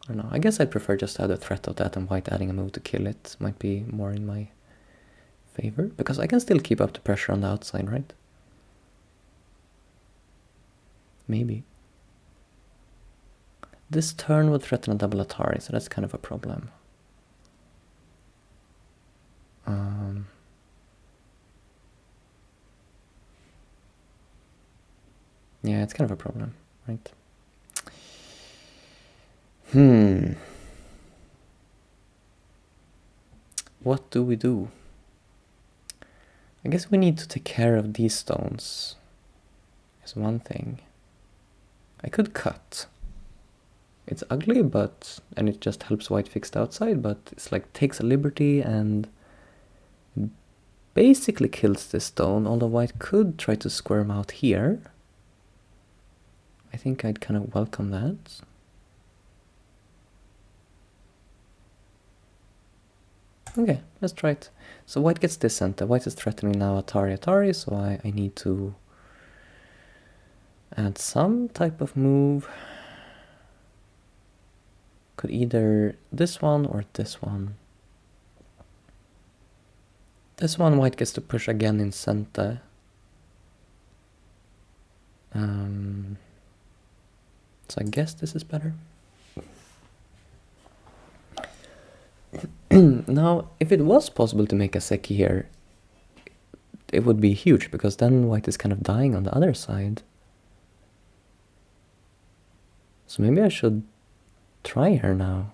I don't know, I guess I'd prefer just to have the threat of that and white adding a move to kill it. Might be more in my favor, because I can still keep up the pressure on the outside, right? Maybe. This turn would threaten a double Atari, so that's kind of a problem. Yeah, it's kind of a problem, right? What do we do? I guess we need to take care of these stones. Is one thing. I could cut. It's ugly, and it just helps white fix the outside, but it's like takes a liberty and basically kills this stone, although white could try to squirm out here. I think I'd kind of welcome that. Okay, let's try it. So white gets this center. White is threatening now Atari, so I need to add some type of move. Could either this one or this one. This one white gets to push again in center. So I guess this is better. Now, if it was possible to make a Seki here, it would be huge, because then white is kind of dying on the other side. So maybe I should try here now.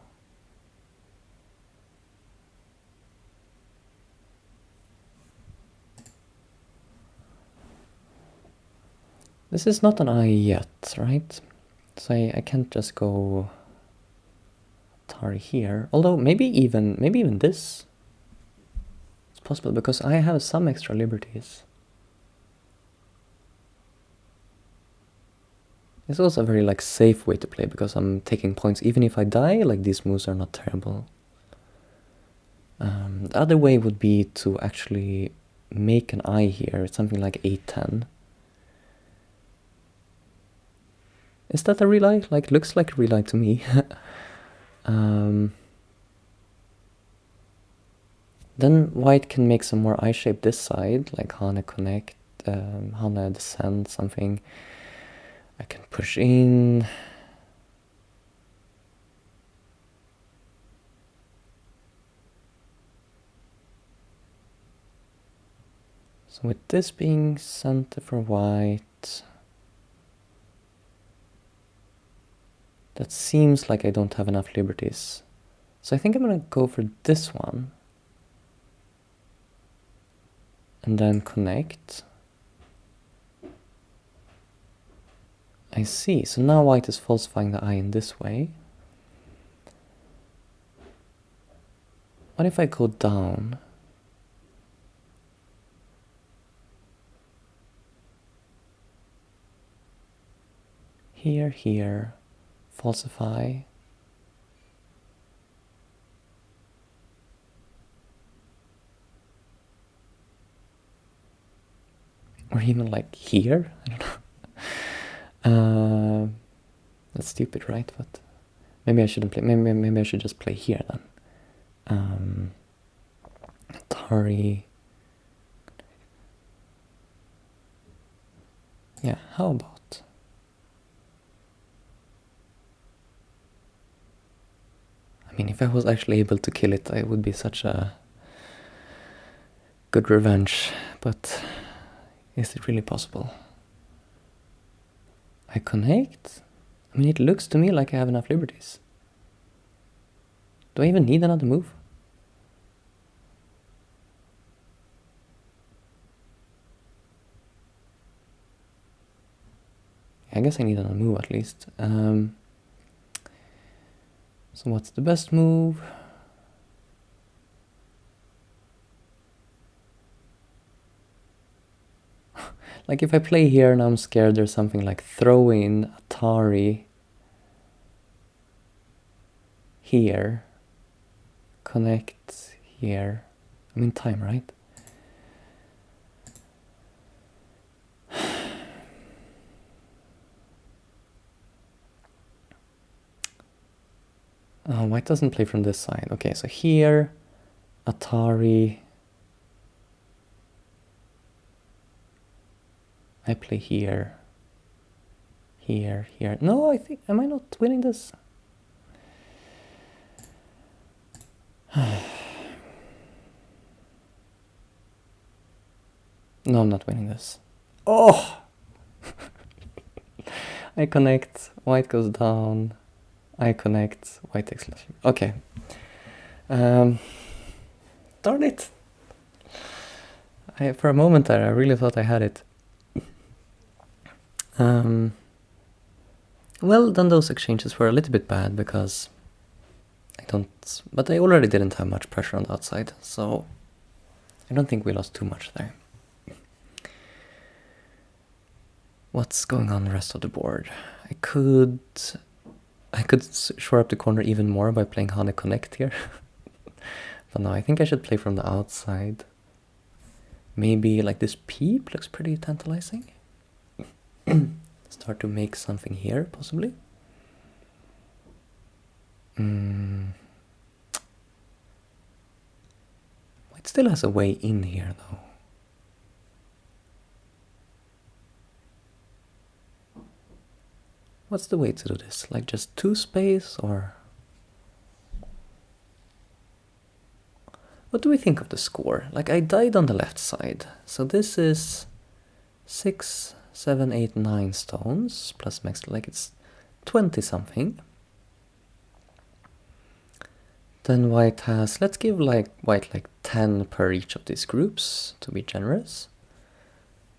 This is not an eye yet, right? So I can't just go Atari here. Although maybe even this. It's possible, because I have some extra liberties. It's also a very safe way to play, because I'm taking points. Even if I die, these moves are not terrible. The other way would be to actually make an eye here. It's something like 8-10. Is that a real eye? Looks like a real eye to me. Then white can make some more eye shape this side, like Hane connect, Hane descend, something. I can push in. So with this being center for white, that seems like I don't have enough liberties. So I think I'm gonna go for this one. And then connect. I see, so now white is falsifying the eye in this way. What if I go down? Here, falsify. Or even here? I don't know. That's stupid, right? But maybe I shouldn't play. Maybe I should just play here then. Atari. Yeah, how about? I mean, if I was actually able to kill it, it would be such a good revenge. But is it really possible? I connect? I mean, it looks to me like I have enough liberties. Do I even need another move? I guess I need another move at least. So what's the best move? If I play here and I'm scared there's something like throw in Atari here, connect here. I'm in time, right? Oh, white doesn't play from this side. Okay, so here, Atari. I play here. Here. No, I think, am I not winning this? No, I'm not winning this. Oh! I connect, white goes down. I connect, white takes less. Okay. Darn it. For a moment there, I really thought I had it. Well, then those exchanges were a little bit bad, because but I already didn't have much pressure on the outside, so I don't think we lost too much there. What's going on the rest of the board? I could shore up the corner even more by playing Hane Connect here. But no, I think I should play from the outside. Maybe this peep looks pretty tantalizing. Start to make something here, possibly. It still has a way in here, though. What's the way to do this? Just 2 space, or... What do we think of the score? Like, I died on the left side, so this is 6, 7, 8, 9 stones plus max, like it's 20 something. Then white has, let's give white like 10 per each of these groups to be generous.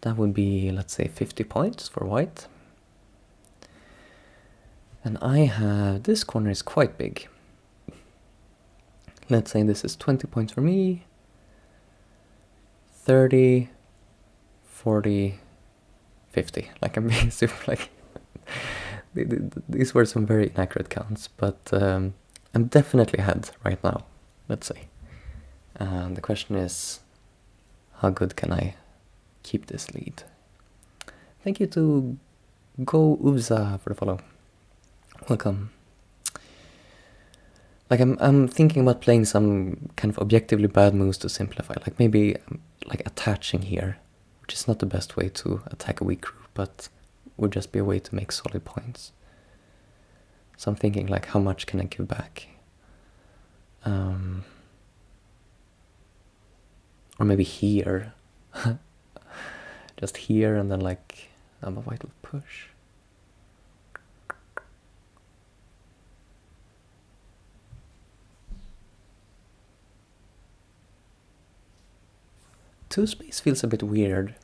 That would be, let's say, 50 points for white. And I have, this corner is quite big. Let's say this is 20 points for me, 30, 40, 50. Like, I'm being super, like, these were some very inaccurate counts, but I'm definitely ahead right now, let's say. And the question is, how good can I keep this lead? Thank you to Go Ubza for the follow. Welcome. Like, I'm thinking about playing some kind of objectively bad moves to simplify. Like, maybe like attaching here, which is not the best way to attack a weak group, but would just be a way to make solid points. So I'm thinking, like, how much can I give back? Or maybe here. Just here, and then, like, a white will push. Two space feels a bit weird.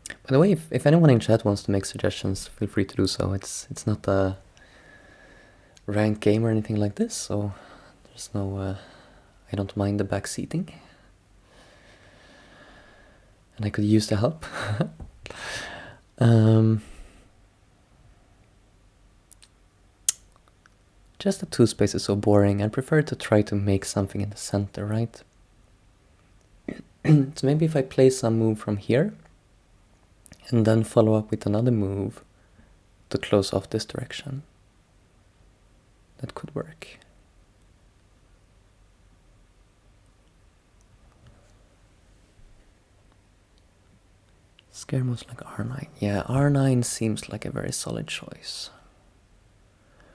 By the way, if anyone in chat wants to make suggestions, feel free to do so. It's not a ranked game or anything like this, so there's no... I don't mind the back seating. And I could use the help. Just the two space is so boring. I prefer to try to make something in the center, right? So maybe if I play some move from here, and then follow up with another move to close off this direction. That could work. Scare moves like R9. Yeah, R9 seems like a very solid choice.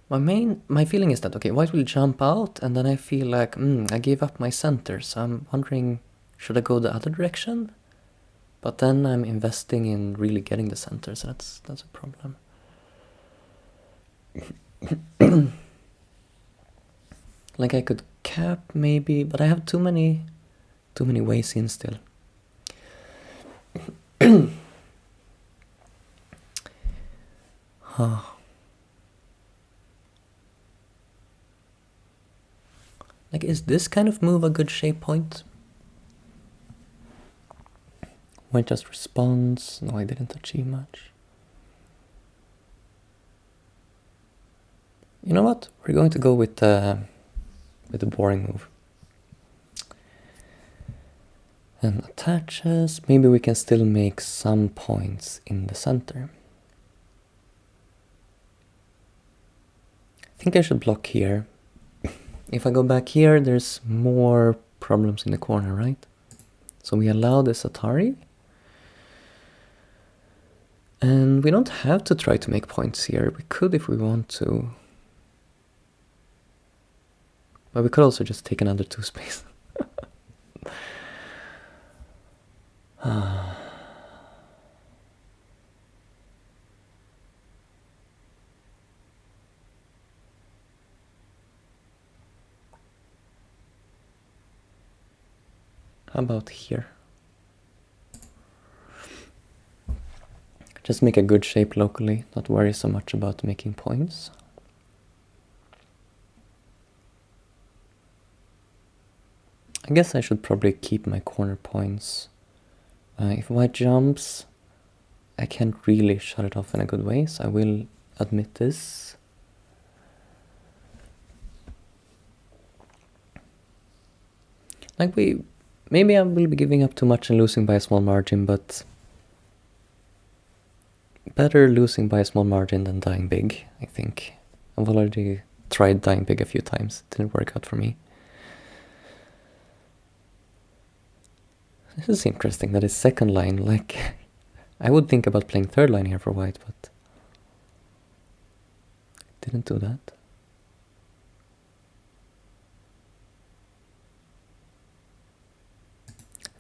My feeling is that, okay, white will jump out, and then I feel like, I gave up my center, so I'm wondering, should I go the other direction? But then I'm investing in really getting the center, so that's a problem. Like, I could cap maybe, but I have too many ways in still. Huh. Like, is this kind of move a good shape point? White just responds. No, I didn't achieve much. You know what? We're going to go with the boring move. And attaches. Maybe we can still make some points in the center. I think I should block here. If I go back here, there's more problems in the corner, right? So we allow this Atari. And we don't have to try to make points here. We could if we want to. But we could also just take another two space. How about here? Just make a good shape locally, not worry so much about making points. I guess I should probably keep my corner points. If white jumps, I can't really shut it off in a good way, so I will admit this. Like, maybe I will be giving up too much and losing by a small margin, but better losing by a small margin than dying big, I think. I've already tried dying big a few times. It didn't work out for me. This is interesting that his second line, like, I would think about playing third line here for white, but didn't do that.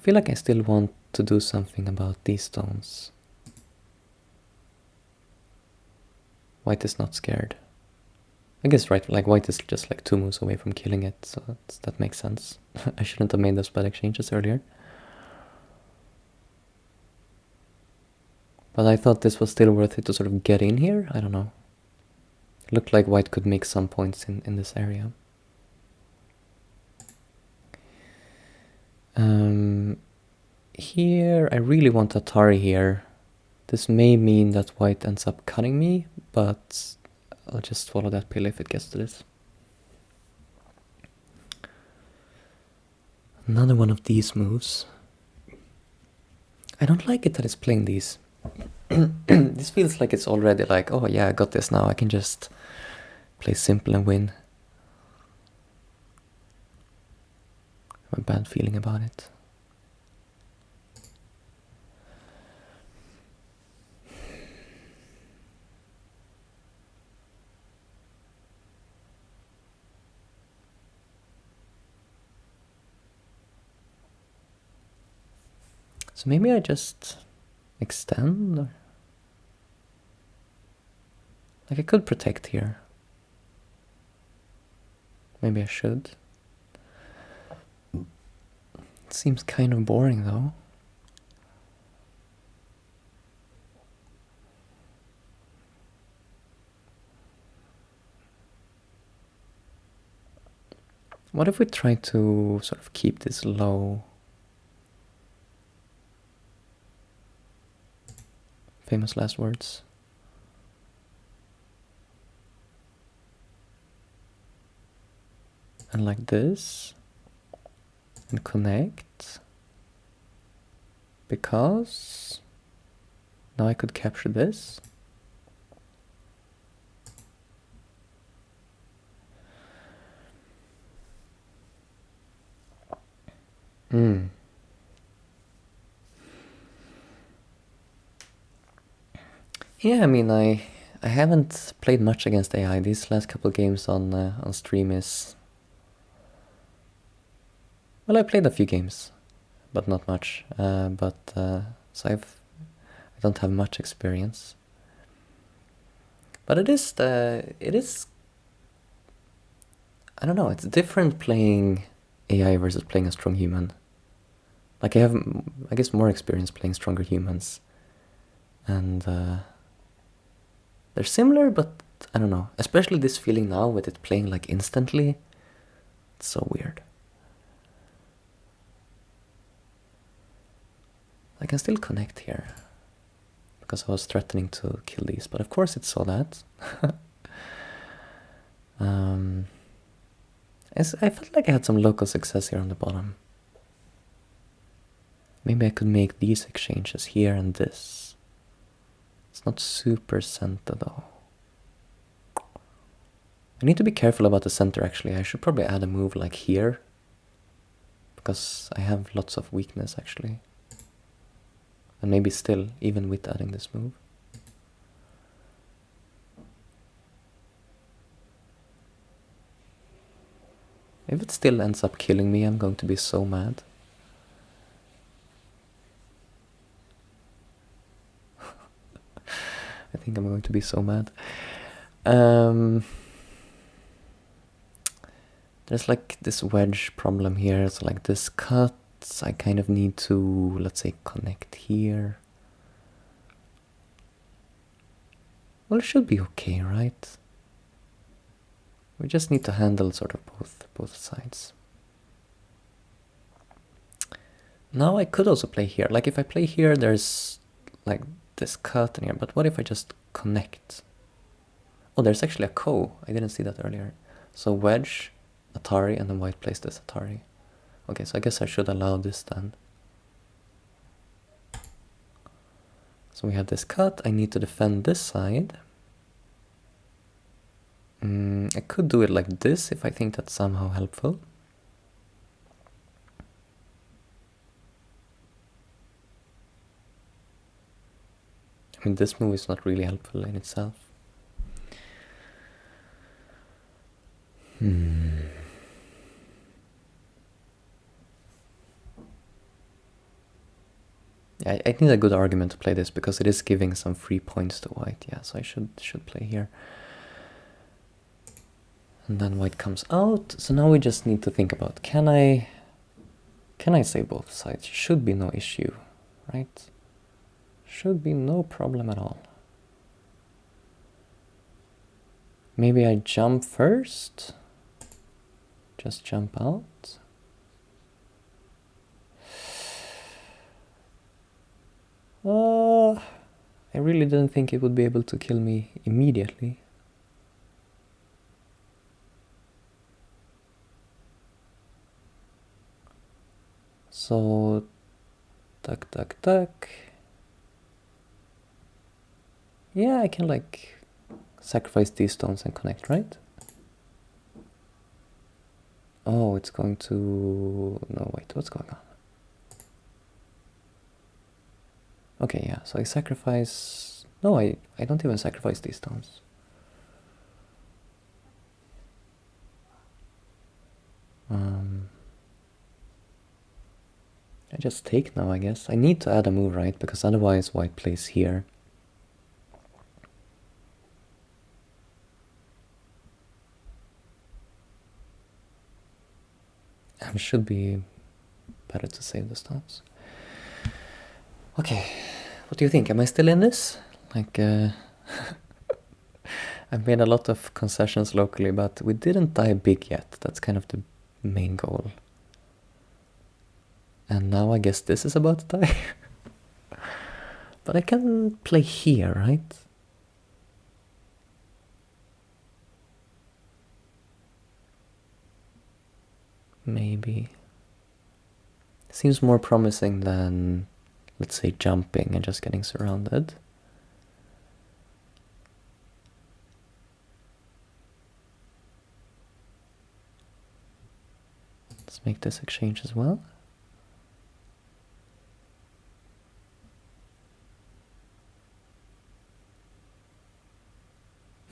feel like I still want to do something about these stones. White is not scared. I guess, right, like white is just like 2 moves away from killing it, so that makes sense. I shouldn't have made those bad exchanges earlier. But I thought this was still worth it to sort of get in here, I don't know. It looked like white could make some points in this area. Here, I really want Atari here. This may mean that white ends up cutting me, but I'll just swallow that pill if it gets to this. Another one of these moves. I don't like it that it's playing these. This feels like it's already like, oh yeah, I got this now, I can just play simple and win. I have a bad feeling about it. So maybe I just extend, or like I could protect here. Maybe I should. It seems kind of boring though. What if we try to sort of keep this low? Famous last words. And like this. And connect. Because now I could capture this. Yeah, I mean, I haven't played much against AI. These last couple games on stream is... Well, I played a few games, but not much. So I don't have much experience. But it is I don't know, it's different playing AI versus playing a strong human. Like I have, I guess, more experience playing stronger humans. And they're similar, but I don't know. Especially this feeling now with it playing like instantly. It's so weird. I can still connect here. Because I was threatening to kill these, but of course it saw that. I felt like I had some local success here on the bottom. Maybe I could make these exchanges here and this. It's not super center though. I need to be careful about the center actually. I should probably add a move like here. Because I have lots of weakness actually. And maybe still, even with adding this move. If it still ends up killing me, I'm going to be so mad. I think I'm going to be so mad. There's like this wedge problem here, so like this cut, I kind of need to, let's say, connect here. Well, it should be okay, right? We just need to handle sort of both sides. Now I could also play here. Like if I play here, there's like this cut in here, but what if I just connect? Oh, there's actually a ko. I didn't see that earlier. So wedge, Atari, and then white plays this Atari. Okay, so I guess I should allow this then. So we have this cut. I need to defend this side. I could do it like this if I think that's somehow helpful. I mean, this move is not really helpful in itself. I need a good argument to play this because it is giving some free points to white. Yeah, so I should play here. And then white comes out. So now we just need to think about, can I save both sides? Should be no issue, right? Should be no problem at all. Maybe I jump first. Just jump out. I really didn't think it would be able to kill me immediately. So, duck, duck, duck. Yeah, I can like sacrifice these stones and connect, right? Oh, it's going to... No, wait, what's going on? Okay, yeah, so I sacrifice... No, I don't even sacrifice these stones. I just take now, I guess. I need to add a move, right? Because otherwise white plays here. It should be better to save the stones. Okay, what do you think? Am I still in this? Like, I've made a lot of concessions locally, but we didn't die big yet. That's kind of the main goal. And now I guess this is about to die. But I can play here, right? Maybe. Seems more promising than, let's say, jumping and just getting surrounded. Let's make this exchange as well.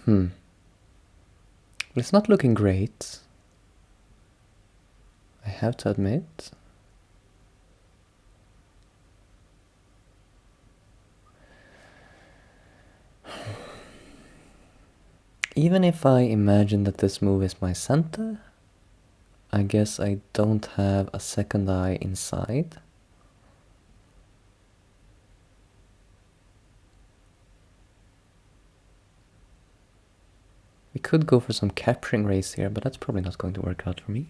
Well, it's not looking great, I have to admit. Even if I imagine that this move is my center, I guess I don't have a second eye inside. We could go for some capturing race here, but that's probably not going to work out for me.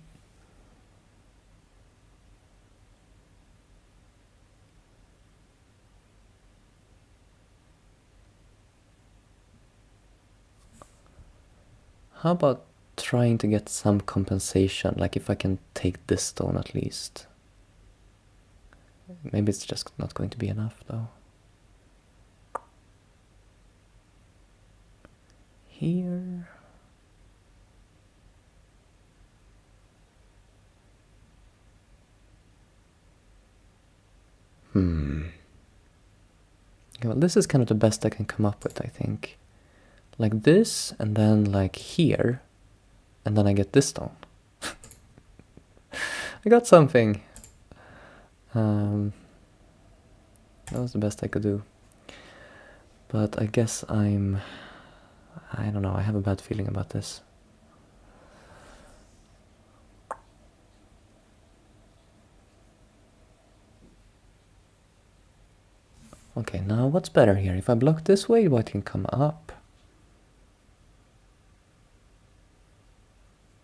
How about trying to get some compensation, like if I can take this stone at least. Maybe it's just not going to be enough though. Here. Okay, well, this is kind of the best I can come up with, I think. Like this, and then like here, and then I get this stone. I got something. That was the best I could do. But I guess I don't know, I have a bad feeling about this. Okay, now what's better here? If I block this way, white can come up.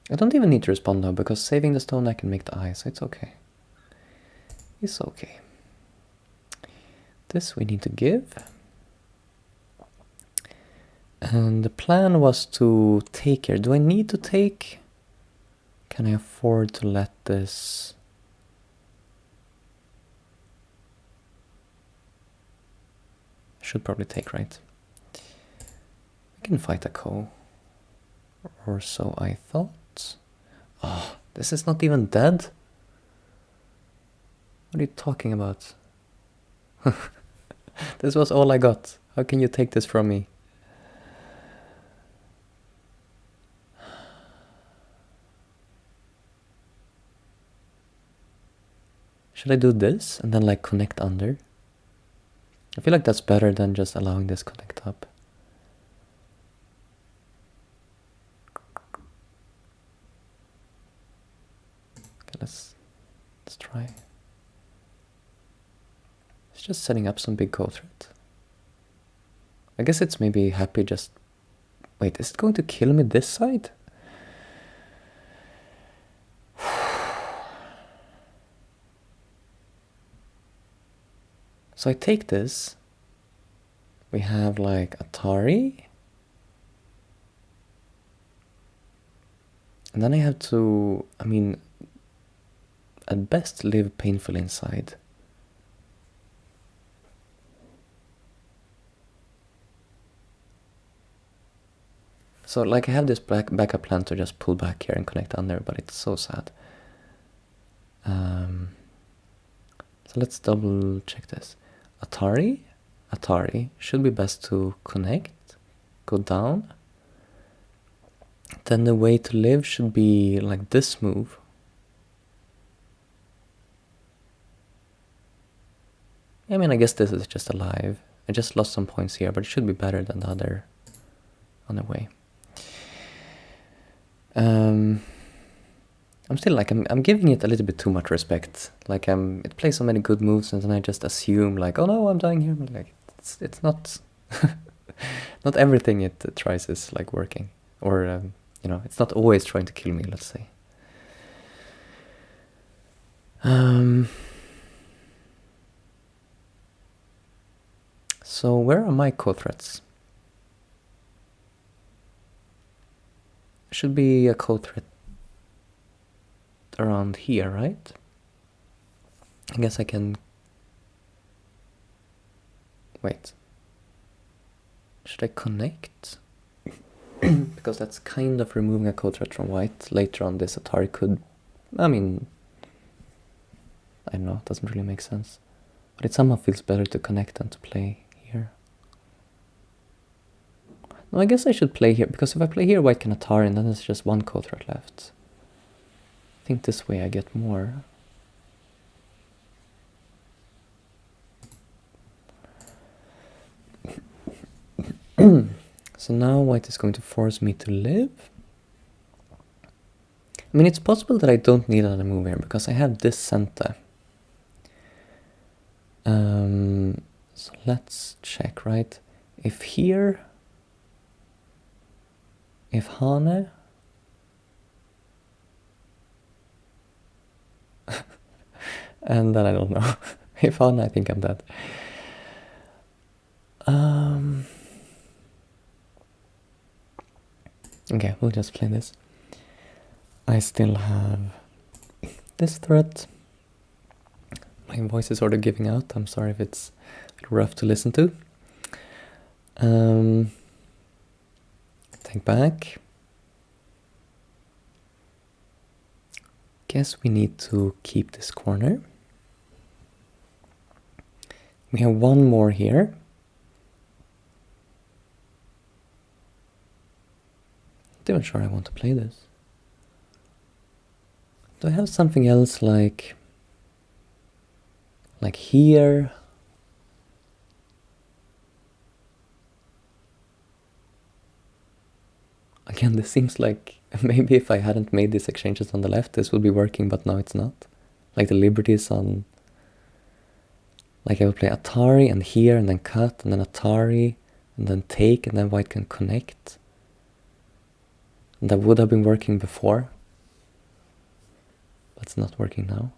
I don't even need to respond now, because saving the stone I can make the eye, so it's okay. It's okay. This we need to give. And the plan was to take here. Do I need to take? Can I afford to let this... Should probably take, right? We can fight a KataGo. Or so I thought. Oh, this is not even dead? What are you talking about? This was all I got. How can you take this from me? Should I do this and then like connect under? I feel like that's better than just allowing this connect up. Okay, let's try. It's just setting up some big code thread. I guess it's maybe happy just... Wait, is it going to kill me this side? So I take this. We have like Atari. And then I have to, I mean, at best live painfully inside. So like I have this backup plan to just pull back here and connect under, but it's so sad. So let's double check this. Atari should be best to connect, go down. Then the way to live should be like this move. I mean, I guess this is just alive. I just lost some points here, but it should be better than the other way. I'm still like, I'm giving it a little bit too much respect. Like it plays so many good moves, and then I just assume like, oh no, I'm dying here. But like, it's not, not everything it tries is like working, or you know, it's not always trying to kill me. Let's say. So where are my code threads? Should be a code thread around here, right? I guess I can... Wait. Should I connect? Because that's kind of removing a code thread from white. Later on this Atari could... I mean... I don't know, it doesn't really make sense. But it somehow feels better to connect than to play here. No, I guess I should play here, because if I play here, white can Atari, and then there's just one code thread left. I think this way I get more. So now white is going to force me to live. I mean, it's possible that I don't need another move here, because I have this center. So let's check, right? If here... If Hane... and then I don't know. If Hane, I think I'm dead. Okay, we'll just play this. I still have this threat. My voice is sort of giving out. I'm sorry if it's rough to listen to. Take back. Guess we need to keep this corner. We have one more here. Not even sure I want to play this. Do I have something else like here? Again, this seems like maybe if I hadn't made these exchanges on the left, this would be working, but now it's not. Like the liberties on... Like I would play Atari and here and then cut and then Atari and then take and then white can connect. And that would have been working before. But it's not working now.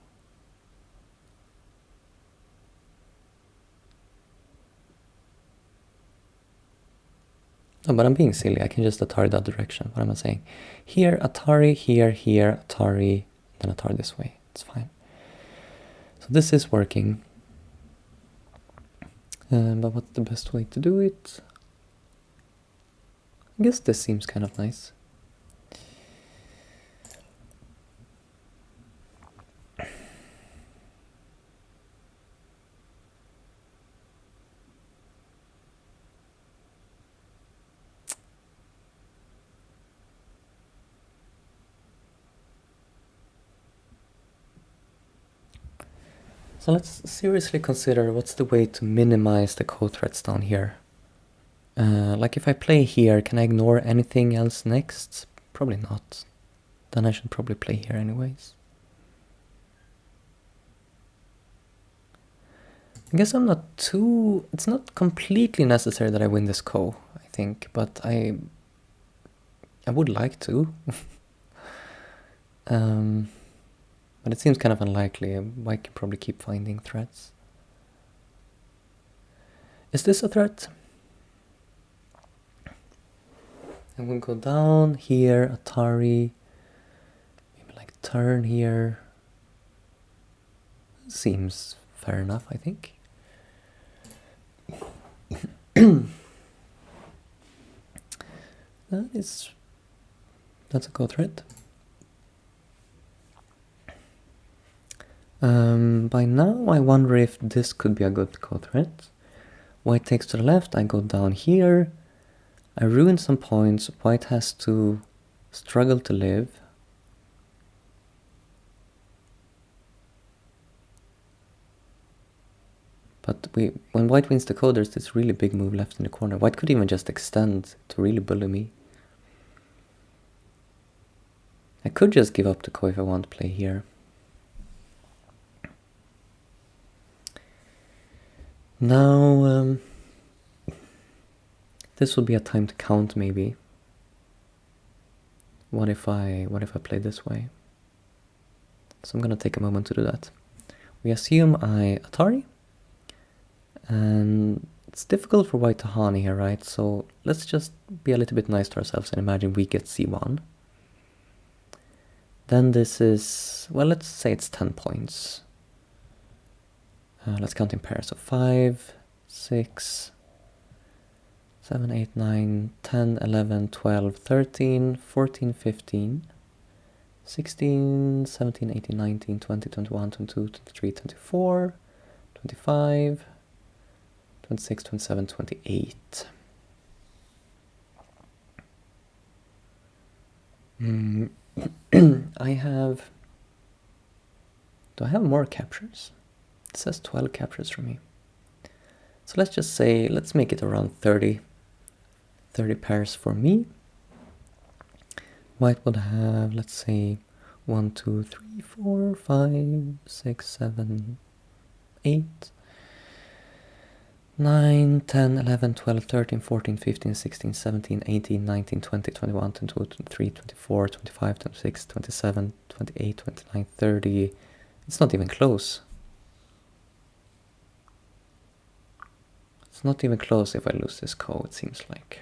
No, but I'm being silly. I can just Atari that direction. What am I saying? Here, Atari, here, Atari, then Atari this way. It's fine. So this is working. But what's the best way to do it? I guess this seems kind of nice. So let's seriously consider what's the way to minimize the co-threats down here. Like if I play here, can I ignore anything else next? Probably not. Then I should probably play here anyways. I guess I'm not too... It's not completely necessary that I win this ko, I think, but I would like to. But it seems kind of unlikely. I can probably keep finding threats. Is this a threat? I'm gonna go down here, Atari, maybe like turn here. Seems fair enough, I think. That's a go threat. By now I wonder if this could be a good go threat. White takes to the left, I go down here. I ruin some points, white has to struggle to live. But when white wins the ko, there's this really big move left in the corner. White could even just extend to really bully me. I could just give up the ko if I want to play here. Now, this would be a time to count maybe. What if I play this way? So I'm gonna take a moment to do that. We assume I Atari. And it's difficult for white to Hani here, right? So let's just be a little bit nice to ourselves and imagine we get C1. Then this is, well, let's say it's 10 points. Let's count in pairs. So 5, 6, 7, 8, 9, 10, 11, 12, 13, 14, 15, 16, 17, 18, 19, 20, 21, 22, 23, 24, 25, 26, 27, 28. Do I have more captures? It says 12 captures for me. So let's just say, let's make it around 30 pairs for me. White would have, let's say, 1, 2, 3, 4, 5, 6, 7, 8, 9, 10, 11, 12, 13, 14, 15, 16, 17, 18, 19, 20, 21, 22, 23, 24, 25, 26, 27, 28, 29, 30. It's not even close. It's not even close if I lose this ko, it seems like.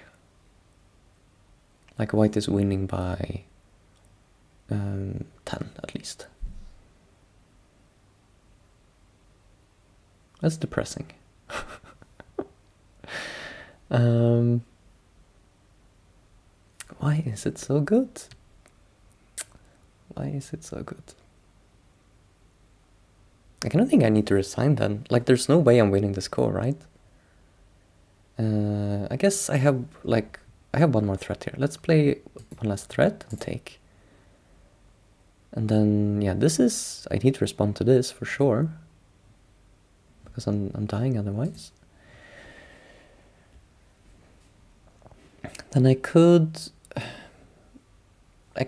Like white is winning by 10 at least. That's depressing. Why is it so good? Why is it so good? Like, I don't think I need to resign then. Like, there's no way I'm winning this ko, right? I guess I have one more threat here. Let's play one last threat and take. And then, yeah, I need to respond to this for sure. Because I'm dying otherwise. Then I could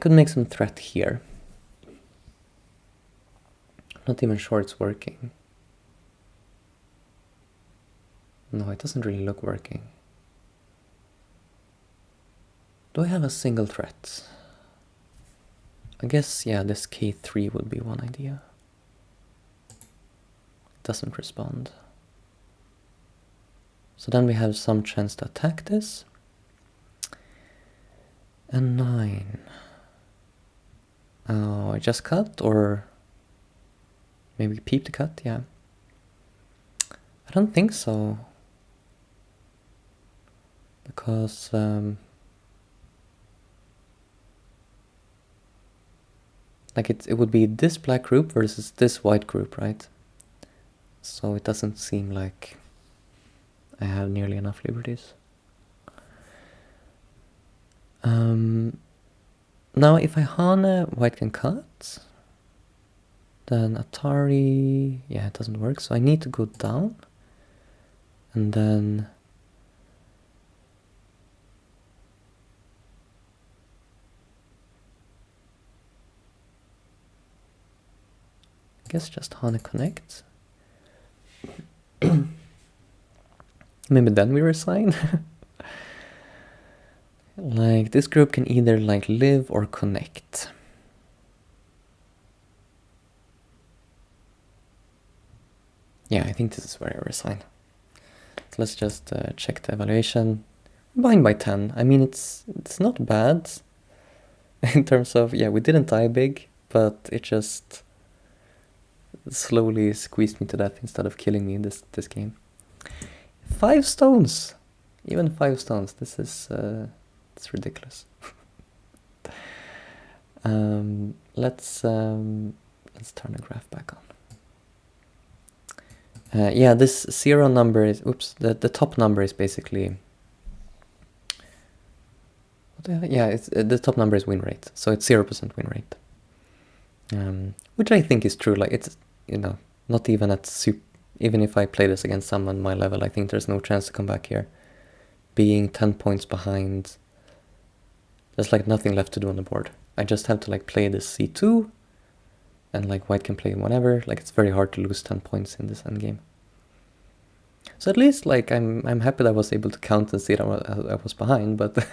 make some threat here. Not even sure it's working. No, it doesn't really look working. Do I have a single threat? I guess, yeah, this K3 would be one idea. It doesn't respond. So then we have some chance to attack this. And 9. Oh, I just cut, or maybe peep the cut, yeah. I don't think so. Because like it would be this black group versus this white group, right? So it doesn't seem like I have nearly enough liberties. Now if I Hane, white can cut. Then Atari, yeah, it doesn't work, so I need to go down. And then I guess just HANA Connect. Maybe then we resign. Like this group can either like live or connect. Yeah, I think this is where I resign. So let's just check the evaluation. Behind by 10. I mean, it's not bad in terms of, yeah, we didn't die big, but it just slowly squeezed me to death instead of killing me in this game. 5 stones! Even 5 stones. This is it's ridiculous. Let's turn the graph back on. Yeah, this 0 number is, oops, the top number is basically, what the hell? Yeah, it's, the top number is win rate, so it's 0% win rate. Which I think is true, like it's, you know, not even at even if I play this against someone my level, I think there's no chance to come back here. Being 10 points behind, there's like nothing left to do on the board. I just have to like play this C2, and like white can play whatever. Like it's very hard to lose 10 points in this endgame. So at least like I'm happy that I was able to count and see that I was behind, but it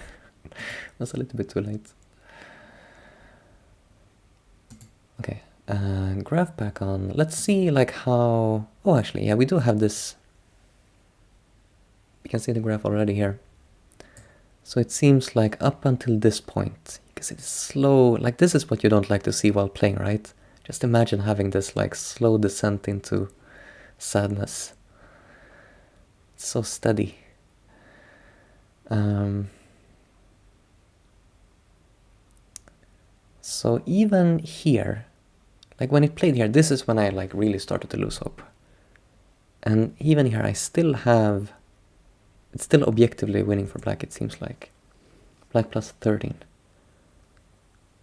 was a little bit too late. Okay, graph back on. Let's see like how, oh actually, yeah, we do have this. You can see the graph already here. So it seems like up until this point, you can see it's slow, like this is what you don't like to see while playing, right? Just imagine having this like slow descent into sadness. It's so steady. So even here, like when it played here, this is when I like really started to lose hope. And even here I still have, it's still objectively winning for black, it seems like. Black plus 13.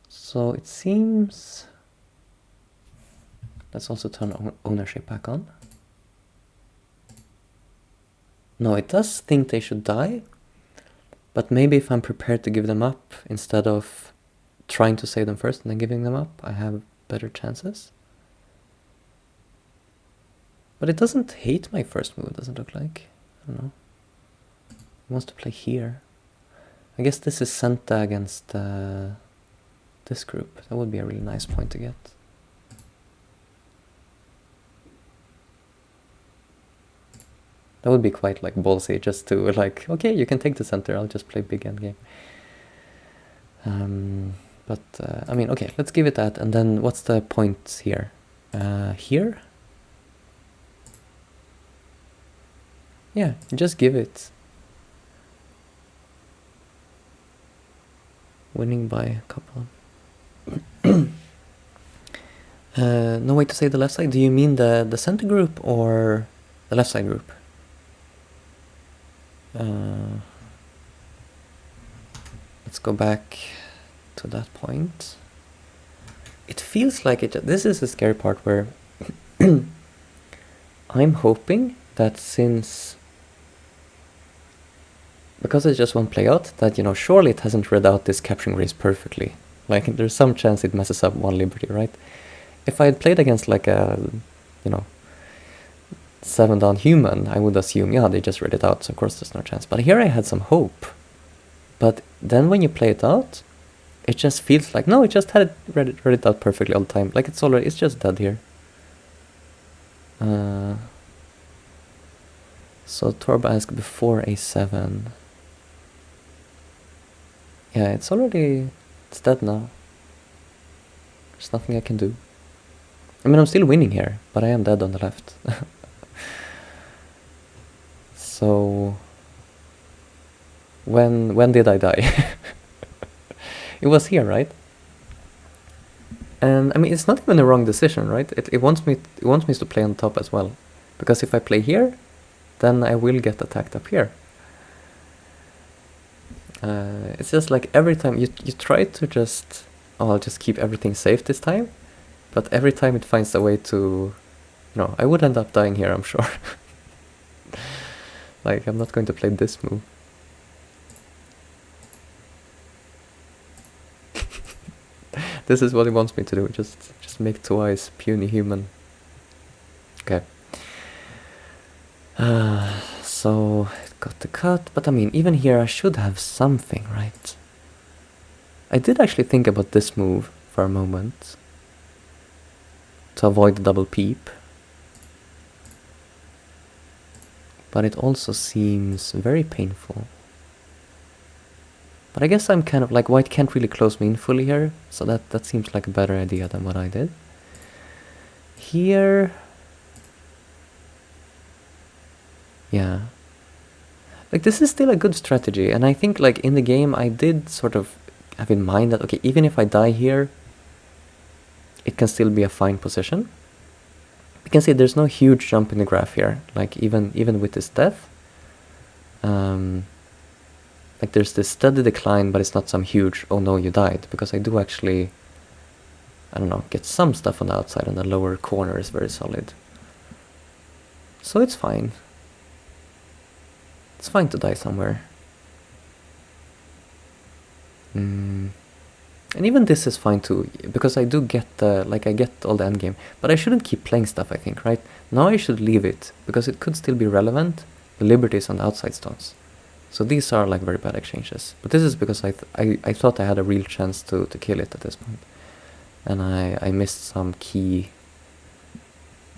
So it seems, let's also turn ownership back on. No, it does think they should die, but maybe if I'm prepared to give them up instead of trying to save them first and then giving them up, I have better chances. But it doesn't hate my first move, it doesn't look like. I don't know. It wants to play here. I guess this is Senta against this group. That would be a really nice point to get. That would be quite like ballsy, just to like, okay, you can take the center, I'll just play big endgame. But I mean, okay, let's give it that, and then what's the point here? Here? Yeah, just give it. Winning by a couple. No way to say the left side. Do you mean the center group or the left side group? Let's go back to that point. It feels like it. This is the scary part where I'm hoping that since, because it's just one play out, that, you know, surely it hasn't read out this capturing race perfectly. Like there's some chance it messes up one liberty, right? If I had played against like a, you know, 7 down human, I would assume, yeah, they just read it out, so of course there's no chance. But here I had some hope. But then when you play it out, it just feels like, no, it just had read it out perfectly all the time. Like it's just dead here. So Torb asked before a7. Yeah, it's dead now. There's nothing I can do. I mean, I'm still winning here, but I am dead on the left. So when did I die? It was here, right? And I mean, it's not even a wrong decision, right? It wants me to play on top as well, because if I play here, then I will get attacked up here. It's just like every time you try to just, oh, I'll just keep everything safe this time, But every time it finds a way to... No, I would end up dying here, I'm sure. Like, I'm not going to play this move. This is what he wants me to do, just make twice puny human. Okay. So, it got the cut, but I mean, even here I should have something, right? I did actually think about this move for a moment. To avoid the double peep. But it also seems very painful. But I guess I'm kind of like, white can't really close me in fully here, so that seems like a better idea than what I did. Here... Yeah. Like, this is still a good strategy, and I think, like, in the game I did sort of have in mind that, okay, even if I die here, it can still be a fine position. You can see there's no huge jump in the graph here, like, even with this death. Like, there's this steady decline, but it's not some huge, oh no, you died, because I do actually, I don't know, get some stuff on the outside, and the lower corner is very solid. So it's fine. It's fine to die somewhere. And even this is fine too, because I do get the, like, I get all the endgame. But I shouldn't keep playing stuff, I think, right? Now I should leave it, because it could still be relevant. The liberties on the outside stones. So these are, like, very bad exchanges. But this is because I thought I had a real chance to kill it at this point. And I missed some key...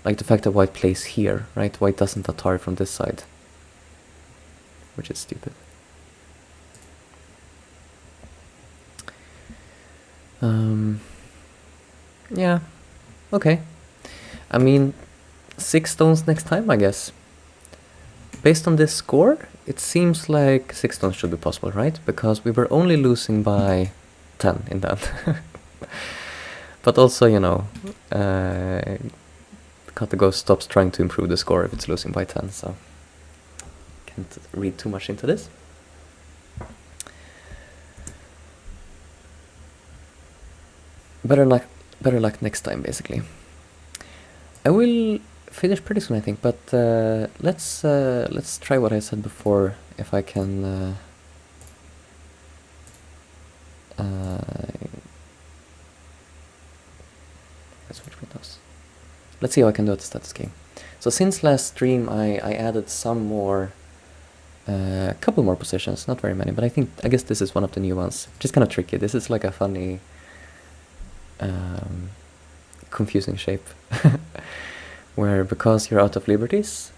Like the fact that white plays here, right? White doesn't Atari from this side. Which is stupid. Yeah, okay. I mean, 6 stones next time, I guess. Based on this score, it seems like 6 stones should be possible, right? Because we were only losing by 10 in that. But also, you know, KataGo stops trying to improve the score if it's losing by 10, so can't read too much into this. Better luck next time, basically. I will finish pretty soon, I think, but let's try what I said before, if I can switch windows. Let's see how I can do at the status game. So since last stream I added some more, a couple more positions, not very many, but I guess this is one of the new ones. Just kind of tricky. This is like a funny confusing shape. Where, because you're out of liberties,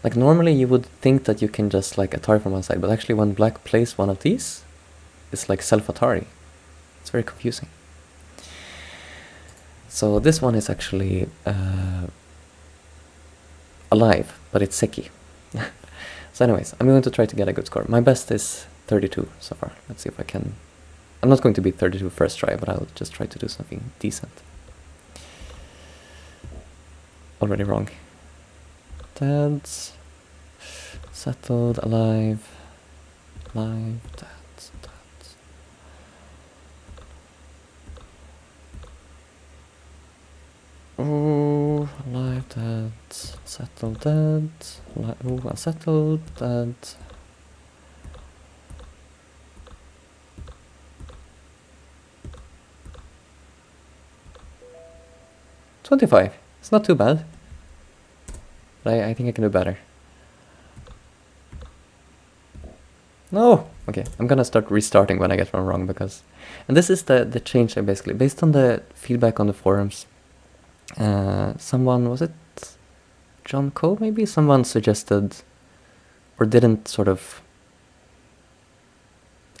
like normally you would think that you can just like Atari from one side, but actually when black plays one of these, it's like self-Atari. It's very confusing. So this one is actually alive, but it's Seki. So anyways, I'm going to try to get a good score. My best is 32 so far. Let's see if I can... I'm not going to beat 32 first try, but I'll just try to do something decent. Already wrong. Dead. Settled. Alive. Alive. Dead. Oh, alive, dead. Settled, dead. Oh, unsettled, dead. $25. It's not too bad. But I think I can do better. No! Okay, I'm gonna start restarting when I get one wrong, because... And this is the change, basically. Based on the feedback on the forums, someone, was it John Coe maybe? Someone suggested, or didn't sort of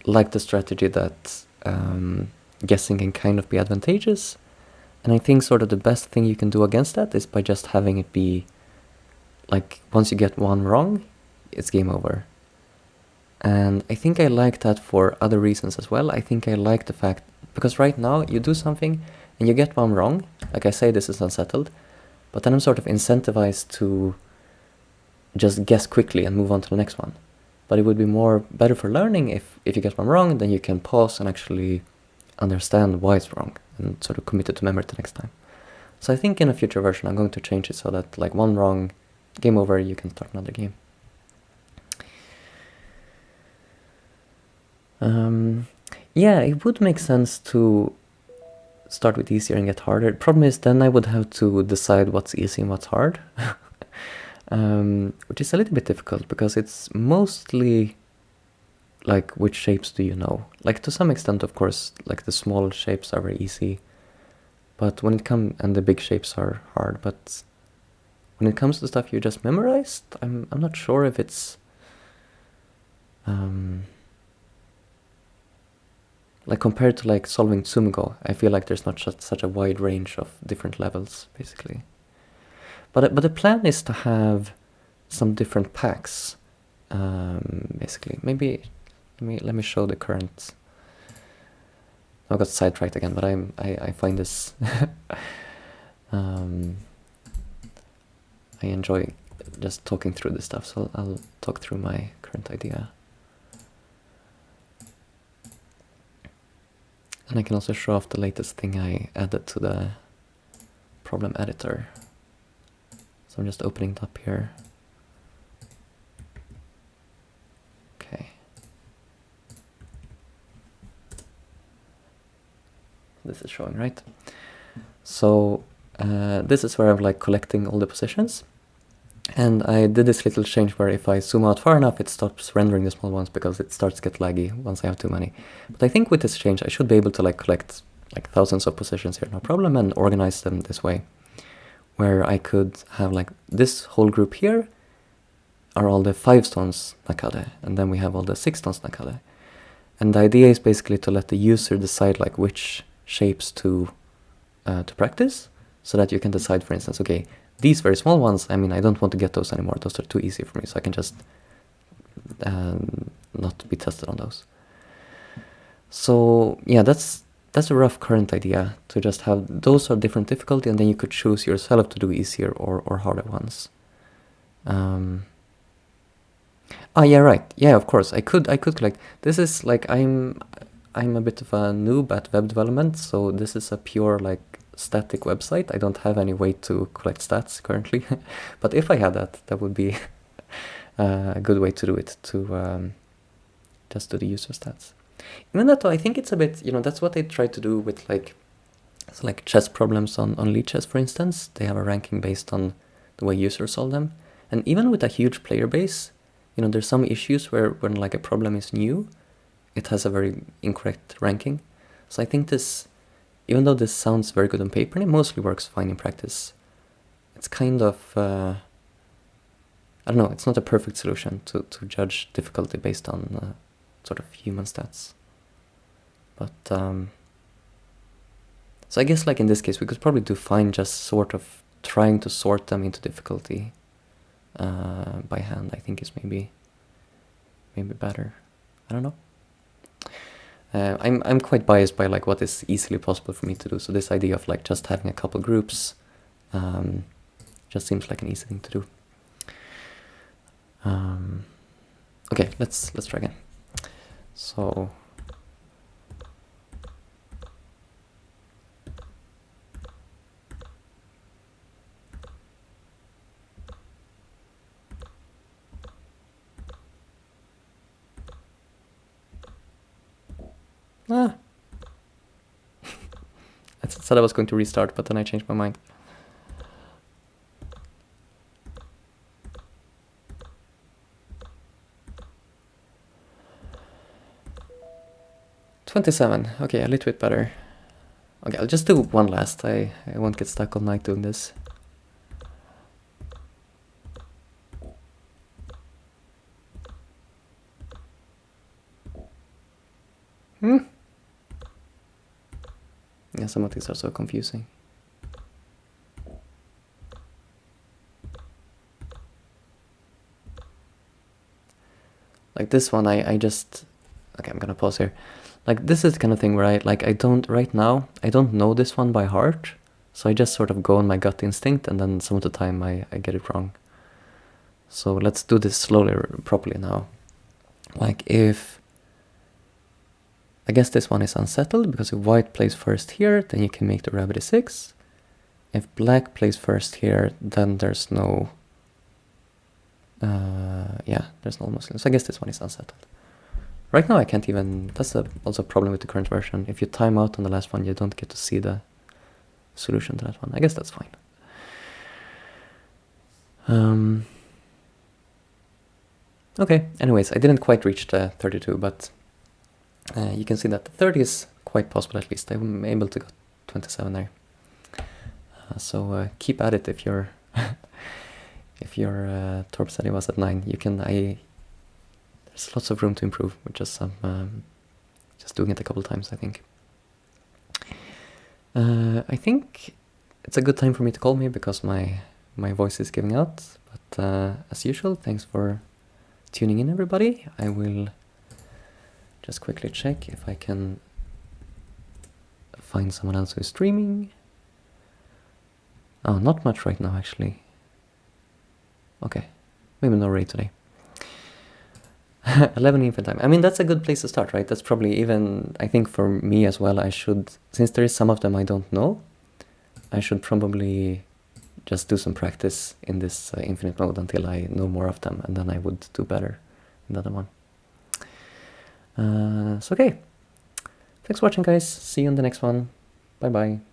like the strategy that guessing can kind of be advantageous. And I think sort of the best thing you can do against that is by just having it be, like, once you get one wrong, it's game over. And I think I like that for other reasons as well. I think I like the fact, because right now you do something and you get one wrong, like I say this is unsettled, but then I'm sort of incentivized to just guess quickly and move on to the next one. But it would be better for learning if you get one wrong, then you can pause and actually understand why it's wrong. and sort of commit it to memory the next time. So I think in a future version I'm going to change it so that like one wrong, game over, you can start another game. Yeah, it would make sense to start with easier and get harder. Problem is then I would have to decide what's easy and what's hard. Which is a little bit difficult because it's mostly like which shapes do you know. Like to some extent, of course, like the small shapes are very easy, but when it comes, and the big shapes are hard, but when it comes to stuff you just memorized, I'm not sure if it's like compared to like solving Tsumugo, I feel like there's not such a wide range of different levels, basically. But the plan is to have some different packs, basically. Maybe let me show the current. I got sidetracked again, but I find this I enjoy just talking through this stuff, so I'll talk through my current idea. And I can also show off the latest thing I added to the problem editor. So I'm just opening it up here. Okay. This is showing, right? So this is where I'm like collecting all the positions. And I did this little change where if I zoom out far enough, it stops rendering the small ones because it starts to get laggy once I have too many. But I think with this change, I should be able to like collect like thousands of positions here, no problem, and organize them this way. Where I could have like this whole group here are all the 5 stones Nakade, and then we have all the 6 stones Nakade. And the idea is basically to let the user decide like which shapes to practice, so that you can decide, for instance, okay, these very small ones, I mean, I don't want to get those anymore. Those are too easy for me, so I can just not be tested on those. So yeah, that's a rough current idea, to just have those are different difficulty, and then you could choose yourself to do easier or harder ones. Yeah, right. Yeah, of course. I could collect. This is like I'm a bit of a noob at web development, so this is a pure like static website. I don't have any way to collect stats currently, but if I had that would be a good way to do it, to just do the user stats. Even that though, I think it's a bit, that's what they try to do with like chess problems on Lichess, for instance. They have a ranking based on the way users solve them. And even with a huge player base, there's some issues where when like a problem is new, it has a very incorrect ranking. So I think this, even though this sounds very good on paper, and it mostly works fine in practice, it's kind of, I don't know, it's not a perfect solution to judge difficulty based on sort of human stats. But, so I guess like in this case, we could probably do fine just sort of trying to sort them into difficulty by hand, I think is maybe better. I don't know. I'm quite biased by like what is easily possible for me to do. So this idea of like just having a couple groups just seems like an easy thing to do. Okay, let's try again. So I said I was going to restart, but then I changed my mind. $27. Okay, a little bit better. Okay, I'll just do one last. I won't get stuck all night doing this. Yeah, some of these are so confusing. Like this one, I just... Okay, I'm gonna pause here. Like this is the kind of thing where I don't know this one by heart, so I just sort of go on my gut instinct, and then some of the time I get it wrong. So let's do this slowly, properly now. Like if I guess this one is unsettled, because if white plays first here, then you can make the rabbit a6. If black plays first here, then there's no... yeah, there's no Muslim. So I guess this one is unsettled. Right now I can't even... That's also a problem with the current version. If you time out on the last one, you don't get to see the solution to that one. I guess that's fine. Okay, anyways, I didn't quite reach the 32, but you can see that the 30 is quite possible at least. I'm able to go 27 there. So keep at it if your if your Torp study was at 9. You can... there's lots of room to improve with just doing it a couple times, I think. I think it's a good time for me to call me, because my voice is giving out. But as usual, thanks for tuning in, everybody. I will just quickly check if I can find someone else who is streaming. Oh, not much right now, actually. Okay, maybe no raid today. 11 infant time. I mean, that's a good place to start, right? That's probably even, I think for me as well, I should, since there is some of them I don't know, I should probably just do some practice in this infinite mode until I know more of them, and then I would do better in the other one. So okay, thanks for watching, guys. See you in the next one. Bye bye.